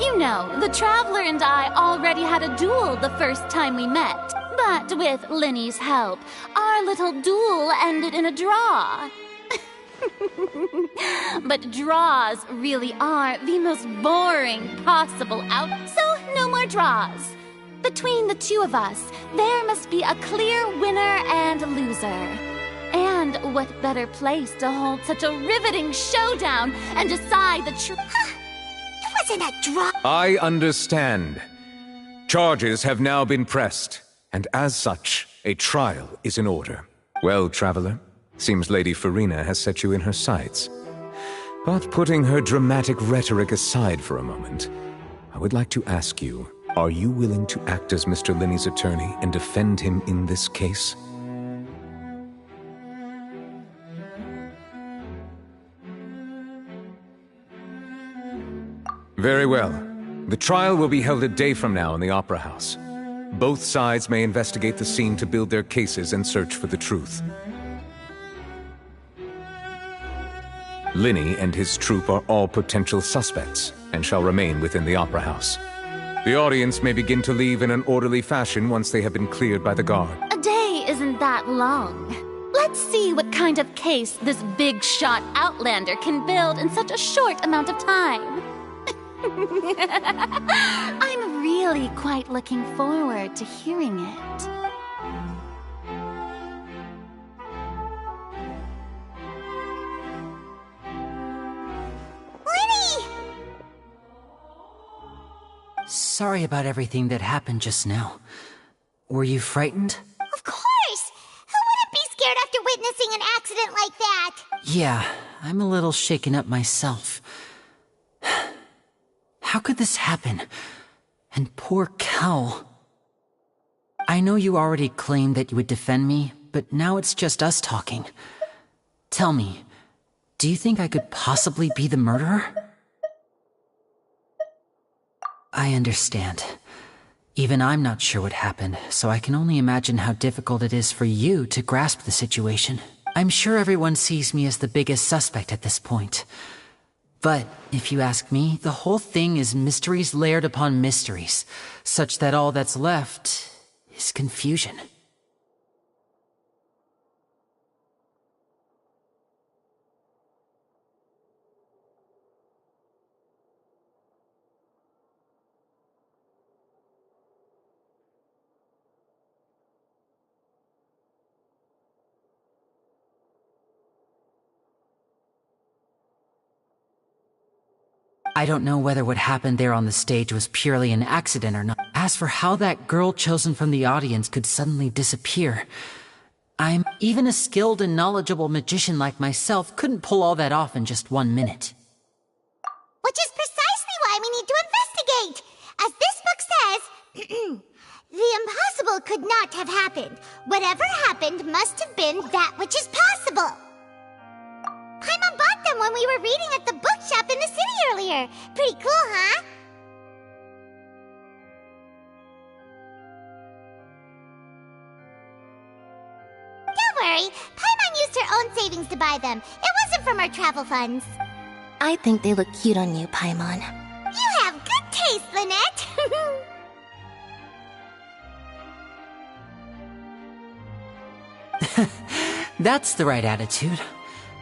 You know, the Traveler and I already had a duel the first time we met. But with Linny's help, our little duel ended in a draw. But draws really are the most boring possible so no more draws. Between the two of us, there must be a clear winner and loser. And what better place to hold such a riveting showdown and decide the truth? It wasn't a draw. I understand. Charges have now been pressed, and as such, a trial is in order. Well, Traveler, seems Lady Farina has set you in her sights. But putting her dramatic rhetoric aside for a moment, I would like to ask you, are you willing to act as Mr. Linny's attorney and defend him in this case? Very well. The trial will be held a day from now in the Opera House. Both sides may investigate the scene to build their cases and search for the truth. Linny and his troupe are all potential suspects and shall remain within the Opera House. The audience may begin to leave in an orderly fashion once they have been cleared by the guard. A day isn't that long. Let's see what kind of case this big-shot Outlander can build in such a short amount of time. I'm really quite looking forward to hearing it. Sorry about everything that happened just now. Were you frightened? Of course! Who wouldn't be scared after witnessing an accident like that? Yeah, I'm a little shaken up myself. How could this happen? And poor Kel. I know you already claimed that you would defend me, but now it's just us talking. Tell me, do you think I could possibly be the murderer? I understand. Even I'm not sure what happened, so I can only imagine how difficult it is for you to grasp the situation. I'm sure everyone sees me as the biggest suspect at this point. But, if you ask me, the whole thing is mysteries layered upon mysteries, such that all that's left is confusion. I don't know whether what happened there on the stage was purely an accident or not. As for how that girl chosen from the audience could suddenly disappear, even a skilled and knowledgeable magician like myself couldn't pull all that off in just 1 minute. Which is precisely why we need to investigate! As this book says, the impossible could not have happened. Whatever happened must have been that which is possible. Paimon bought them when we were reading at the bookshop in the city earlier. Pretty cool, huh? Don't worry, Paimon used her own savings to buy them. It wasn't from our travel funds. I think they look cute on you, Paimon. You have good taste, Lynette. That's the right attitude.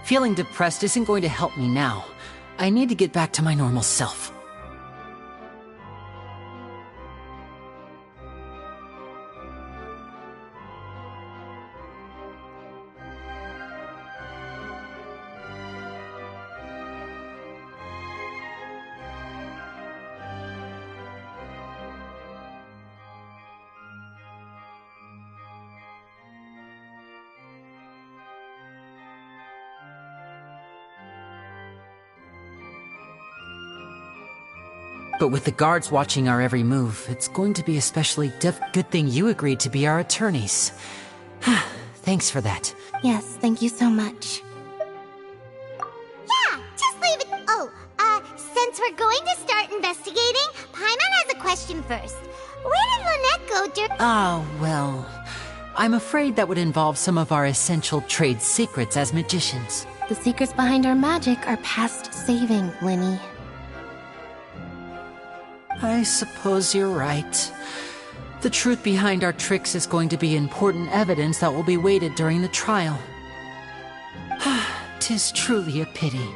Feeling depressed isn't going to help me now. I need to get back to my normal self. But with the guards watching our every move, it's going to be especially good thing you agreed to be our attorneys. Thanks for that. Yes, thank you so much. Yeah, just leave it. Oh, since we're going to start investigating, Paimon has a question first. Where did Lynette go during— Ah, well, I'm afraid that would involve some of our essential trade secrets as magicians. The secrets behind our magic are past saving, Linny. I suppose you're right. The truth behind our tricks is going to be important evidence that will be weighted during the trial. 'Tis truly a pity.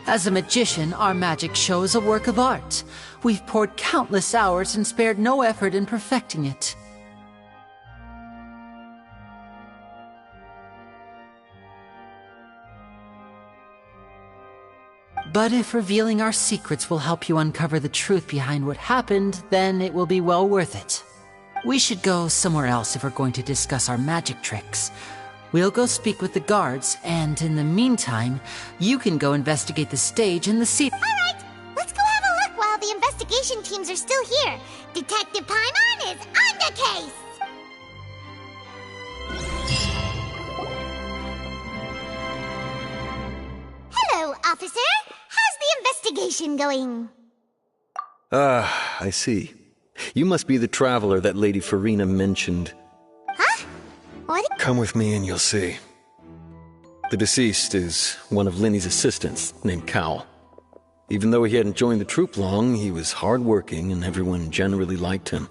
As a magician, our magic show is a work of art. We've poured countless hours and spared no effort in perfecting it. But if revealing our secrets will help you uncover the truth behind what happened, then it will be well worth it. We should go somewhere else if we're going to discuss our magic tricks. We'll go speak with the guards, and in the meantime, you can go investigate the stage and the seat. Alright, let's go have a look while the investigation teams are still here. Detective Paimon is on the case! Hello, officer. How's the investigation going? Ah, I see. You must be the traveler that Lady Furina mentioned. Huh? What? Come with me and you'll see. The deceased is one of Linny's assistants, named Cal. Even though he hadn't joined the troupe long, he was hardworking and everyone generally liked him.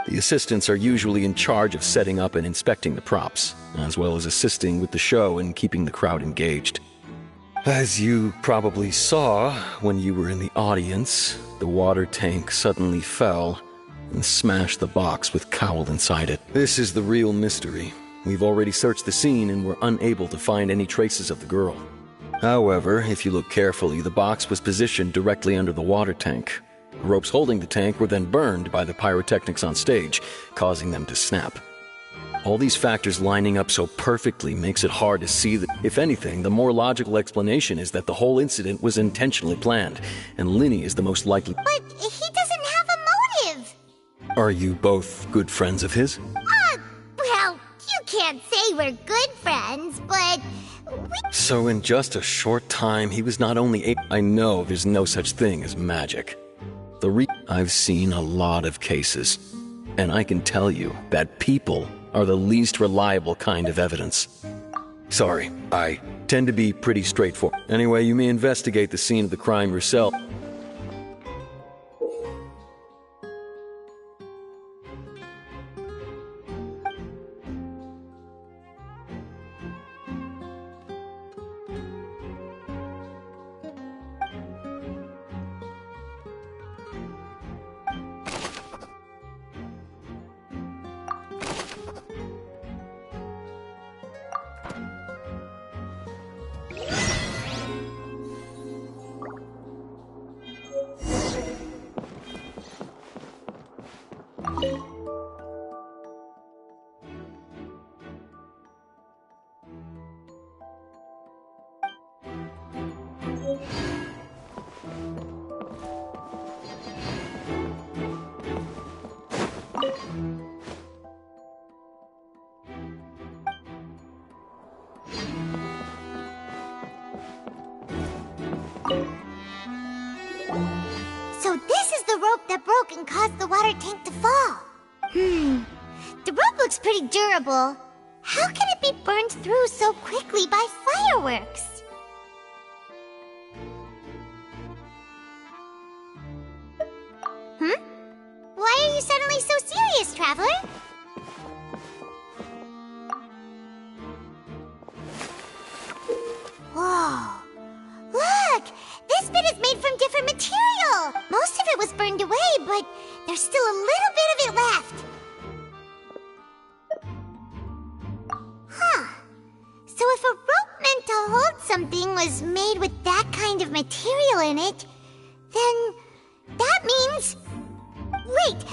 The assistants are usually in charge of setting up and inspecting the props, as well as assisting with the show and keeping the crowd engaged. As you probably saw when you were in the audience, the water tank suddenly fell and smashed the box with Cowell inside it. This is the real mystery. We've already searched the scene and were unable to find any traces of the girl. However, if you look carefully, the box was positioned directly under the water tank. The ropes holding the tank were then burned by the pyrotechnics on stage, causing them to snap. All these factors lining up so perfectly makes it hard to see that, if anything, the more logical explanation is that the whole incident was intentionally planned, and Linny is the most likely— But he doesn't have a motive! Are you both good friends of his? Well, you can't say we're good friends, but So in just a short time, he was not only I know there's no such thing as magic. I've seen a lot of cases, and I can tell you that people are the least reliable kind of evidence. Sorry, I tend to be pretty straightforward. Anyway, you may investigate the scene of the crime yourself. So this is the rope that broke and caused the water tank to fall. The rope looks pretty durable. How can it be burned through so quickly by fireworks? Why are you suddenly so serious, Traveler? Whoa. Look! This bit is made from different material! Most of it was burned away, but there's still a little bit of it left. Huh. So if a rope meant to hold something was made with that kind of material in it, then that means... Wait!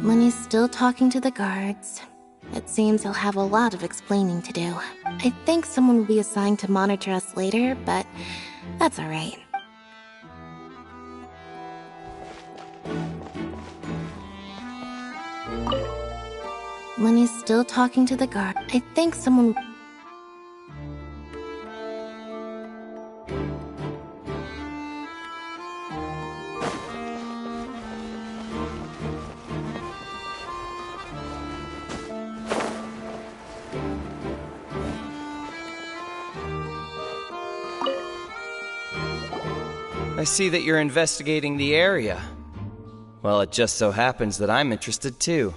Lenny's still talking to the guards. It seems he'll have a lot of explaining to do. I think someone will be assigned to monitor us later, but that's alright. Lenny's still talking to the guard. I think someone... I see that you're investigating the area. Well, it just so happens that I'm interested too.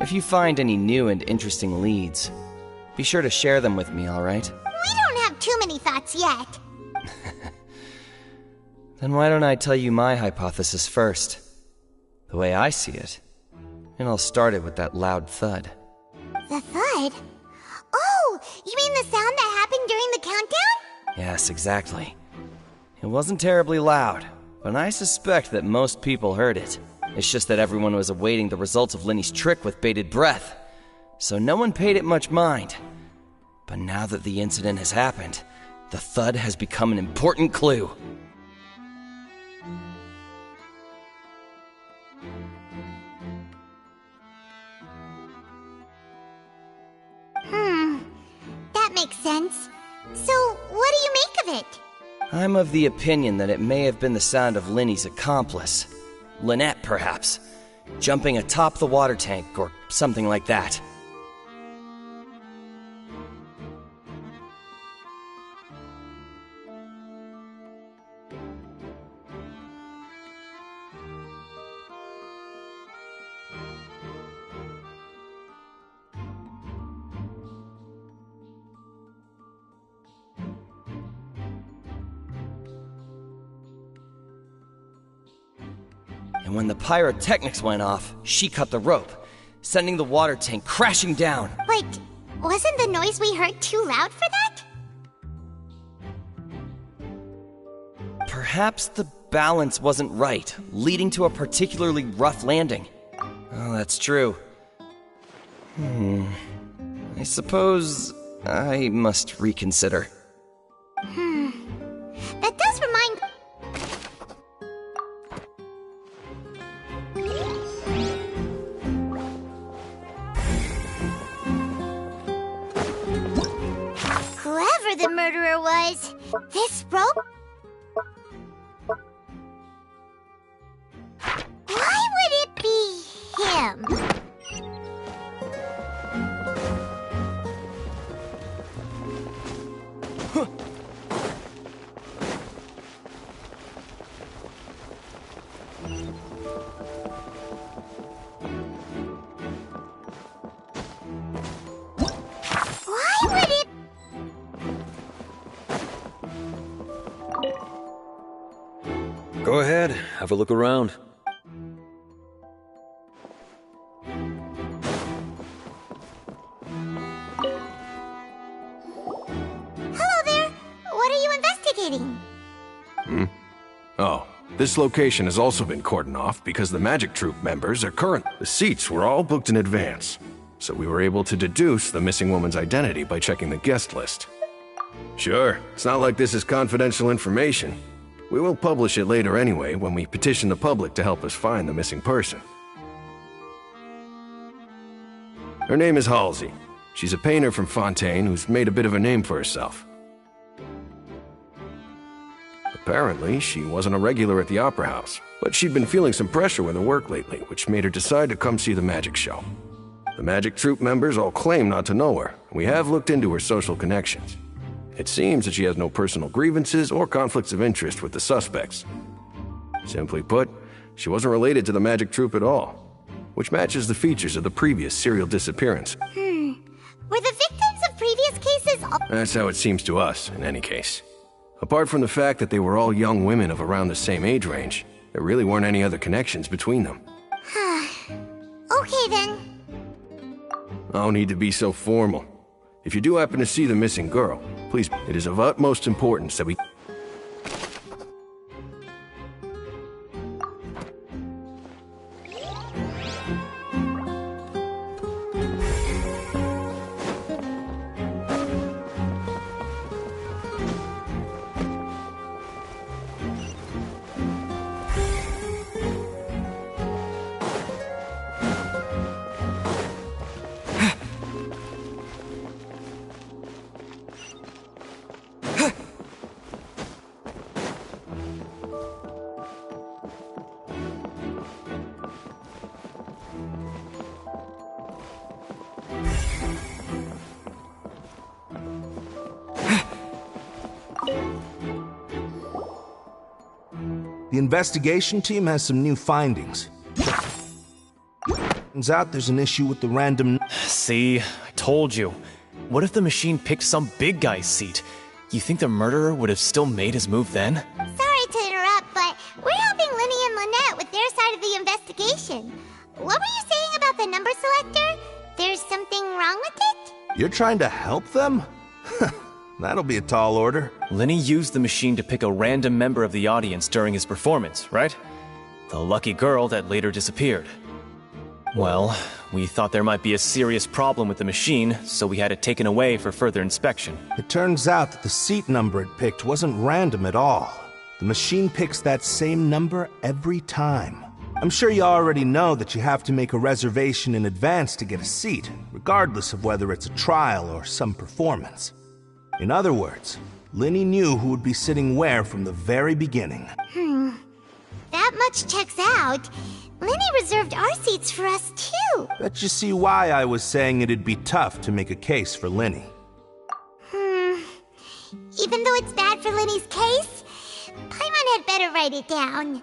If you find any new and interesting leads, be sure to share them with me, alright? We don't have too many thoughts yet. Then why don't I tell you my hypothesis first? The way I see it. It all started with that loud thud. The thud? Oh, you mean the sound that happened during the countdown? Yes, exactly. It wasn't terribly loud, but I suspect that most people heard it. It's just that everyone was awaiting the results of Lenny's trick with bated breath, so no one paid it much mind. But now that the incident has happened, the thud has become an important clue. That makes sense. So, what do you make of it? I'm of the opinion that it may have been the sound of Lenny's accomplice. Lynette, perhaps. Jumping atop the water tank, or something like that. And when the pyrotechnics went off, she cut the rope, sending the water tank crashing down. But wasn't the noise we heard too loud for that? Perhaps the balance wasn't right, leading to a particularly rough landing. Oh, that's true. I suppose I must reconsider. That does remind... Whoever the murderer was, this rope... Why would it be him? Why would it... Go ahead, have a look around. Hello there! What are you investigating? Oh, this location has also been cordoned off because the Magic Troupe members are current. The seats were all booked in advance, so we were able to deduce the missing woman's identity by checking the guest list. Sure, it's not like this is confidential information. We will publish it later anyway when we petition the public to help us find the missing person. Her name is Halsey. She's a painter from Fontaine who's made a bit of a name for herself. Apparently, she wasn't a regular at the Opera House, but she'd been feeling some pressure with her work lately, which made her decide to come see the magic show. The magic troupe members all claim not to know her, and we have looked into her social connections. It seems that she has no personal grievances or conflicts of interest with the suspects. Simply put, she wasn't related to the magic troupe at all, which matches the features of the previous serial disappearance. Were the victims of previous cases That's how it seems to us, in any case. Apart from the fact that they were all young women of around the same age range, there really weren't any other connections between them. Okay then. No need to be so formal. If you do happen to see the missing girl, please, it is of utmost importance that we... The investigation team has some new findings. Turns out there's an issue with the random... See? I told you. What if the machine picked some big guy's seat? You think the murderer would have still made his move then? Sorry to interrupt, but we're helping Linny and Lynette with their side of the investigation. What were you saying about the number selector? There's something wrong with it? You're trying to help them? That'll be a tall order. Linny used the machine to pick a random member of the audience during his performance, right? The lucky girl that later disappeared. Well, we thought there might be a serious problem with the machine, so we had it taken away for further inspection. It turns out that the seat number it picked wasn't random at all. The machine picks that same number every time. I'm sure you already know that you have to make a reservation in advance to get a seat, regardless of whether it's a trial or some performance. In other words, Linny knew who would be sitting where from the very beginning. That much checks out. Linny reserved our seats for us, too. Bet you see why I was saying it'd be tough to make a case for Linny. Even though it's bad for Linny's case, Paimon had better write it down.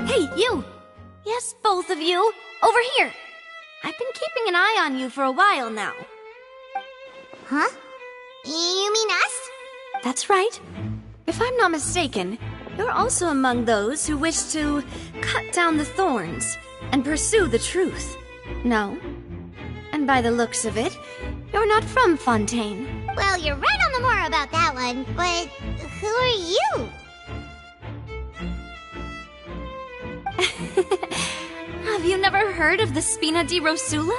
Hey, you! Yes, both of you! Over here! I've been keeping an eye on you for a while now. Huh? You mean us? That's right. If I'm not mistaken, you're also among those who wish to cut down the thorns and pursue the truth. No? And by the looks of it, you're not from Fontaine. Well, you're right on the more about that one, but who are you? Have you never heard of the Spina di Rosula?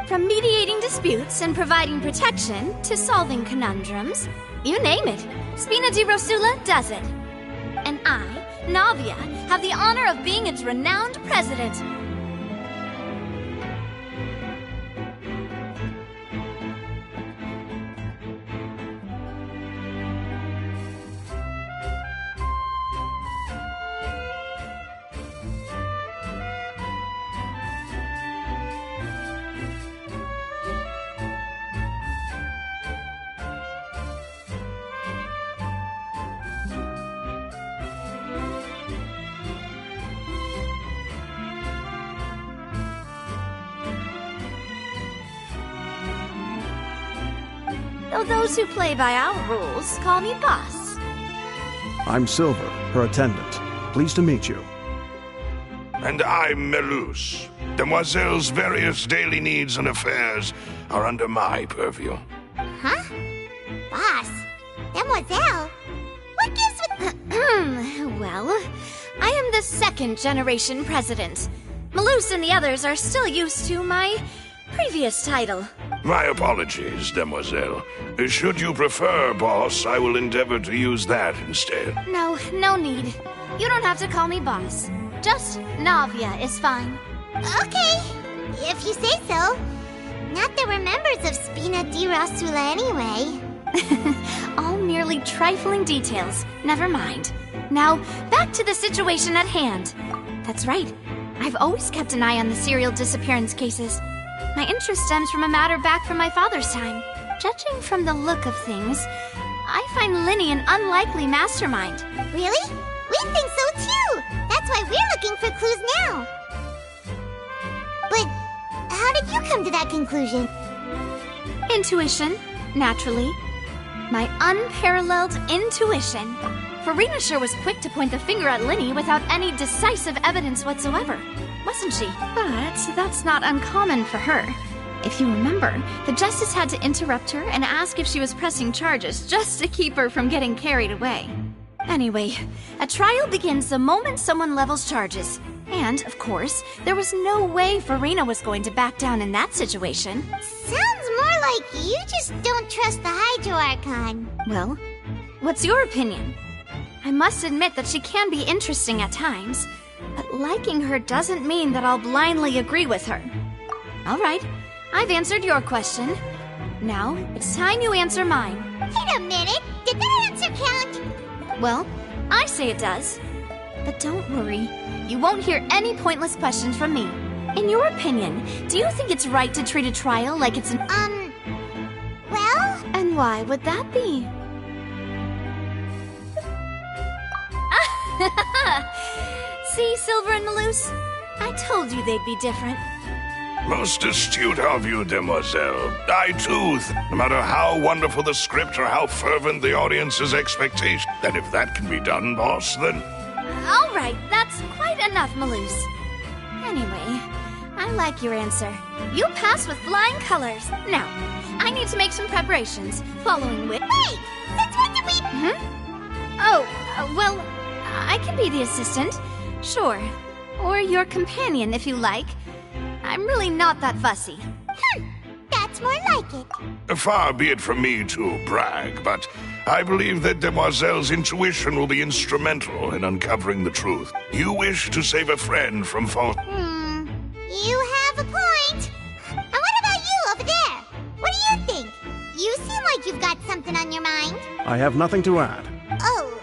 From mediating disputes and providing protection to solving conundrums, you name it, Spina di Rosula does it. And I, Navia, have the honor of being its renowned president. Though those who play by our rules call me boss. I'm Silver, her attendant. Pleased to meet you. And I'm Melus, Demoiselle's various daily needs and affairs are under my purview. Huh? Boss? Demoiselle? What gives with... Well, I am the second-generation president. Malouse and the others are still used to my previous title. My apologies, Demoiselle. Should you prefer, boss, I will endeavor to use that instead. No need. You don't have to call me boss. Just Navia is fine. Okay, if you say so. Not that we're members of Spina di Rasula anyway. All merely trifling details. Never mind. Now, back to the situation at hand. That's right. I've always kept an eye on the serial disappearance cases. My interest stems from a matter back from my father's time. Judging from the look of things, I find Linny an unlikely mastermind. Really? We think so too! That's why we're looking for clues now. But how did you come to that conclusion? Intuition, naturally. My unparalleled intuition. Farina sure was quick to point the finger at Linny without any decisive evidence whatsoever, wasn't she? But that's not uncommon for her. If you remember, the justice had to interrupt her and ask if she was pressing charges just to keep her from getting carried away. Anyway, a trial begins the moment someone levels charges. And, of course, there was no way Farina was going to back down in that situation. Sounds more like you just don't trust the Hydro Archon. Well, what's your opinion? I must admit that she can be interesting at times, but liking her doesn't mean that I'll blindly agree with her. All right, I've answered your question. Now, it's time you answer mine. Wait a minute, did that answer count? Well, I say it does. But don't worry, you won't hear any pointless questions from me. In your opinion, do you think it's right to treat a trial like it's an... well? And why would that be? See, Silver and Malouse? I told you they'd be different. Most astute of you, Demoiselle. I, too, no matter how wonderful the script or how fervent the audience's expectation, that if that can be done, boss, then... All right, that's quite enough, Malouse. Anyway, I like your answer. You pass with flying colors. Now, I need to make some preparations, following which... Wait! Since when did we... Oh, well, I can be the assistant. Sure. Or your companion, if you like. I'm really not that fussy. That's more like it. Far be it from me to brag, but I believe that Demoiselle's intuition will be instrumental in uncovering the truth. You wish to save a friend from false... You have a point. And what about you over there? What do you think? You seem like you've got something on your mind. I have nothing to add. Oh,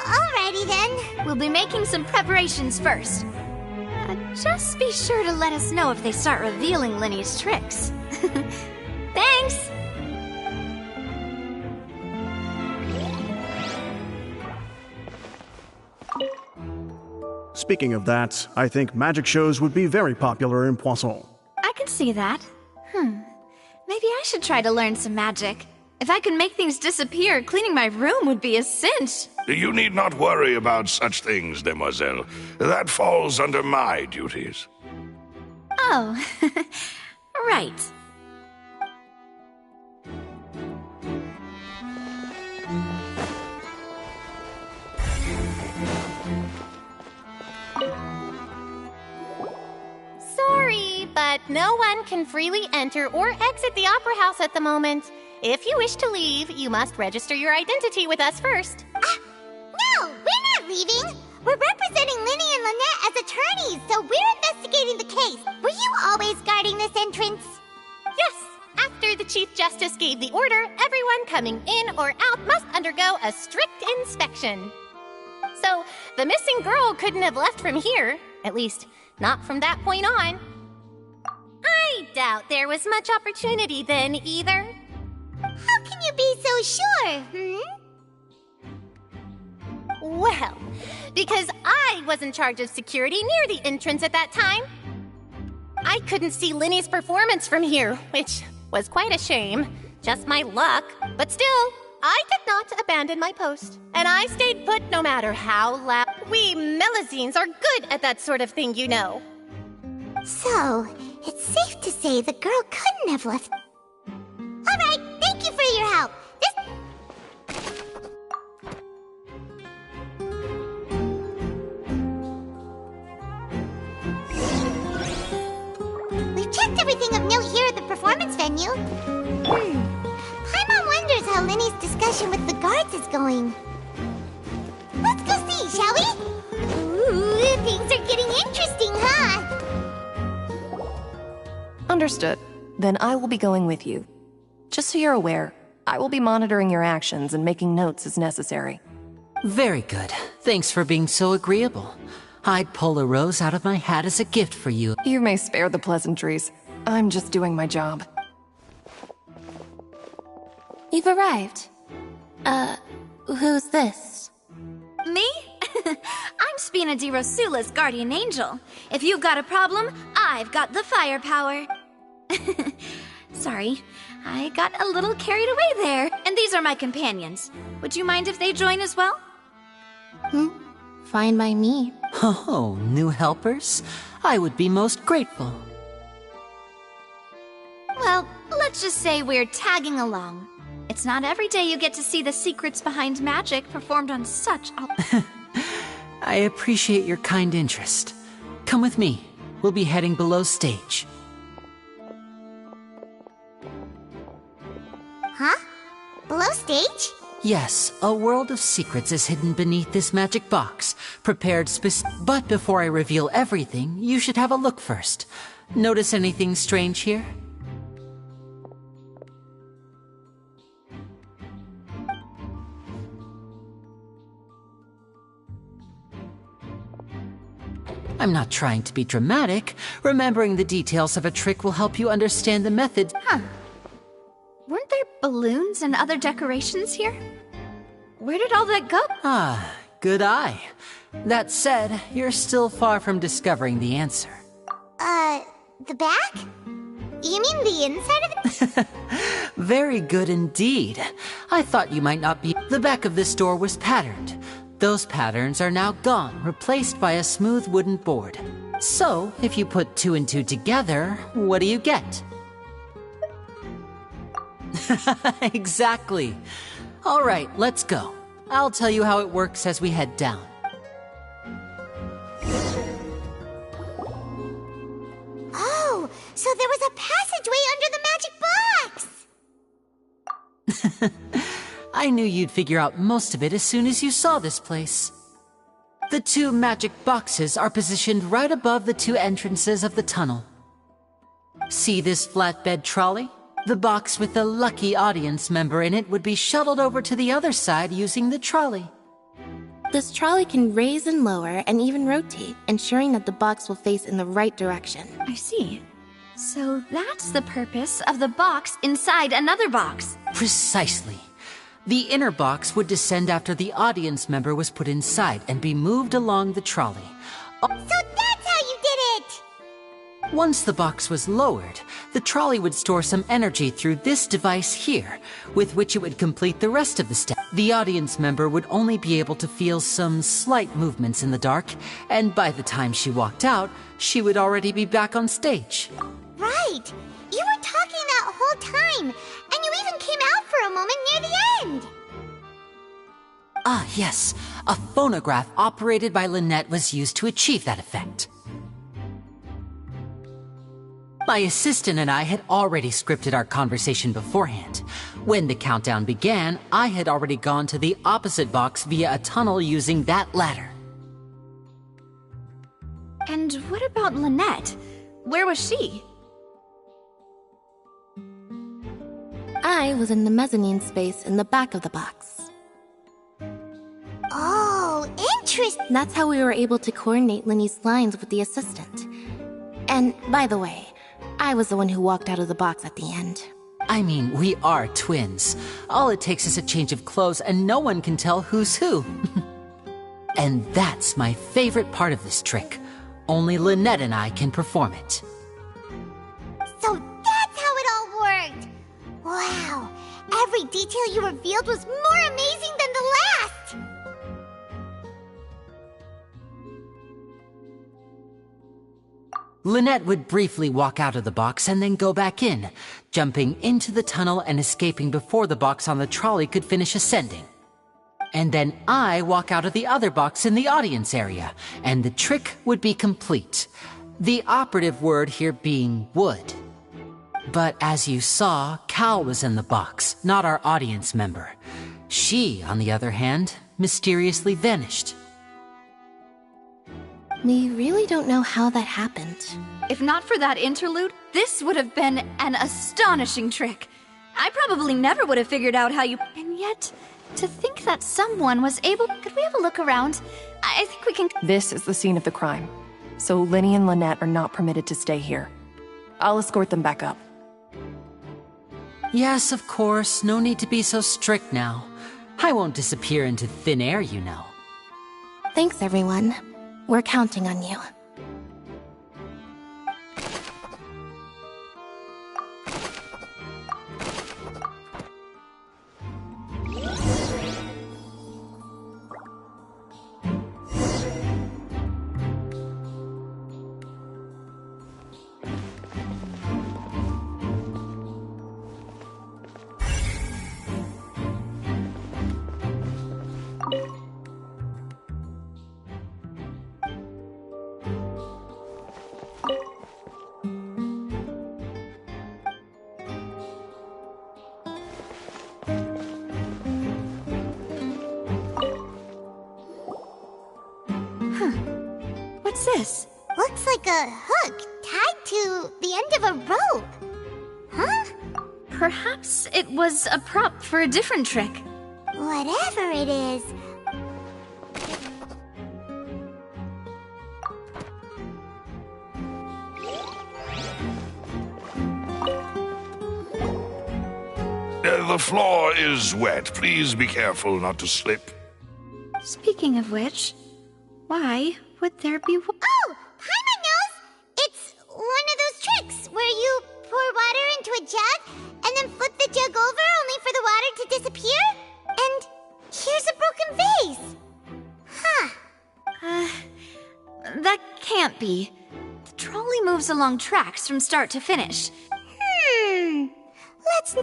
alrighty then. We'll be making some preparations first. Just be sure to let us know if they start revealing Linny's tricks. Thanks! Speaking of that, I think magic shows would be very popular in Poisson. I can see that. Maybe I should try to learn some magic. If I could make things disappear, cleaning my room would be a cinch. You need not worry about such things, Demoiselle. That falls under my duties. Oh, right. Sorry, but no one can freely enter or exit the Opera House at the moment. If you wish to leave, you must register your identity with us first. No, we're not leaving. We're representing Linny and Lynette as attorneys, so we're investigating the case. Were you always guarding this entrance? Yes. After the Chief Justice gave the order, everyone coming in or out must undergo a strict inspection. So, the missing girl couldn't have left from here. At least, not from that point on. I doubt there was much opportunity then, either. How can you be so sure, Well, because I was in charge of security near the entrance at that time. I couldn't see Linny's performance from here, which was quite a shame. Just my luck. But still, I did not abandon my post. And I stayed put no matter how loud. We Melazines are good at that sort of thing, you know. So, it's safe to say the girl couldn't have left. Alright, thank you for your help. We've checked everything of note here at the performance venue. Paimon wonders how Linny's discussion with the guards is going. Let's go see, shall we? Ooh, things are getting interesting, huh? Understood. Then I will be going with you. Just so you're aware, I will be monitoring your actions and making notes as necessary. Very good. Thanks for being so agreeable. I'd pull a rose out of my hat as a gift for you. You may spare the pleasantries. I'm just doing my job. You've arrived. Who's this? Me? I'm Spina di Rosula's guardian angel. If you've got a problem, I've got the firepower. Sorry, I got a little carried away there. And these are my companions. Would you mind if they join as well? Fine by me. Oh, new helpers? I would be most grateful. Well, let's just say we're tagging along. It's not every day you get to see the secrets behind magic performed on such a... I appreciate your kind interest. Come with me. We'll be heading below stage. Huh? Below stage? Yes, a world of secrets is hidden beneath this magic box, prepared But before I reveal everything, you should have a look first. Notice anything strange here? I'm not trying to be dramatic. Remembering the details of a trick will help you understand the method. Huh. Weren't there balloons and other decorations here? Where did all that go? Ah, good eye. That said, you're still far from discovering the answer. The back? You mean the inside of it? Very good indeed. I thought you might not be. The back of this door was patterned. Those patterns are now gone, replaced by a smooth wooden board. So, if you put 2 and 2 together, what do you get? Exactly. All right, let's go. I'll tell you how it works as we head down. Oh, so there was a passageway under the magic box! I knew you'd figure out most of it as soon as you saw this place. The 2 magic boxes are positioned right above the 2 entrances of the tunnel. See this flatbed trolley? The box with the lucky audience member in it would be shuttled over to the other side using the trolley. This trolley can raise and lower and even rotate, ensuring that the box will face in the right direction. I see. So that's the purpose of the box inside another box. Precisely. The inner box would descend after the audience member was put inside and be moved along the trolley. So that's how you did it! Once the box was lowered, the trolley would store some energy through this device here, with which it would complete the rest of the step. The audience member would only be able to feel some slight movements in the dark, and by the time she walked out, she would already be back on stage. Right! You were talking that whole time, and you even came out for a moment near the end! Ah, yes. A phonograph operated by Lynette was used to achieve that effect. My assistant and I had already scripted our conversation beforehand. When the countdown began, I had already gone to the opposite box via a tunnel using that ladder. And what about Lynette? Where was she? I was in the mezzanine space in the back of the box. Oh, interesting. That's how we were able to coordinate Linny's lines with the assistant. And, by the way, I was the one who walked out of the box at the end. I mean, we are twins. All it takes is a change of clothes and no one can tell who's who. And that's my favorite part of this trick. Only Lynette and I can perform it. So that's how it all worked! Wow, every detail you revealed was more amazing than the last! Lynette would briefly walk out of the box and then go back in, jumping into the tunnel and escaping before the box on the trolley could finish ascending. And then I walk out of the other box in the audience area, and the trick would be complete. The operative word here being would. But as you saw, Cal was in the box, not our audience member. She, on the other hand, mysteriously vanished. We really don't know how that happened. If not for that interlude, this would have been an astonishing trick. I probably never would have figured out how you... And yet, to think that someone was able... Could we have a look around? I think we can... This is the scene of the crime, so Linny and Lynette are not permitted to stay here. I'll escort them back up. Yes, of course. No need to be so strict now. I won't disappear into thin air, you know. Thanks, everyone. We're counting on you. What's this? Looks like a hook tied to the end of a rope. Huh? Perhaps it was a prop for a different trick. Whatever it is. The floor is wet. Please be careful not to slip. Speaking of which, why would there be... Oh! Paimon knows! It's one of those tricks where you pour water into a jug and then flip the jug over only for the water to disappear? And here's a broken vase! Huh. That can't be. The trolley moves along tracks from start to finish. Let's...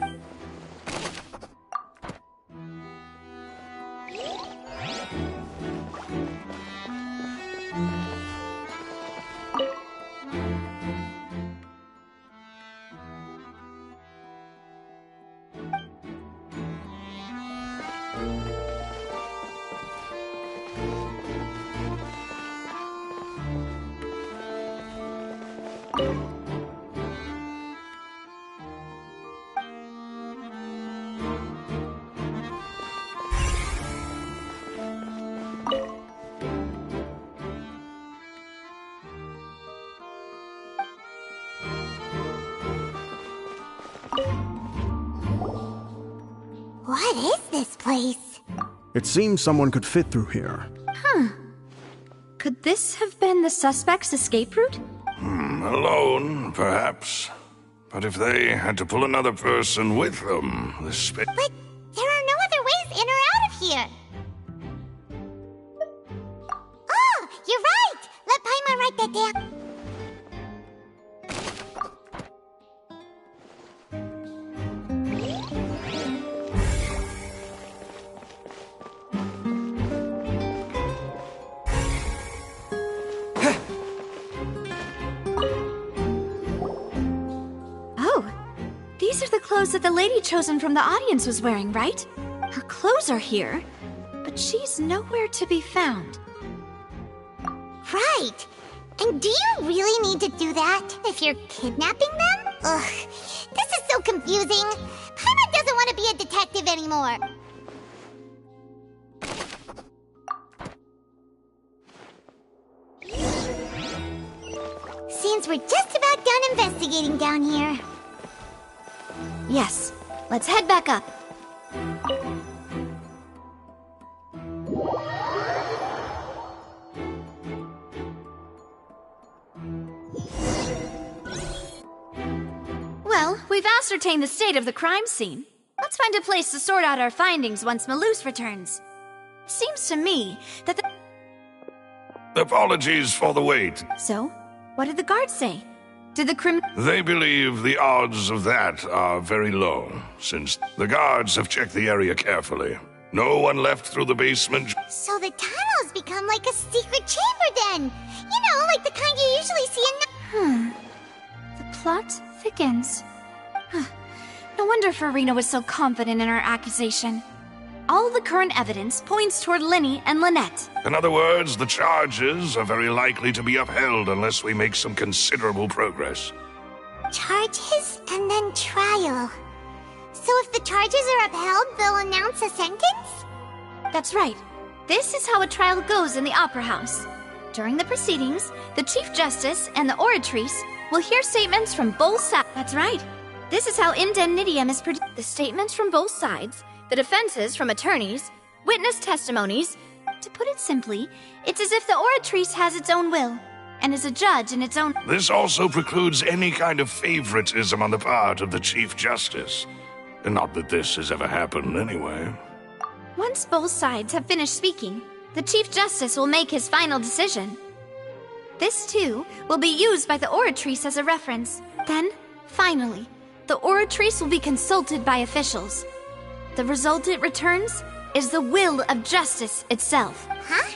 What is this place? It seems someone could fit through here. Huh. Could this have been the suspect's escape route? Alone, perhaps. But if they had to pull another person with them, the space... But there are no other ways in or out of here. Oh, you're right! Let Paimon write that down. These are the clothes that the lady chosen from the audience was wearing, right? Her clothes are here, but she's nowhere to be found. Right. And do you really need to do that if you're kidnapping them? Ugh, this is so confusing. Paimon doesn't want to be a detective anymore. Seems we're just about done investigating down here. Yes, let's head back up. Well, we've ascertained the state of the crime scene. Let's find a place to sort out our findings once Malus returns. Seems to me that Apologies for the wait. So, What did the guards say? Did the They believe the odds of that are very low, since the guards have checked the area carefully. No one left through the basement. So the tunnels become like a secret chamber then. You know, like the kind you usually see in... The plot thickens. No wonder Farina was so confident in her accusation. All the current evidence points toward Linny and Lynette. In other words, the charges are very likely to be upheld unless we make some considerable progress. Charges and then trial. So if the charges are upheld, they'll announce a sentence? That's right. This is how a trial goes in the Opera House. During the proceedings, the Chief Justice and the Oratrice will hear statements from both sides. That's right. This is how indemnitium is produced. The statements from both sides, the defenses from attorneys, witness testimonies. To put it simply, it's as if the Oratrice has its own will, and is a judge in its own... This also precludes any kind of favoritism on the part of the Chief Justice. Not that this has ever happened anyway. Once both sides have finished speaking, the Chief Justice will make his final decision. This, too, will be used by the Oratrice as a reference. Then, finally, the Oratrice will be consulted by officials. The result it returns is the will of justice itself. Huh?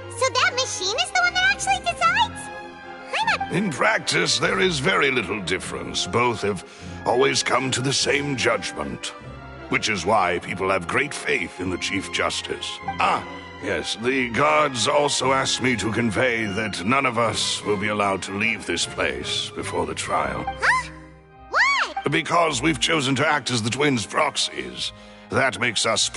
So that machine is the one that actually decides? In practice, there is very little difference. Both have always come to the same judgment. Which is why people have great faith in the Chief Justice. Yes, the guards also asked me to convey that none of us will be allowed to leave this place before the trial. Huh? Why? Because we've chosen to act as the twins' proxies. That makes us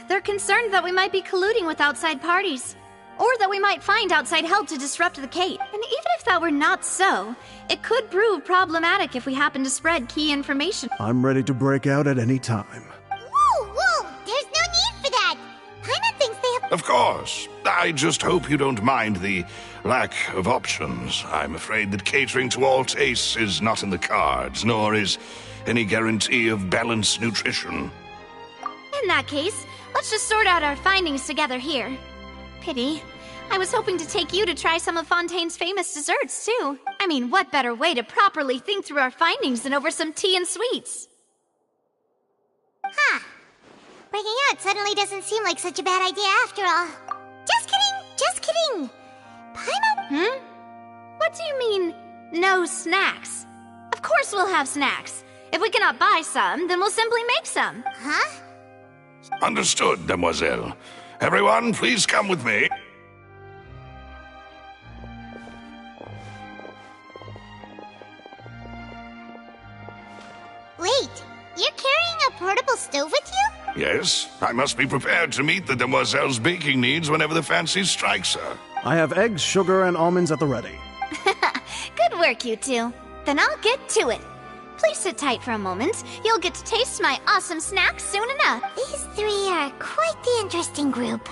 They're concerned that we might be colluding with outside parties. Or that we might find outside help to disrupt the Cape. And even if that were not so, it could prove problematic if we happen to spread key information. I'm ready to break out at any time. Whoa! There's no need for that! Paimon thinks they have... Of course. I just hope you don't mind the lack of options. I'm afraid that catering to all tastes is not in the cards, nor is any guarantee of balanced nutrition. In that case, let's just sort out our findings together here. Pity. I was hoping to take you to try some of Fontaine's famous desserts, too. I mean, what better way to properly think through our findings than over some tea and sweets? Huh. Breaking out suddenly doesn't seem like such a bad idea after all. Just kidding! Just kidding! Paimon... What do you mean, no snacks? Of course we'll have snacks. If we cannot buy some, then we'll simply make some. Huh? Understood, Demoiselle. Everyone, please come with me. Wait, you're carrying a portable stove with you? Yes, I must be prepared to meet the Demoiselle's baking needs whenever the fancy strikes her. I have eggs, sugar, and almonds at the ready. Good work, you two. Then I'll get to it. Please sit tight for a moment. You'll get to taste my awesome snacks soon enough. These three are quite the interesting group.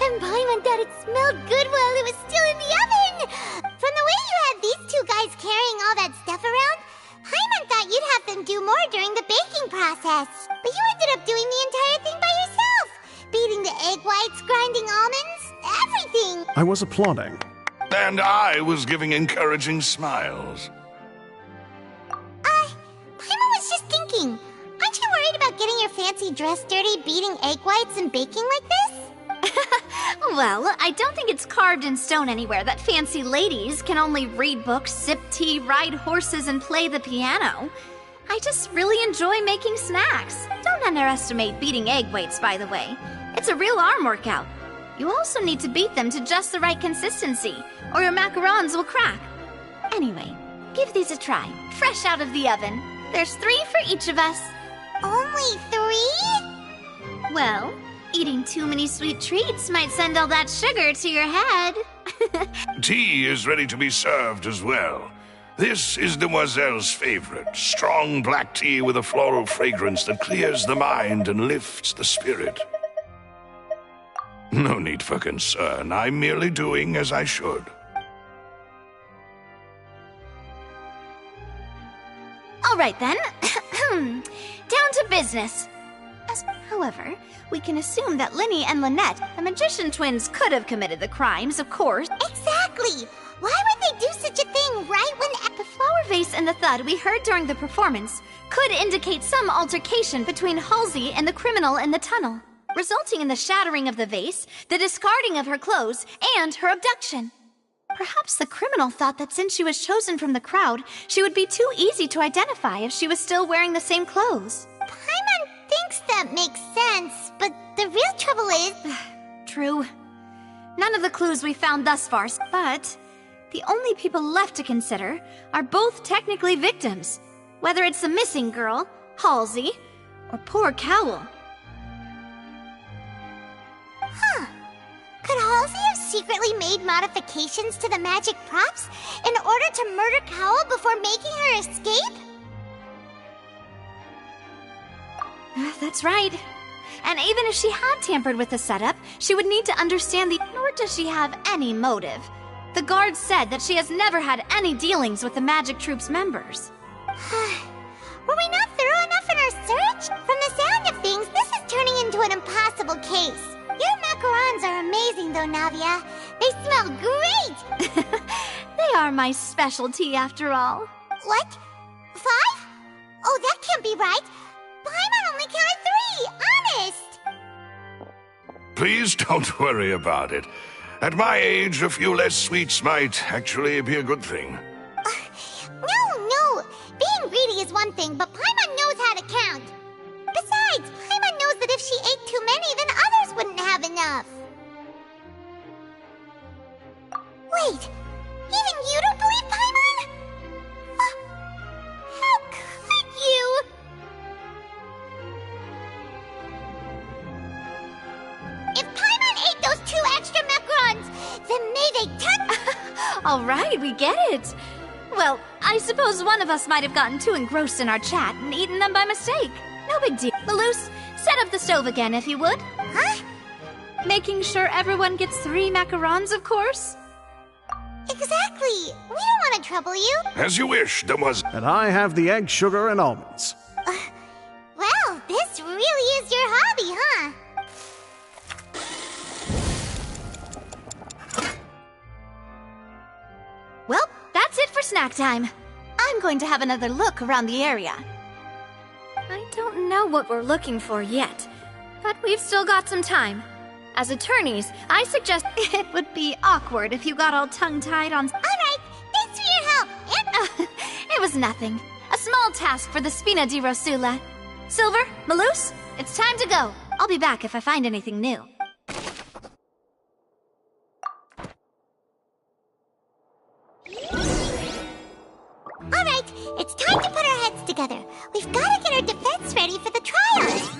And Paimon thought it smelled good while it was still in the oven! From the way you had these two guys carrying all that stuff around, Paimon thought you'd have them do more during the baking process. But you ended up doing the entire thing by yourself! Beating the egg whites, grinding almonds, everything! I was applauding. And I was giving encouraging smiles. Paimon was just thinking, aren't you worried about getting your fancy dress dirty beating egg whites and baking like this? Well, I don't think it's carved in stone anywhere that fancy ladies can only read books, sip tea, ride horses, and play the piano. I just really enjoy making snacks. Don't underestimate beating egg whites, by the way. It's a real arm workout. You also need to beat them to just the right consistency, or your macarons will crack. Anyway, give these a try, fresh out of the oven. There's 3 for each of us. Only 3? Well, eating too many sweet treats might send all that sugar to your head. Tea is ready to be served as well. This is Demoiselle's favorite, strong black tea with a floral fragrance that clears the mind and lifts the spirit. No need for concern. I'm merely doing as I should. All right, then. Down to business. However, we can assume that Linny and Lynette, the magician twins, could have committed the crimes, of course. Exactly! Why would they do such a thing right when the flower vase and the thud we heard during the performance could indicate some altercation between Halsey and the criminal in the tunnel, resulting in the shattering of the vase, the discarding of her clothes, and her abduction. Perhaps the criminal thought that since she was chosen from the crowd, she would be too easy to identify if she was still wearing the same clothes. Paimon thinks that makes sense, but the real trouble is... True. None of the clues we found thus far, but the only people left to consider are both technically victims, whether it's the missing girl, Halsey, or poor Cowell. Huh. Could Halsey have secretly made modifications to the magic props in order to murder Cowell before making her escape? That's right. And even if she had tampered with the setup, she would need to understand nor does she have any motive. The guard said that she has never had any dealings with the Magic Troop's members. Were we not thorough enough in our search? From the sound of things, this is turning into an impossible case. Your macarons are amazing, though, Navia. They smell great! They are my specialty, after all. What? 5? Oh, that can't be right. Paimon only counted 3, honest! Please don't worry about it. At my age, a few less sweets might actually be a good thing. No. Being greedy is one thing, but Paimon knows how to count. Besides, Paimon knows that if she ate too many, then others wouldn't have enough. Wait, even you don't believe Paimon? How could you? If Paimon ate those 2 extra macarons, then may they turn... All right, we get it. Well, I suppose one of us might have gotten too engrossed in our chat and eaten them by mistake. No big deal. Malus, set up the stove again, if you would. Huh? Making sure everyone gets 3 macarons, of course? Exactly. We don't want to trouble you. As you wish, Demoiselle. And I have the egg, sugar, and almonds. Well, this really is your hobby, huh? Well, that's it for snack time. I'm going to have another look around the area. I don't know what we're looking for yet, but we've still got some time. As attorneys, I suggest it would be awkward if you got all tongue-tied on... All right, thanks for your help. And... it was nothing. A small task for the Spina di Rosula. Silver, Malus, it's time to go. I'll be back if I find anything new. All right, it's time to put our heads together. We've got to get our defense ready for the trial.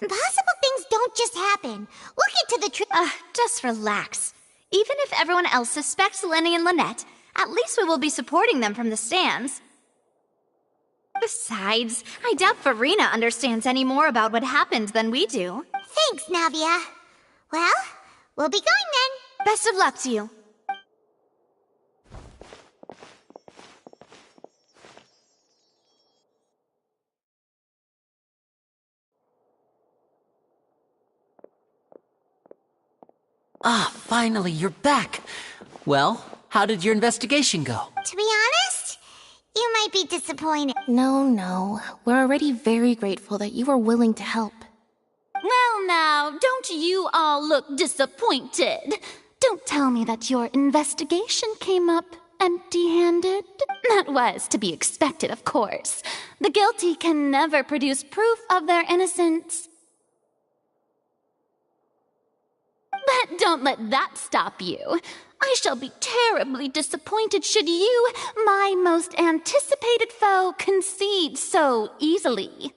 Impossible things don't just happen. We'll get to the truth. Just relax. Even if everyone else suspects Linny and Lynette, at least we will be supporting them from the stands. Besides, I doubt Farina understands any more about what happened than we do. Thanks, Navia. Well, we'll be going then. Best of luck to you. Ah, finally, you're back. Well, how did your investigation go? To be honest, you might be disappointed. No. We're already very grateful that you were willing to help. Well, now, don't you all look disappointed. Don't tell me that your investigation came up empty-handed? That was to be expected, of course. The guilty can never produce proof of their innocence. But don't let that stop you. I shall be terribly disappointed should you, my most anticipated foe, concede so easily.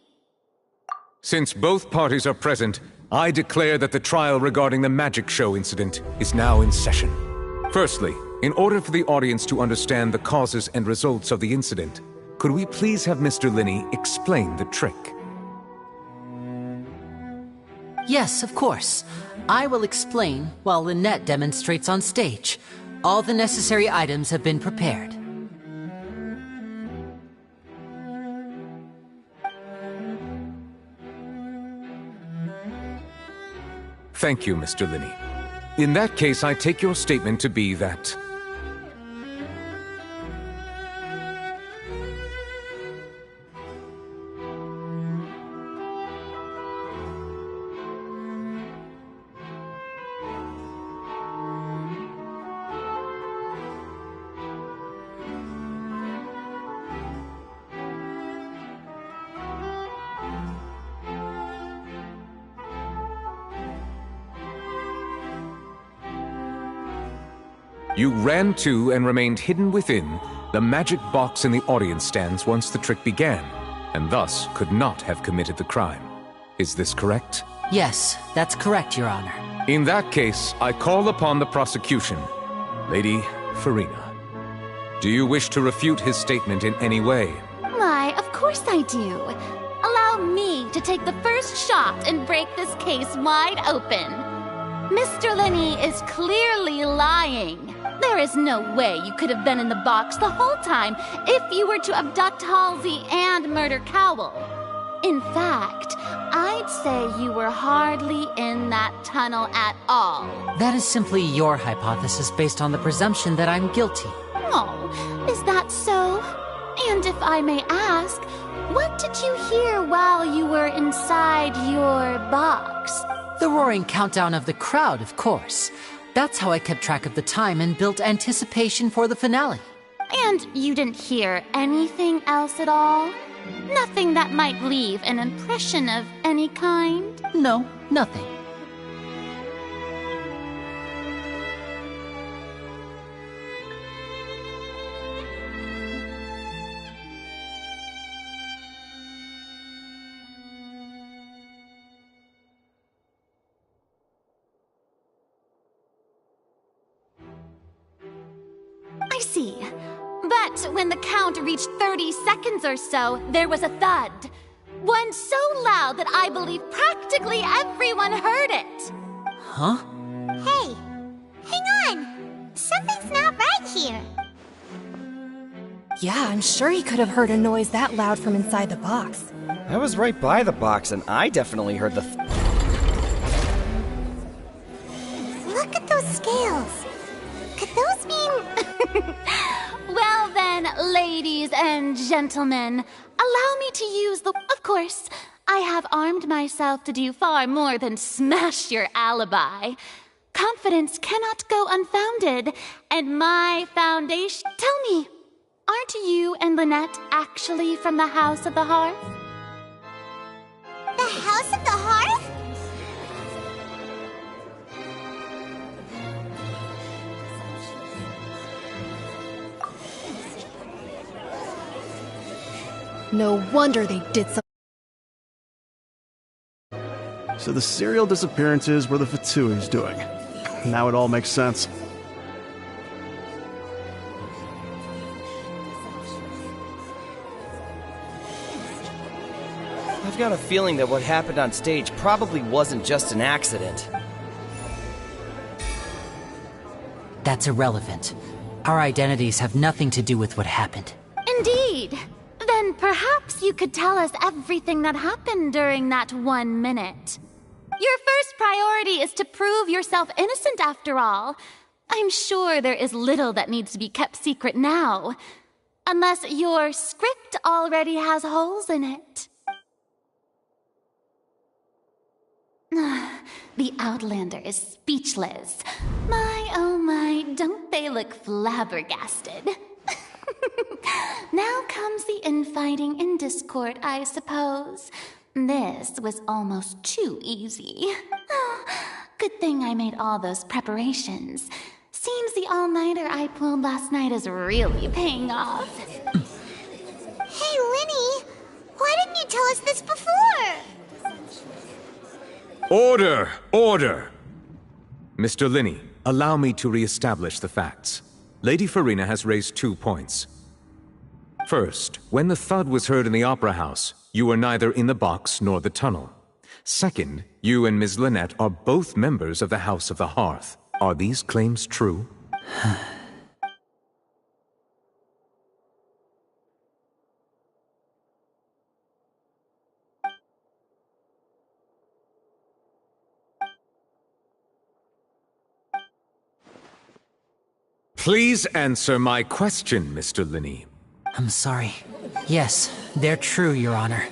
Since both parties are present, I declare that the trial regarding the magic show incident is now in session. Firstly, in order for the audience to understand the causes and results of the incident, could we please have Mr. Linney explain the trick? Yes, of course. I will explain while Lynette demonstrates on stage. All the necessary items have been prepared. Thank you, Mr. Linney. In that case, I take your statement to be that... You ran to and remained hidden within the magic box in the audience stands once the trick began, and thus could not have committed the crime. Is this correct? Yes, that's correct, Your Honor. In that case, I call upon the prosecution. Lady Furina, do you wish to refute his statement in any way? Why, of course I do. Allow me to take the first shot and break this case wide open. Mr. Linney is clearly lying. There is no way you could have been in the box the whole time if you were to abduct Halsey and murder Cowell. In fact, I'd say you were hardly in that tunnel at all. That is simply your hypothesis based on the presumption that I'm guilty. Oh, is that so? And if I may ask, what did you hear while you were inside your box? The roaring countdown of the crowd, of course. That's how I kept track of the time and built anticipation for the finale. And you didn't hear anything else at all? Nothing that might leave an impression of any kind? No, nothing. I see. But when the count reached 30 seconds or so, there was a thud. One so loud that I believe practically everyone heard it. Huh? Hey, hang on. Something's not right here. Yeah, I'm sure he could have heard a noise that loud from inside the box. I was right by the box, and I definitely heard the... Look at those scales. Could those mean... Well then, ladies and gentlemen, allow me to use the... Of course, I have armed myself to do far more than smash your alibi. Confidence cannot go unfounded, and my foundation... Tell me, aren't you and Lynette actually from the House of the Hearth? The House of the Hearth? No wonder they did something. So the serial disappearances were the Fatsui's doing. Now it all makes sense. I've got a feeling that what happened on stage probably wasn't just an accident. That's irrelevant. Our identities have nothing to do with what happened. Indeed. Then perhaps you could tell us everything that happened during that 1 minute. Your first priority is to prove yourself innocent after all. I'm sure there is little that needs to be kept secret now. Unless your script already has holes in it. The Outlander is speechless. My, oh my. my, don't they look flabbergasted? Now comes the infighting and discord, I suppose. This was almost too easy. Oh, good thing I made all those preparations. Seems the all-nighter I pulled last night is really paying off. Hey, Linny! Why didn't you tell us this before? Order! Order! Mr. Linney, allow me to re-establish the facts. Lady Farina has raised 2 points. First, when the thud was heard in the Opera House, you were neither in the box nor the tunnel. Second, you and Ms. Lynette are both members of the House of the Hearth. Are these claims true? Please answer my question, Mr. Linney. I'm sorry. Yes, they're true, Your Honor.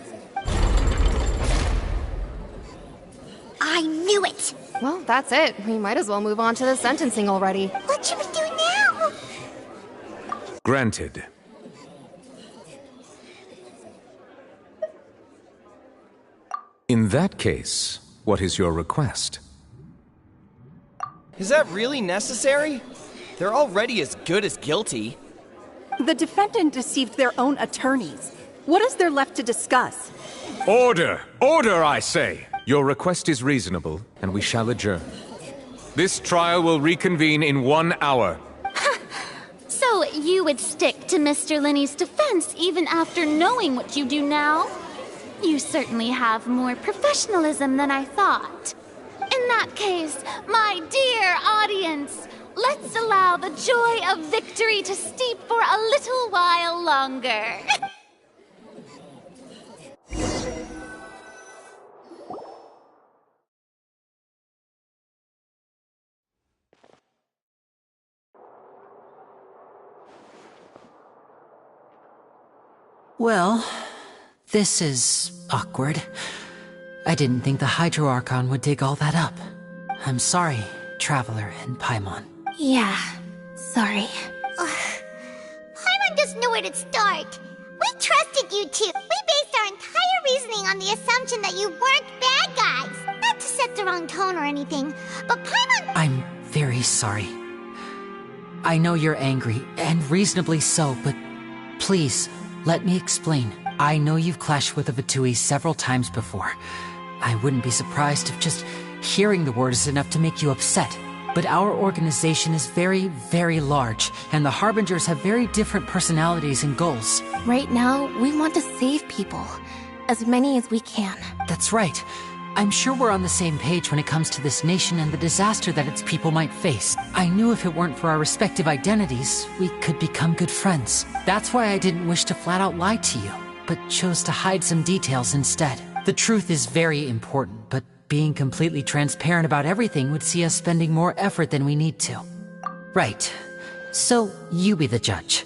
I knew it! Well, that's it. We might as well move on to the sentencing already. What should we do now? Granted. In that case, what is your request? Is that really necessary? They're already as good as guilty. The defendant deceived their own attorneys. What is there left to discuss? Order! Order, I say! Your request is reasonable, and we shall adjourn. This trial will reconvene in 1 hour. So you would stick to Mr. Linney's defense even after knowing what you do now? You certainly have more professionalism than I thought. In that case, my dear audience, let's allow the joy of victory to steep for a little while longer. Well, this is awkward. I didn't think the Hydro Archon would dig all that up. I'm sorry, Traveler and Paimon. Yeah, sorry. Paimon doesn't know where to start. We trusted you two. We based our entire reasoning on the assumption that you weren't bad guys. Not to set the wrong tone or anything, but Paimon... I'm very sorry. I know you're angry, and reasonably so, but please, let me explain. I know you've clashed with the Fatui several times before. I wouldn't be surprised if just hearing the word is enough to make you upset. But our organization is very, very large, and the Harbingers have very different personalities and goals. Right now, we want to save people. As many as we can. That's right. I'm sure we're on the same page when it comes to this nation and the disaster that its people might face. I knew if it weren't for our respective identities, we could become good friends. That's why I didn't wish to flat out lie to you, but chose to hide some details instead. The truth is very important, but being completely transparent about everything would see us spending more effort than we need to. Right. So, you be the judge.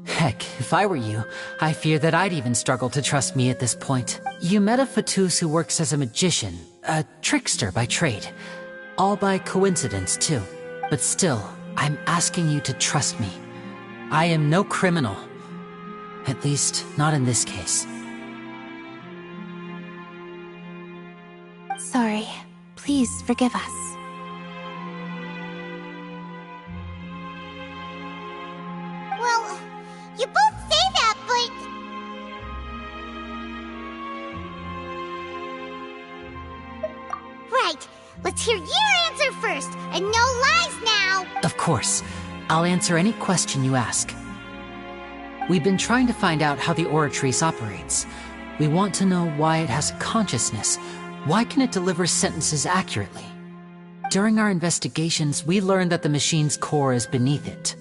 Heck, if I were you, I fear that I'd even struggle to trust me at this point. You met a Fatus who works as a magician, a trickster by trade. All by coincidence, too. But still, I'm asking you to trust me. I am no criminal. At least, not in this case. Sorry. Please forgive us. Well, you both say that, but... Right. Let's hear your answer first, and no lies now! Of course. I'll answer any question you ask. We've been trying to find out how the Oratrice operates. We want to know why it has a consciousness. Why can it deliver sentences accurately? During our investigations, we learned that the machine's core is beneath it.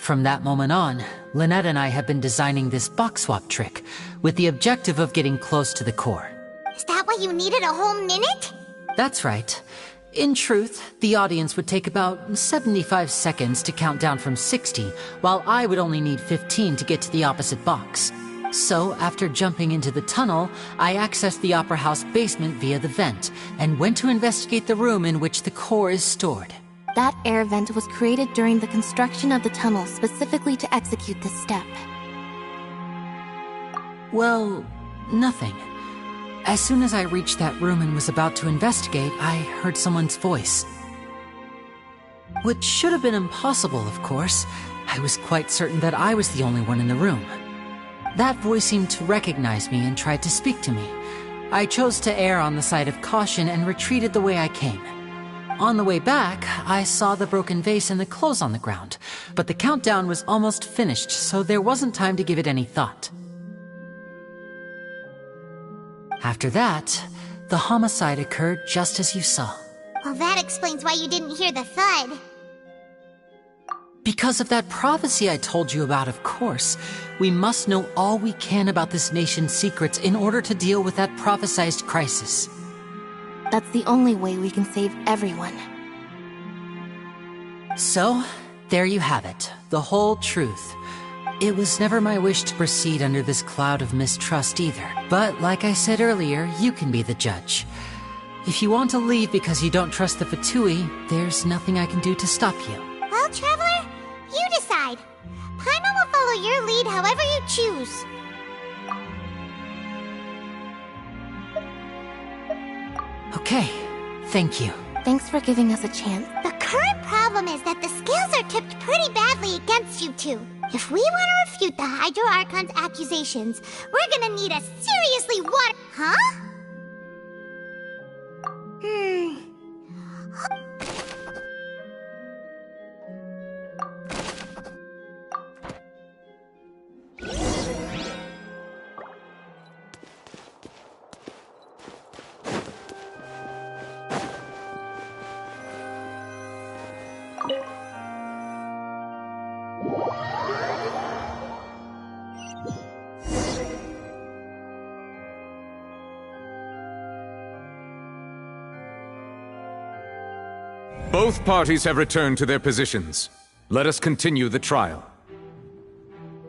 From that moment on, Lynette and I have been designing this box swap trick, with the objective of getting close to the core. Is that why you needed a whole minute? That's right. In truth, the audience would take about 75 seconds to count down from 60, while I would only need 15 to get to the opposite box. So, after jumping into the tunnel, I accessed the Opera House basement via the vent, and went to investigate the room in which the core is stored. That air vent was created during the construction of the tunnel specifically to execute this step. Well, nothing. As soon as I reached that room and was about to investigate, I heard someone's voice. Which should have been impossible, of course. I was quite certain that I was the only one in the room. That voice seemed to recognize me and tried to speak to me. I chose to err on the side of caution and retreated the way I came. On the way back, I saw the broken vase and the clothes on the ground, but the countdown was almost finished, so there wasn't time to give it any thought. After that, the homicide occurred just as you saw. Well, that explains why you didn't hear the thud. Because of that prophecy I told you about, of course. We must know all we can about this nation's secrets in order to deal with that prophesized crisis. That's the only way we can save everyone. So, there you have it. The whole truth. It was never my wish to proceed under this cloud of mistrust either. But like I said earlier, you can be the judge. If you want to leave because you don't trust the Fatui, there's nothing I can do to stop you. Well, Traveler, you decide. Paimon will follow your lead however you choose. Okay, thank you. Thanks for giving us a chance. The current problem is that the scales are tipped pretty badly against you two. If we want to refute the Hydro Archon's accusations, we're gonna need a seriously Huh? Both parties have returned to their positions. Let us continue the trial.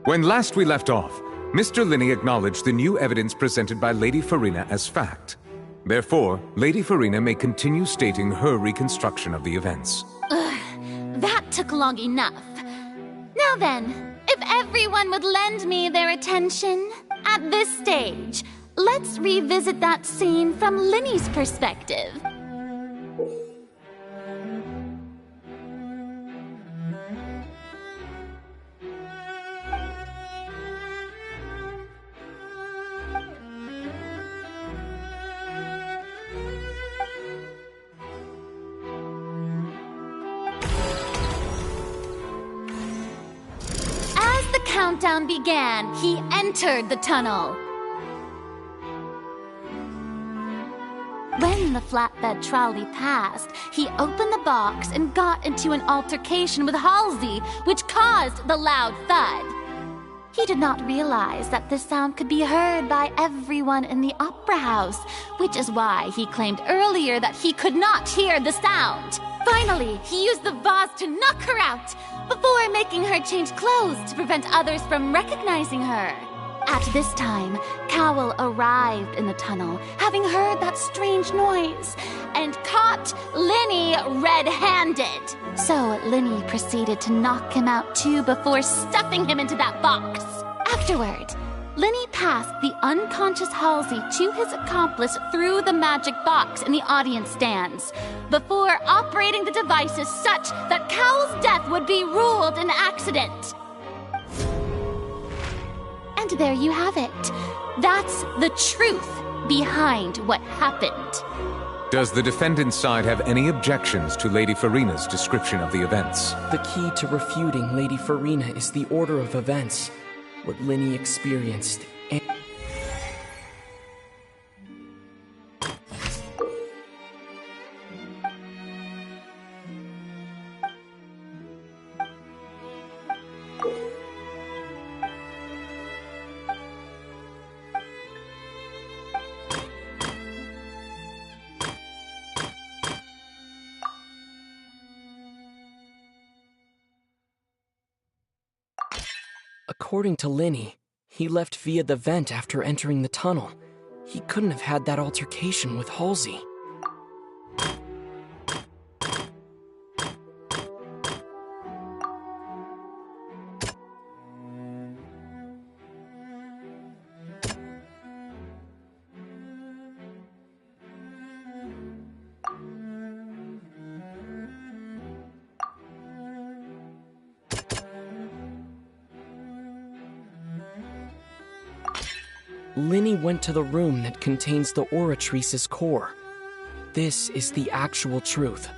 When last we left off, Mr. Linney acknowledged the new evidence presented by Lady Farina as fact. Therefore, Lady Farina may continue stating her reconstruction of the events. That took long enough. Now then, if everyone would lend me their attention, at this stage, let's revisit that scene from Linney's perspective. Countdown began, he entered the tunnel. When the flatbed trolley passed, he opened the box and got into an altercation with Halsey, which caused the loud thud. He did not realize that this sound could be heard by everyone in the opera house, which is why he claimed earlier that he could not hear the sound. Finally, he used the vase to knock her out, before making her change clothes to prevent others from recognizing her. At this time, Cowell arrived in the tunnel, having heard that strange noise, and caught Linney red-handed. So Linney proceeded to knock him out too before stuffing him into that box. Afterward, Linney passed the unconscious Halsey to his accomplice through the magic box in the audience stands, before operating the devices such that Cowell's death would be ruled an accident. And there you have it. That's the truth behind what happened. Does the defendant's side have any objections to Lady Farina's description of the events? The key to refuting Lady Farina is the order of events. What Linney experienced and... According to Linney, he left via the vent after entering the tunnel. He couldn't have had that altercation with Halsey. Linny went to the room that contains the Oratrice's core. This is the actual truth.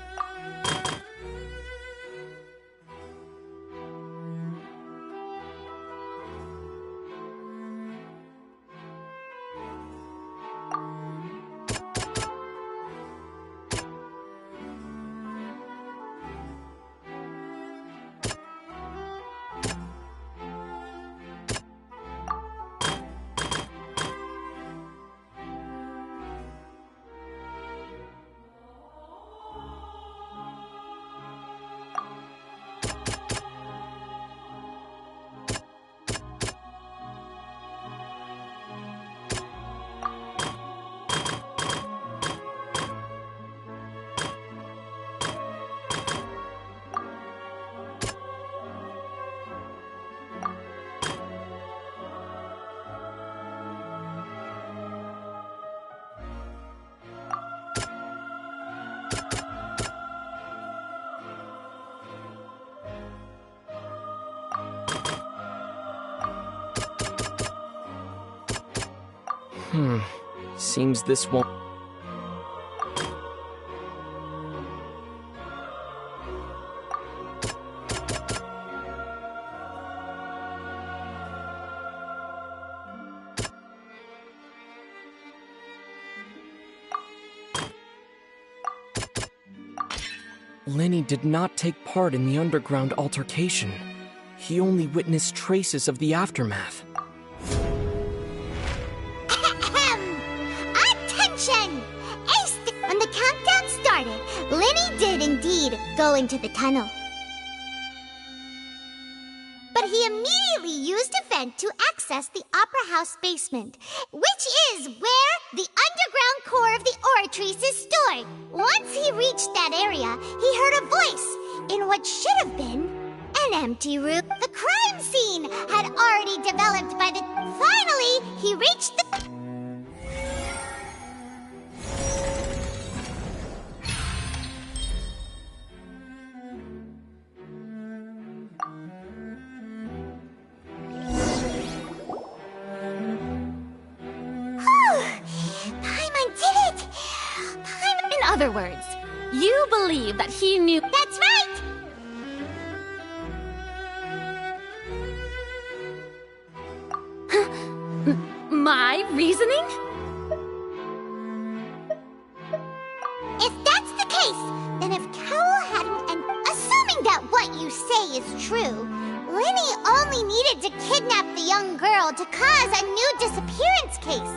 Seems this won't... Linny did not take part in the underground altercation. He only witnessed traces of the aftermath. Attention! When the countdown started, Linny did indeed go into the tunnel. But he immediately used a vent to access the Opera House basement, which is where the underground core of the Oratrice is stored. Once he reached that area, he heard a voice in what should have been an empty room. The crime scene had already developed by the... Finally, he reached the... In other words, you believe that he knew... That's right! My reasoning? If that's the case, then if Cowell hadn't... And assuming that what you say is true, Linny only needed to kidnap the young girl to cause a new disappearance case.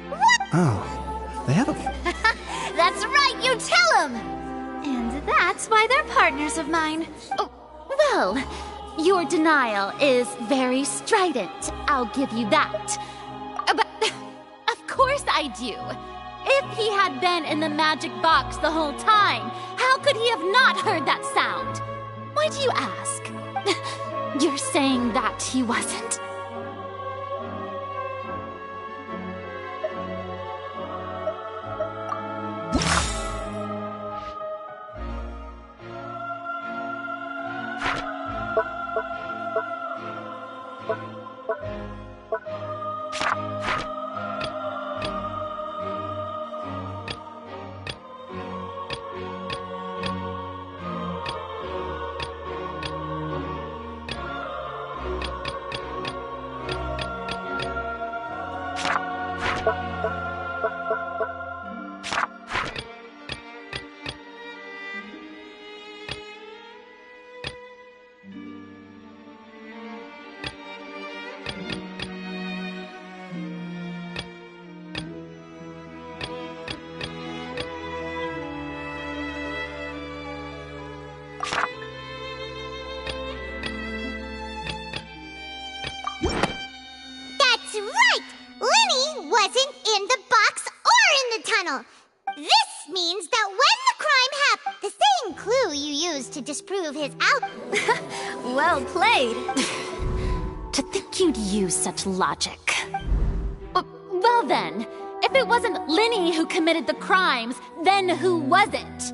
What? Oh, they have a... That's right, you tell him! And that's why they're partners of mine. Oh, well, your denial is very strident. I'll give you that. But, of course I do. If he had been in the magic box the whole time, how could he have not heard that sound? Why do you ask? You're saying that he wasn't? This means that when the crime happened, the same clue you used to disprove his Well played. To think you'd use such logic. Well then, if it wasn't Linny who committed the crimes, then who was it?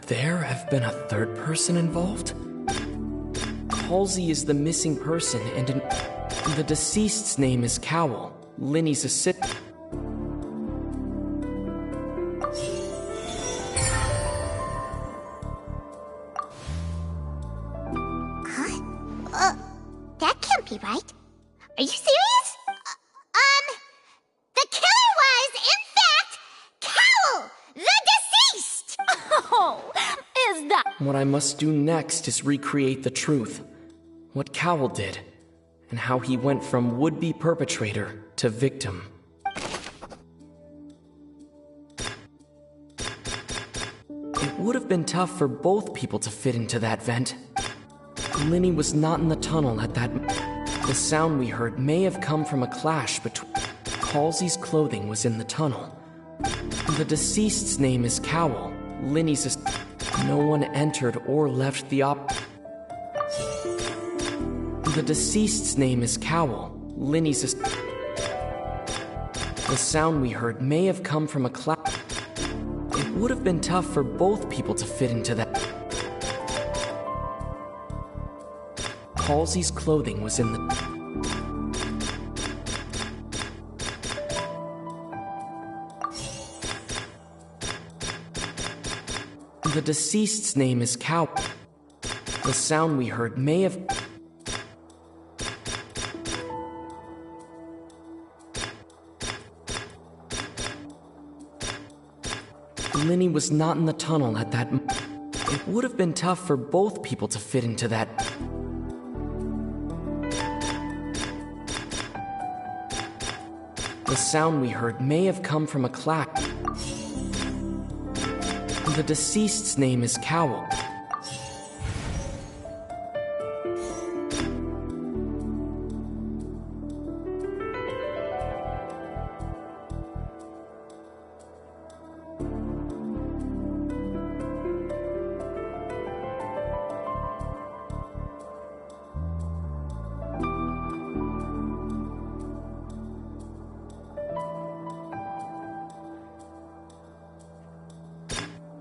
there have been a third person involved? Halsey is the missing person, and the deceased's name is Cowell, Linny's assistant. That can't be right. Are you serious? The killer was, in fact, Cowell, the deceased! Oh, is that... What I must do next is recreate the truth. What Cowell did, and how he went from would-be perpetrator to victim. It would have been tough for both people to fit into that vent. Linny was not in the tunnel at that moment. The sound we heard may have come from a clash between... Halsey's clothing was in the tunnel. The deceased's name is Cowell, Linny's... No one entered or left the The deceased's name is Cowell, Linny's... The sound we heard may have come from a clash. It would have been tough for both people to fit into that... Halsey's clothing was in the... The deceased's name is Cowell. The sound we heard may have... Linny was not in the tunnel at that moment. It would have been tough for both people to fit into that... The sound we heard may have come from a clap. The deceased's name is Cowell.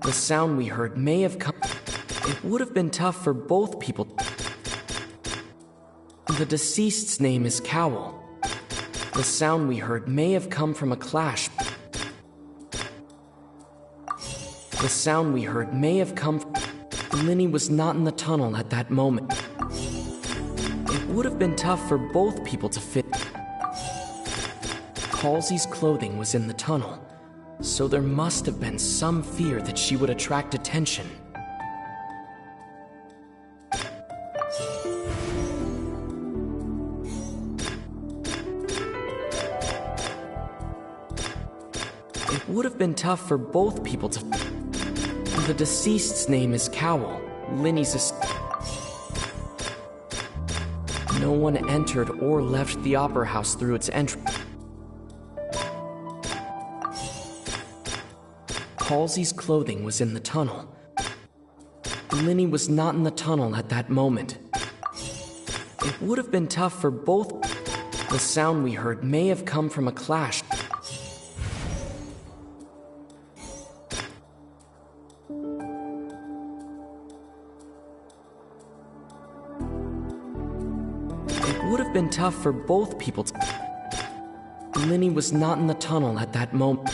The sound we heard may have come... It would have been tough for both people... The deceased's name is Cowell. The sound we heard may have come from a clash. The sound we heard may have come from... Linny was not in the tunnel at that moment. It would have been tough for both people to fit... Halsey's clothing was in the tunnel. So there must have been some fear that she would attract attention. It would have been tough for both people to... The deceased's name is Cowell, Linny's... No one entered or left the Opera House through its entrance. Halsey's clothing was in the tunnel. Linny was not in the tunnel at that moment. It would have been tough for both... The sound we heard may have come from a clash. It would have been tough for both people to... Linny was not in the tunnel at that moment.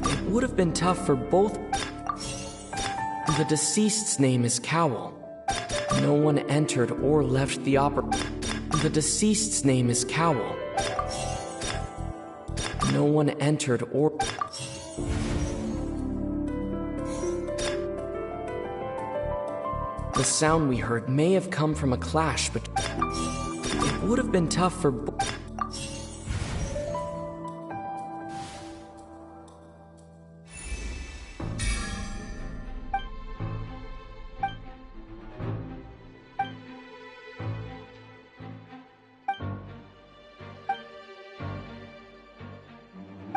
It would have been tough for both... The deceased's name is Cowell. No one entered or left the opera... The deceased's name is Cowell. No one entered or... The sound we heard may have come from a clash, but... It would have been tough for...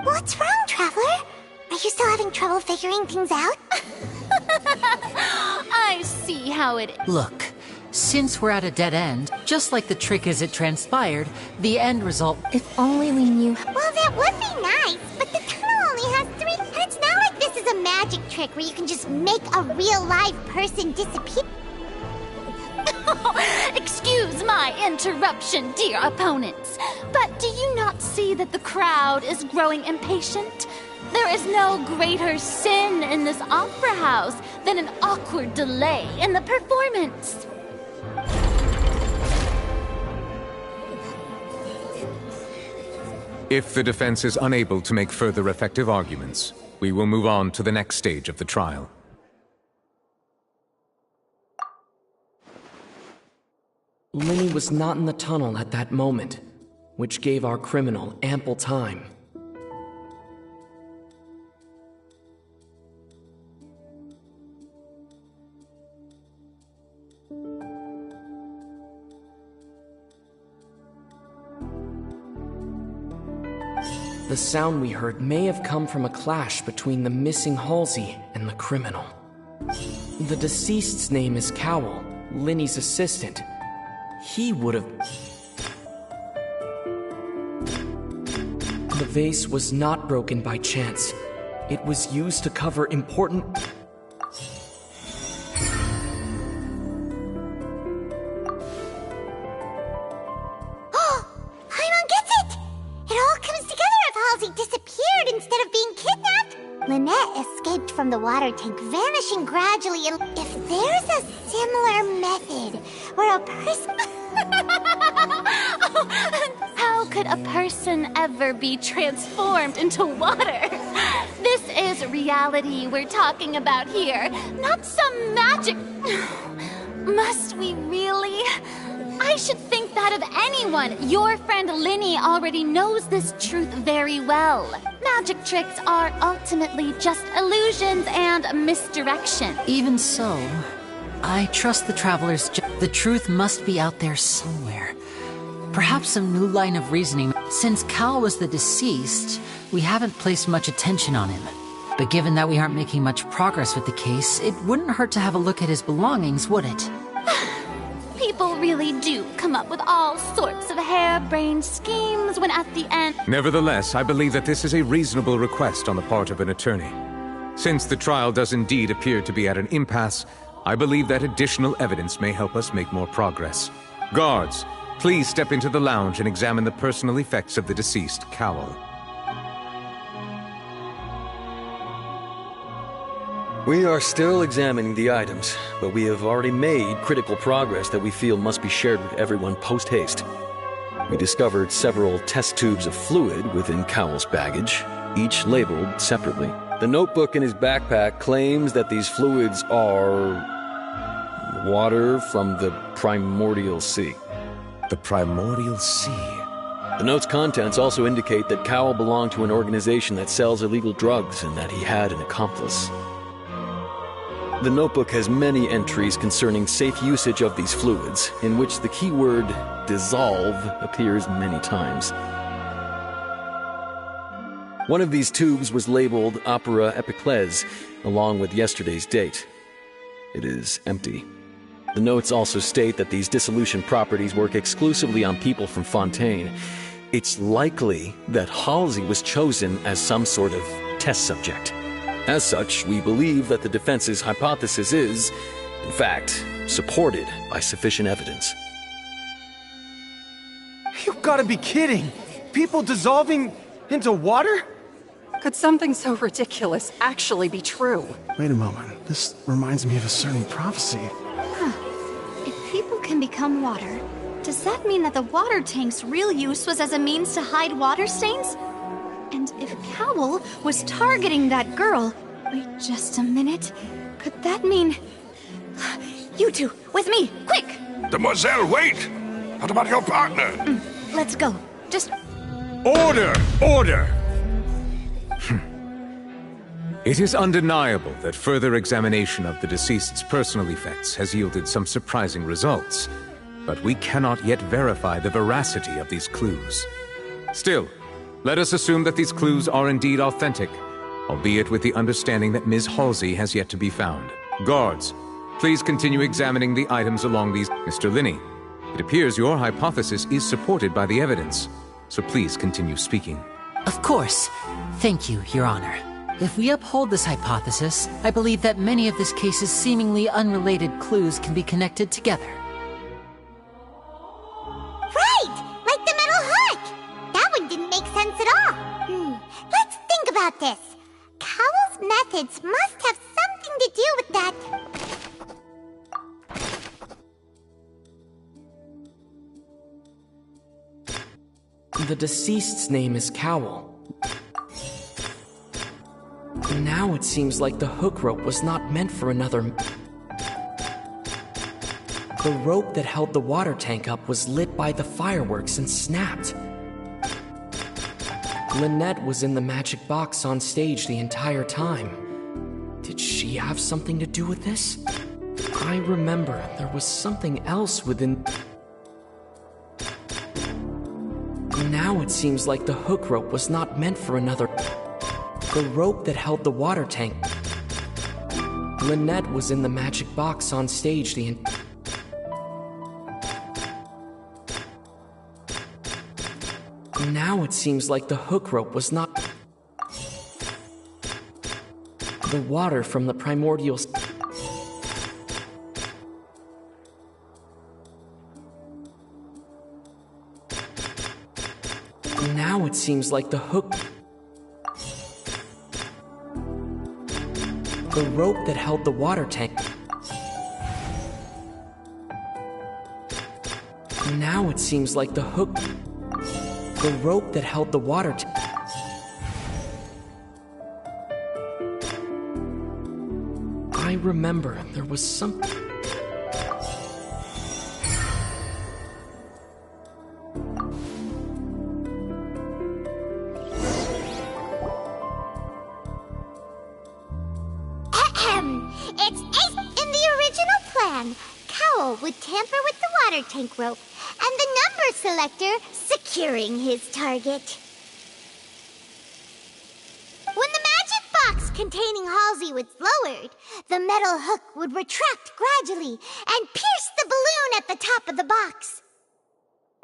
What's wrong, Traveler? Are you still having trouble figuring things out? I see how it is. Look, since we're at a dead end, just like the trick as it transpired, the end result... If only we knew... Well, that would be nice, but the tunnel only has 3... And it's not like this is a magic magic trick where you can just make a real live person disappear? Excuse my interruption, dear opponents, but do you not see that the crowd is growing impatient? There is no greater sin in this opera house than an awkward delay in the performance. If the defense is unable to make further effective arguments, we will move on to the next stage of the trial. Linny was not in the tunnel at that moment, which gave our criminal ample time. The sound we heard may have come from a clash between the missing Halsey and the criminal. The deceased's name is Cowell, Linny's assistant. He would have... The vase was not broken by chance. It was used to cover important... Lynette escaped from the water tank, vanishing gradually, and if there's a similar method where a person... How could a person ever be transformed into water? This is reality we're talking about here, not some magic... Must we really? I should think that of anyone. Your friend Linny already knows this truth very well. Magic tricks are ultimately just illusions and misdirection. Even so, I trust the travelers. The truth must be out there somewhere. Perhaps some new line of reasoning. Since Cal was the deceased, we haven't placed much attention on him. But given that we aren't making much progress with the case, it wouldn't hurt to have a look at his belongings, would it? People really do come up with all sorts of harebrained schemes when at the end... Nevertheless, I believe that this is a reasonable request on the part of an attorney. Since the trial does indeed appear to be at an impasse, I believe that additional evidence may help us make more progress. Guards, please step into the lounge and examine the personal effects of the deceased, Cowell. We are still examining the items, but we have already made critical progress that we feel must be shared with everyone post-haste. We discovered several test tubes of fluid within Cowell's baggage, each labeled separately. The notebook in his backpack claims that these fluids are... water from the Primordial Sea. The Primordial Sea? The note's contents also indicate that Cowell belonged to an organization that sells illegal drugs and that he had an accomplice. The notebook has many entries concerning safe usage of these fluids, in which the keyword dissolve appears many times. One of these tubes was labeled Opera Epiclese, along with yesterday's date. It is empty. The notes also state that these dissolution properties work exclusively on people from Fontaine. It's likely that Halsey was chosen as some sort of test subject. As such, we believe that the defense's hypothesis is, in fact, supported by sufficient evidence. You've got to be kidding! People dissolving into water? Could something so ridiculous actually be true? Wait a moment. This reminds me of a certain prophecy. If people can become water, does that mean that the water tank's real use was as a means to hide water stains? And if Cowell was targeting that girl... Wait just a minute. Could that mean... You two, with me, quick! Demoiselle, wait! What about your partner? Let's go. Just... Order! Order! It is undeniable that further examination of the deceased's personal effects has yielded some surprising results, but we cannot yet verify the veracity of these clues. Still, let us assume that these clues are indeed authentic, albeit with the understanding that Ms. Halsey has yet to be found. Guards, please continue examining the items along these... Mr. Linny, it appears your hypothesis is supported by the evidence, so please continue speaking. Of course. Thank you, Your Honor. If we uphold this hypothesis, I believe that many of this case's seemingly unrelated clues can be connected together. Right! Like the metal hook! That one didn't make sense at all. Let's think about this. Cowell's methods must have something to do with that. The deceased's name is Cowell. Now it seems like the hook rope was not meant for another. The rope that held the water tank up was lit by the fireworks and snapped. Lynette was in the magic box on stage the entire time. Did she have something to do with this? I remember there was something else within. Now it seems like the hook rope was not meant for another. The rope that held the water tank. Lynette was in the magic box on stage the Now it seems like the hook rope was not. The water from the primordial. Now it seems like the hook. The rope that held the water tank. Now it seems like the hook. The rope that held the water tank. I remember there was something. It's ace in the original plan. Cowell would tamper with the water tank rope, and the number selector securing his target. When the magic box containing Halsey was lowered, the metal hook would retract gradually and pierce the balloon at the top of the box.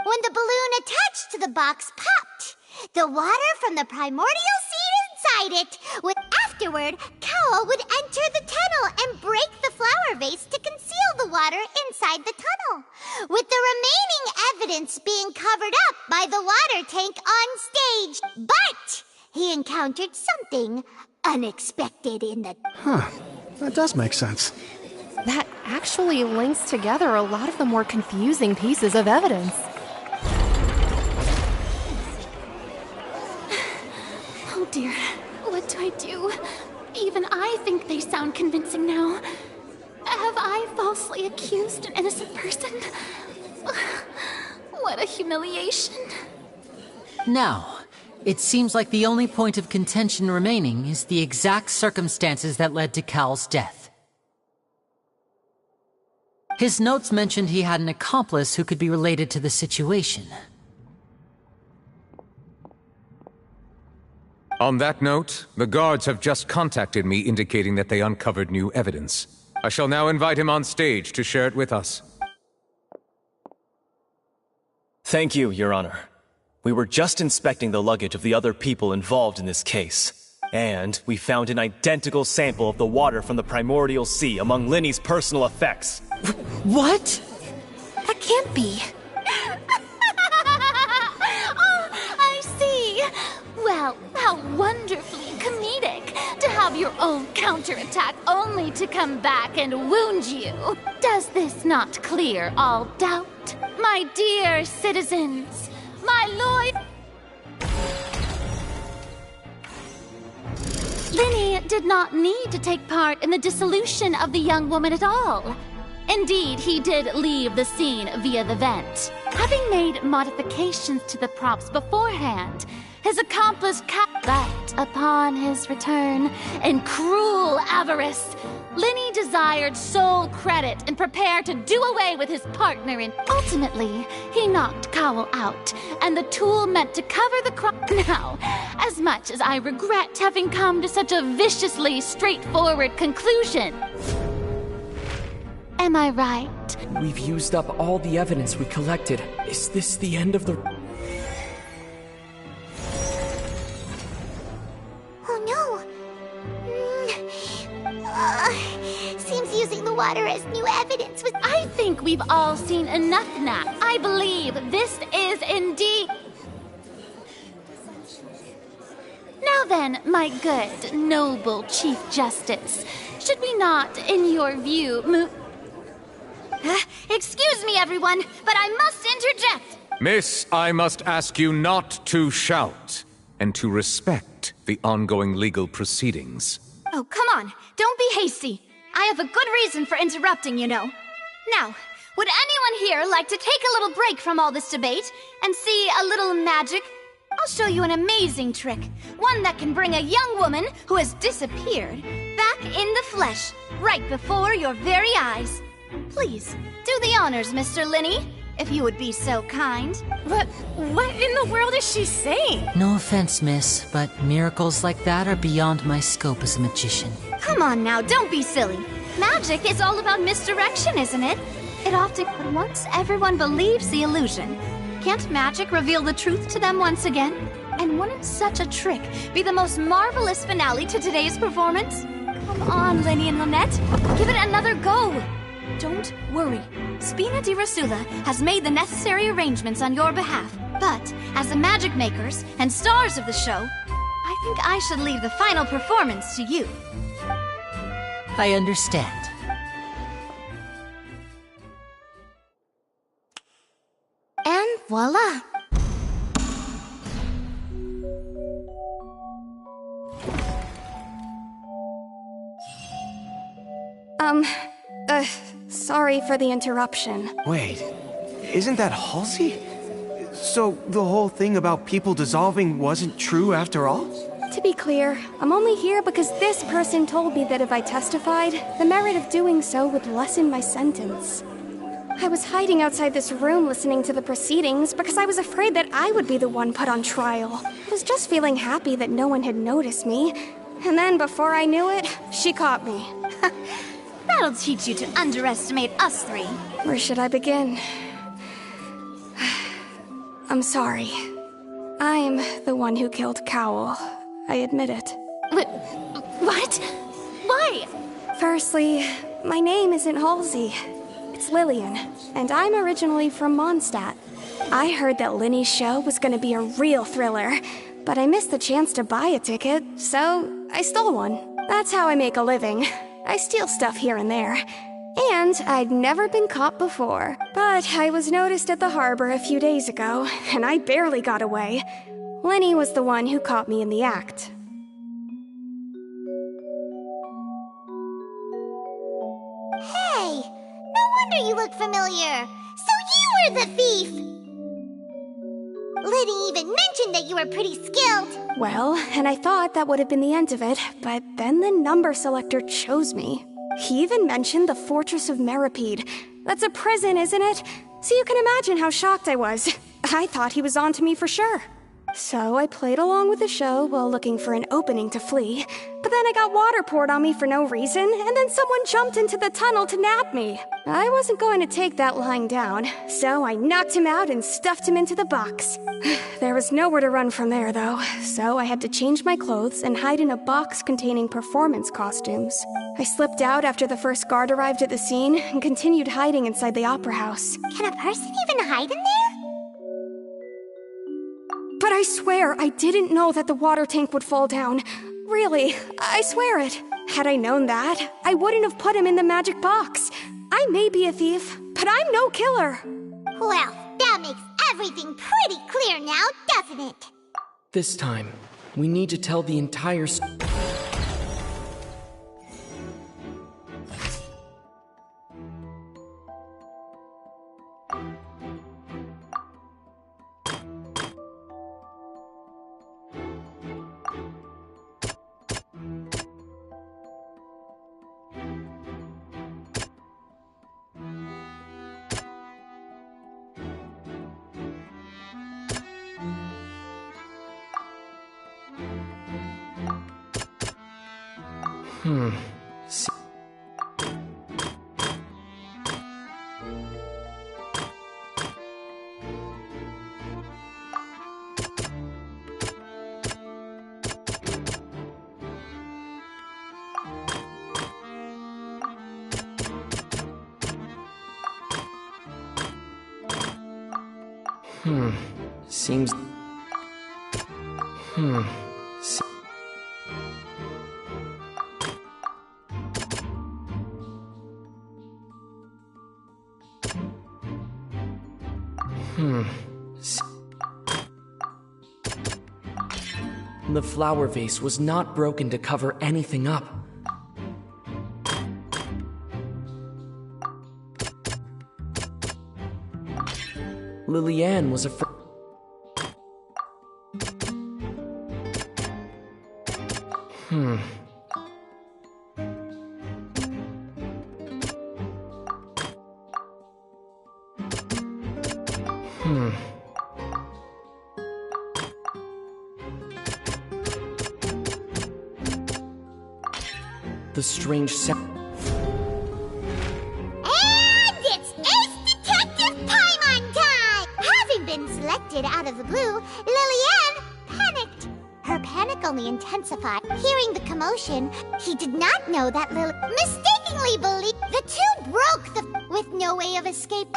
When the balloon attached to the box popped, the water from the primordial seed inside it would. Afterward, Cowell would enter the tunnel and break the flower vase to conceal the water inside the tunnel, with the remaining evidence being covered up by the water tank on stage. But he encountered something unexpected in the... That does make sense. That actually links together a lot of the more confusing pieces of evidence. Oh dear, what do I do? Even I think they sound convincing now. Have I falsely accused an innocent person? What a humiliation. Now, it seems like the only point of contention remaining is the exact circumstances that led to Cal's death. His notes mentioned he had an accomplice who could be related to the situation. On that note, the guards have just contacted me indicating that they uncovered new evidence. I shall now invite him on stage to share it with us. Thank you, Your Honor. We were just inspecting the luggage of the other people involved in this case, and we found an identical sample of the water from the primordial sea among Linny's personal effects. What? That can't be. Oh, I see. Well, how wonderfully comedic to have your own counterattack only to come back and wound you. Does this not clear all doubt? My dear citizens, my lord... Linny did not need to take part in the dissolution of the young woman at all. Indeed, he did leave the scene via the vent. Having made modifications to the props beforehand, his accomplice but upon his return, in cruel avarice, Linny desired sole credit and prepared to do away with his partner in... Ultimately, he knocked Cowell out, and the tool meant to cover the crop. Now, as much as I regret having come to such a viciously straightforward conclusion... Am I right? We've used up all the evidence we collected. Is this the end of the... Oh no! performance was... I think we've all seen enough now. I believe this is indeed... Now then, my good, noble Chief Justice, should we not, in your view, Excuse me, everyone, but I must interject. Miss, I must ask you not to shout and to respect the ongoing legal proceedings. Oh, come on. Don't be hasty. I have a good reason for interrupting, you know. Now, would anyone here like to take a little break from all this debate and see a little magic? I'll show you an amazing trick. One that can bring a young woman who has disappeared back in the flesh, right before your very eyes. Please, do the honors, Mr. Linny, if you would be so kind. What in the world is she saying? No offense, miss, but miracles like that are beyond my scope as a magician. Come on now, don't be silly. Magic is all about misdirection, isn't it? It often... But once everyone believes the illusion, can't magic reveal the truth to them once again? And wouldn't such a trick be the most marvelous finale to today's performance? Come on, Linny and Lynette. Give it another go. Don't worry. Spina di Rasula has made the necessary arrangements on your behalf. But, as the magic makers and stars of the show, I think I should leave the final performance to you. I understand. And voila! Sorry for the interruption. Wait, isn't that Halsey? So the whole thing about people dissolving wasn't true after all? To be clear, I'm only here because this person told me that if I testified, the merit of doing so would lessen my sentence. I was hiding outside this room listening to the proceedings because I was afraid that I would be the one put on trial. I was just feeling happy that no one had noticed me. And then before I knew it, she caught me. That'll teach you to underestimate us three. Where should I begin? I'm sorry. I'm the one who killed Cowell. I admit it. What? Why? Firstly, my name isn't Halsey. It's Lillian, and I'm originally from Mondstadt. I heard that Linny's show was going to be a real thriller, but I missed the chance to buy a ticket, so I stole one. That's how I make a living. I steal stuff here and there. And I'd never been caught before. But I was noticed at the harbor a few days ago, and I barely got away. Lenny was the one who caught me in the act. Hey, no wonder you look familiar. So you were the thief! Liddy even mentioned that you were pretty skilled. Well, and I thought that would have been the end of it, but then the number selector chose me. He even mentioned the Fortress of Meripede. That's a prison, isn't it? So you can imagine how shocked I was. I thought he was on to me for sure. So I played along with the show while looking for an opening to flee. But then I got water poured on me for no reason, and then someone jumped into the tunnel to nab me. I wasn't going to take that lying down, so I knocked him out and stuffed him into the box. There was nowhere to run from there, though, so I had to change my clothes and hide in a box containing performance costumes. I slipped out after the first guard arrived at the scene and continued hiding inside the opera house. Can a person even hide in there? But I swear I didn't know that the water tank would fall down. Really, I swear it. Had I known that, I wouldn't have put him in the magic box. I may be a thief, but I'm no killer. Well, that makes everything pretty clear now, doesn't it? This time, we need to tell the entire story. Seems... The flower vase was not broken to cover anything up. Lillian was afraid. The strange sound. And it's Ace Detective Paimon time! Having been selected out of the blue, Lillian panicked. Her panic only intensified. Hearing the commotion, he did not know that Lily mistakenly believed the two broke with no way of escape.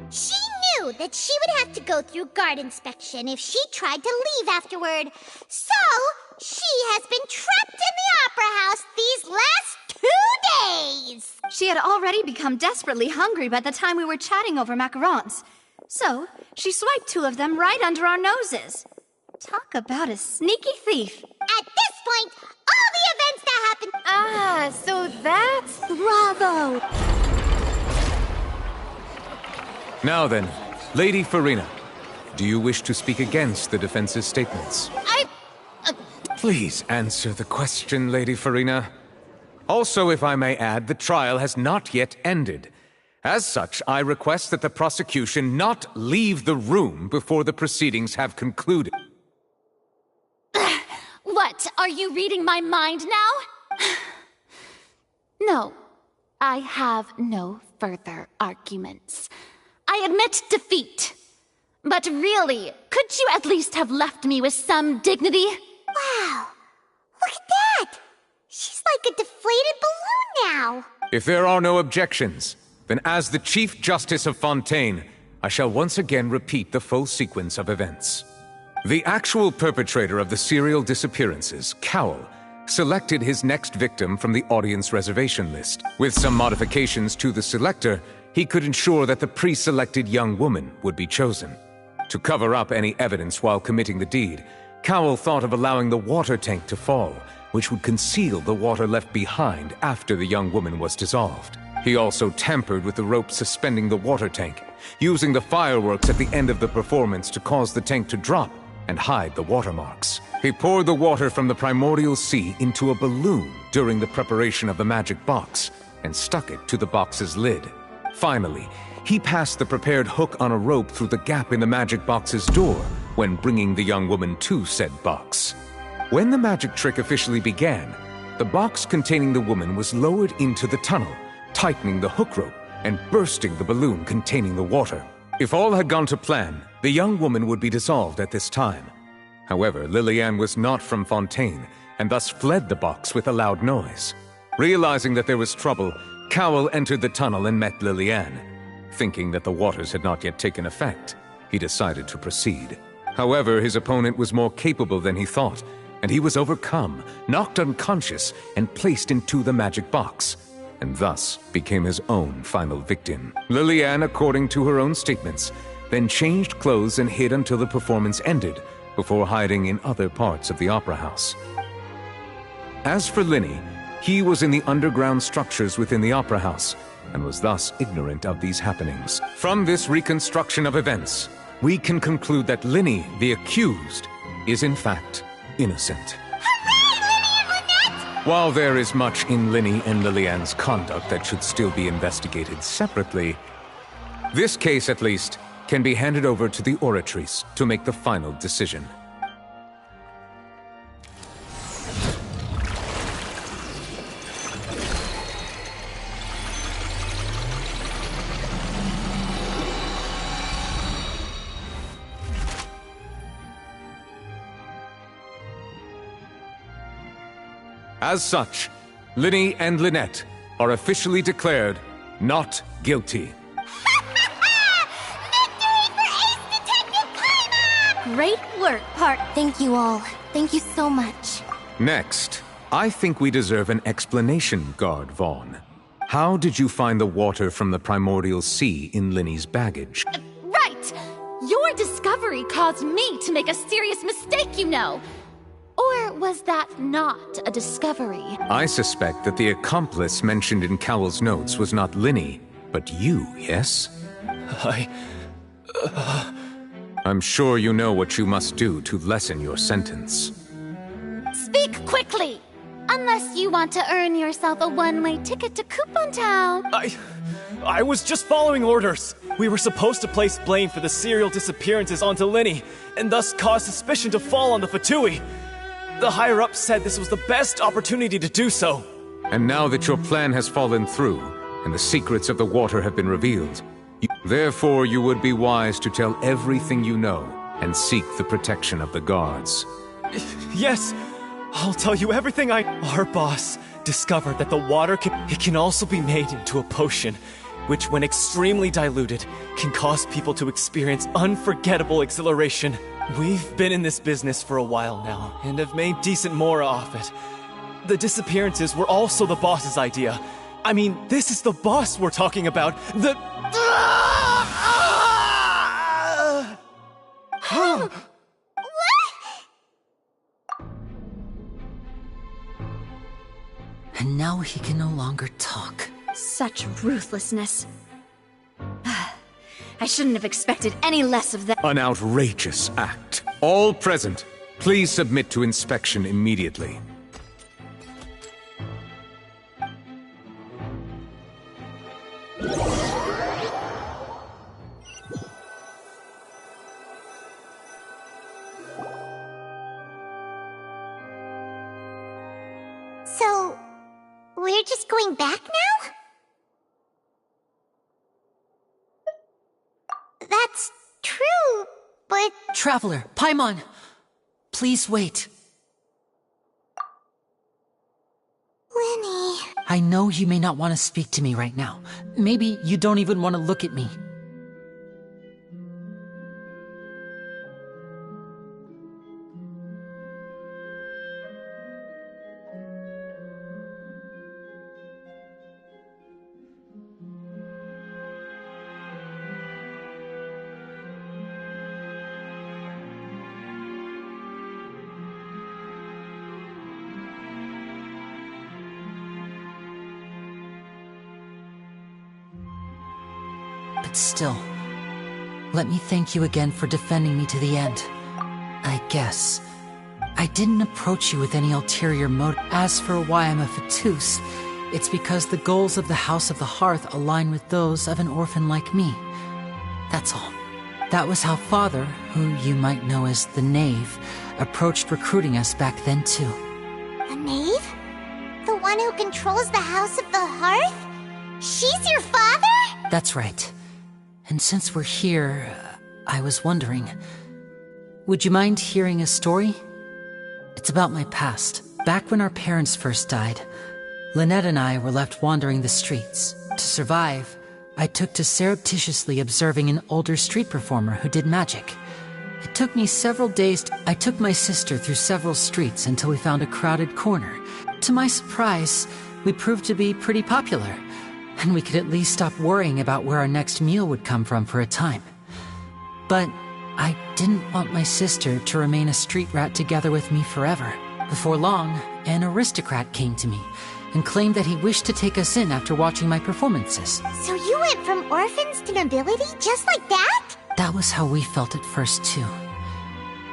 She knew that she would have to go through guard inspection if she tried to leave afterward. So, she has been trapped in the Opera House these last 2 days. She had already become desperately hungry by the time we were chatting over macarons. So, she swiped 2 of them right under our noses. Talk about a sneaky thief. At this point, all the events that happened... Ah, so that's... Bravo! Now then, Lady Farina, do you wish to speak against the defense's statements? Please answer the question, Lady Farina. Also, if I may add, the trial has not yet ended. As such, I request that the prosecution not leave the room before the proceedings have concluded. What, are you reading my mind now? No, I have no further arguments. I admit defeat. But really, could you at least have left me with some dignity? Wow, look at that! She's like a deflated balloon now. If there are no objections, then as the Chief Justice of Fontaine, I shall once again repeat the full sequence of events. The actual perpetrator of the serial disappearances, Cowell, selected his next victim from the audience reservation list. With some modifications to the selector, he could ensure that the pre-selected young woman would be chosen. To cover up any evidence while committing the deed, Cowell thought of allowing the water tank to fall, which would conceal the water left behind after the young woman was dissolved. He also tampered with the rope suspending the water tank, using the fireworks at the end of the performance to cause the tank to drop and hide the watermarks. He poured the water from the primordial sea into a balloon during the preparation of the magic box and stuck it to the box's lid. Finally, he passed the prepared hook on a rope through the gap in the magic box's door when bringing the young woman to said box. When the magic trick officially began, the box containing the woman was lowered into the tunnel, tightening the hook rope and bursting the balloon containing the water. If all had gone to plan, the young woman would be dissolved at this time. However, Lillian was not from Fontaine, and thus fled the box with a loud noise. Realizing that there was trouble, Cowell entered the tunnel and met Lillian. Thinking that the waters had not yet taken effect, he decided to proceed. However, his opponent was more capable than he thought, and he was overcome, knocked unconscious, and placed into the magic box, and thus became his own final victim. Lillian, according to her own statements, then changed clothes and hid until the performance ended, before hiding in other parts of the opera house. As for Linny, he was in the underground structures within the opera house, and was thus ignorant of these happenings. From this reconstruction of events, we can conclude that Linny, the accused, is in fact innocent. While there is much in Linny and Lillian's conduct that should still be investigated separately, this case, at least, can be handed over to the Oratrice to make the final decision. As such, Linny and Lynette are officially declared not guilty. Great work, Part. Thank you all. Thank you so much. Next, I think we deserve an explanation, Guard Vaughn. How did you find the water from the primordial sea in Linny's baggage? Right! Your discovery caused me to make a serious mistake, you know. Or was that not a discovery? I suspect that the accomplice mentioned in Cowell's notes was not Linny, but you, yes? I'm sure you know what you must do to lessen your sentence. Speak quickly! Unless you want to earn yourself a one-way ticket to Coupon Town. I was just following orders. We were supposed to place blame for the serial disappearances onto Linny, and thus cause suspicion to fall on the Fatui. The higher-ups said this was the best opportunity to do so. And now that your plan has fallen through, and the secrets of the water have been revealed, therefore you would be wise to tell everything you know, and seek the protection of the guards. Yes, I'll tell you everything Our boss discovered that the water can also be made into a potion, which when extremely diluted, can cause people to experience unforgettable exhilaration. We've been in this business for a while now, and have made decent more off it. The disappearances were also the boss's idea. I mean, this is the boss we're talking about. And now he can no longer talk. Such ruthlessness. I shouldn't have expected any less of that. An outrageous act. All present, please submit to inspection immediately. So, we're just going back now? That's true, but... Traveler, Paimon! Please wait. Linny... I know you may not want to speak to me right now. Maybe you don't even want to look at me. But still, let me thank you again for defending me to the end. I guess I didn't approach you with any ulterior motive. As for why I'm a Fatus, it's because the goals of the House of the Hearth align with those of an orphan like me. That's all. That was how Father, who you might know as the Knave, approached recruiting us back then too. The Knave? The one who controls the House of the Hearth? She's your father? That's right. And since we're here, I was wondering, would you mind hearing a story? It's about my past. Back when our parents first died, Lynette and I were left wandering the streets. To survive, I took to surreptitiously observing an older street performer who did magic. It took me several days. I took my sister through several streets until we found a crowded corner. To my surprise, we proved to be pretty popular, and we could at least stop worrying about where our next meal would come from for a time. But I didn't want my sister to remain a street rat together with me forever. Before long, an aristocrat came to me and claimed that he wished to take us in after watching my performances. So you went from orphans to nobility just like that? That was how we felt at first too.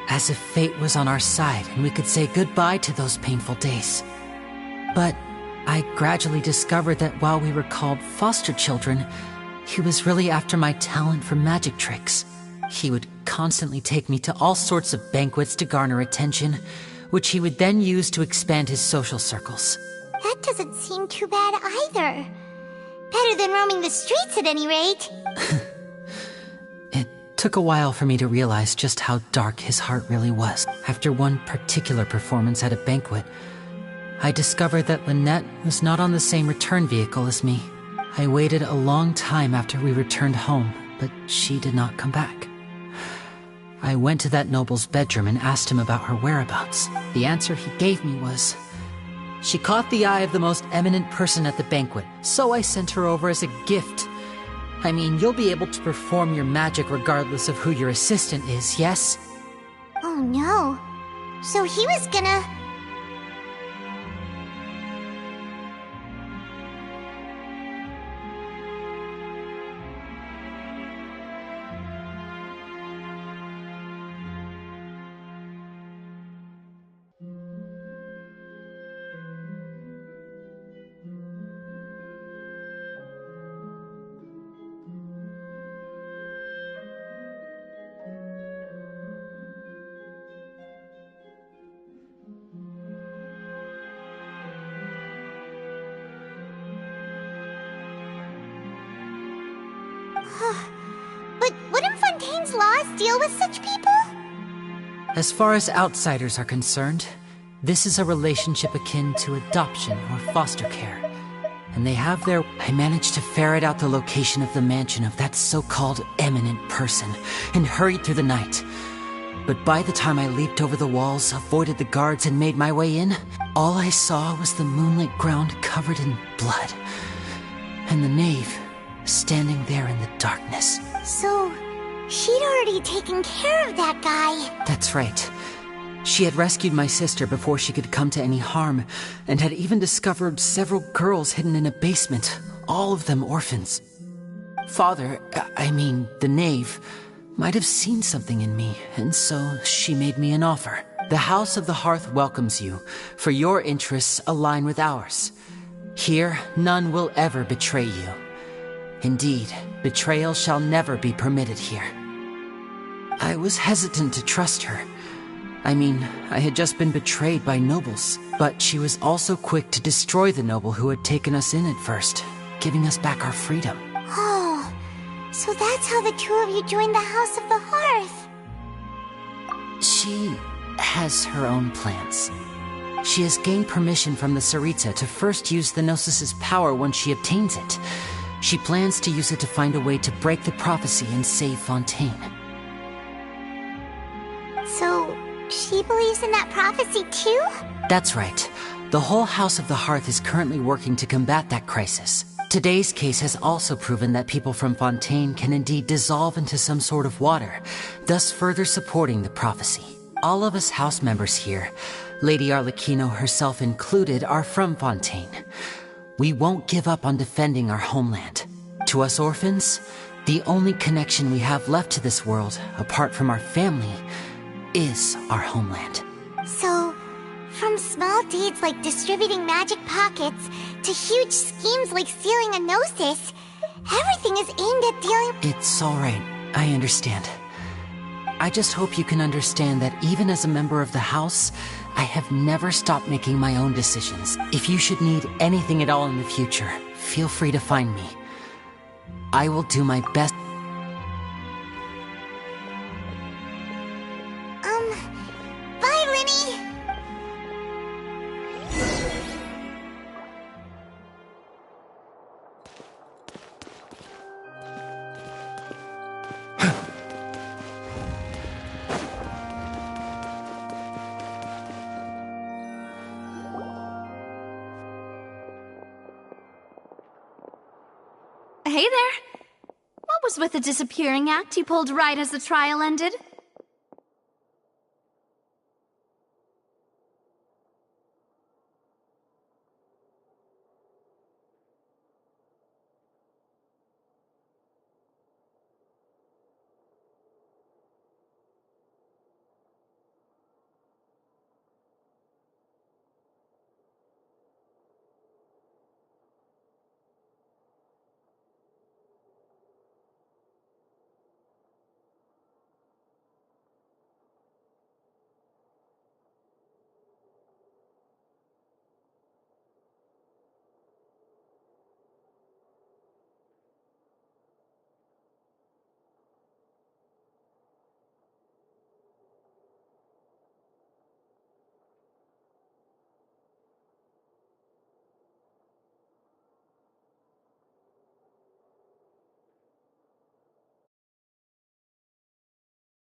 As if fate was on our side and we could say goodbye to those painful days. But I gradually discovered that while we were called foster children, he was really after my talent for magic tricks. He would constantly take me to all sorts of banquets to garner attention, which he would then use to expand his social circles. That doesn't seem too bad either. Better than roaming the streets at any rate. It took a while for me to realize just how dark his heart really was. After one particular performance at a banquet, I discovered that Lynette was not on the same return vehicle as me. I waited a long time after we returned home, but she did not come back. I went to that noble's bedroom and asked him about her whereabouts. The answer he gave me was, she caught the eye of the most eminent person at the banquet, so I sent her over as a gift. I mean, you'll be able to perform your magic regardless of who your assistant is, yes? Oh no. So he was gonna... But wouldn't Fontaine's laws deal with such people? As far as outsiders are concerned, this is a relationship akin to adoption or foster care. And they have their... I managed to ferret out the location of the mansion of that so-called eminent person and hurried through the night. But by the time I leaped over the walls, avoided the guards, and made my way in, all I saw was the moonlit ground covered in blood. And the knave standing there in the darkness. So, she'd already taken care of that guy. That's right. She had rescued my sister before she could come to any harm, and had even discovered several girls hidden in a basement, all of them orphans. Father, the knave, might have seen something in me, and so she made me an offer. The House of the Hearth welcomes you, for your interests align with ours. Here, none will ever betray you. Indeed, betrayal shall never be permitted here. I was hesitant to trust her. I had just been betrayed by nobles, but she was also quick to destroy the noble who had taken us in at first, giving us back our freedom. Oh, so that's how the two of you joined the House of the Hearth. She has her own plans. She has gained permission from the Tsaritsa to first use the Gnosis' power once she obtains it. She plans to use it to find a way to break the prophecy and save Fontaine. So, she believes in that prophecy too? That's right. The whole House of the Hearth is currently working to combat that crisis. Today's case has also proven that people from Fontaine can indeed dissolve into some sort of water, thus further supporting the prophecy. All of us house members here, Lady Arlecchino herself included, are from Fontaine. We won't give up on defending our homeland. To us orphans, the only connection we have left to this world, apart from our family, is our homeland. So, from small deeds like distributing magic pockets to huge schemes like stealing a Gnosis, everything is aimed at dealing... It's alright. I understand. I just hope you can understand that even as a member of the House, I have never stopped making my own decisions. If you should need anything at all in the future, feel free to find me. I will do my best. Bye, Linny! Hey there. What was with the disappearing act you pulled right as the trial ended?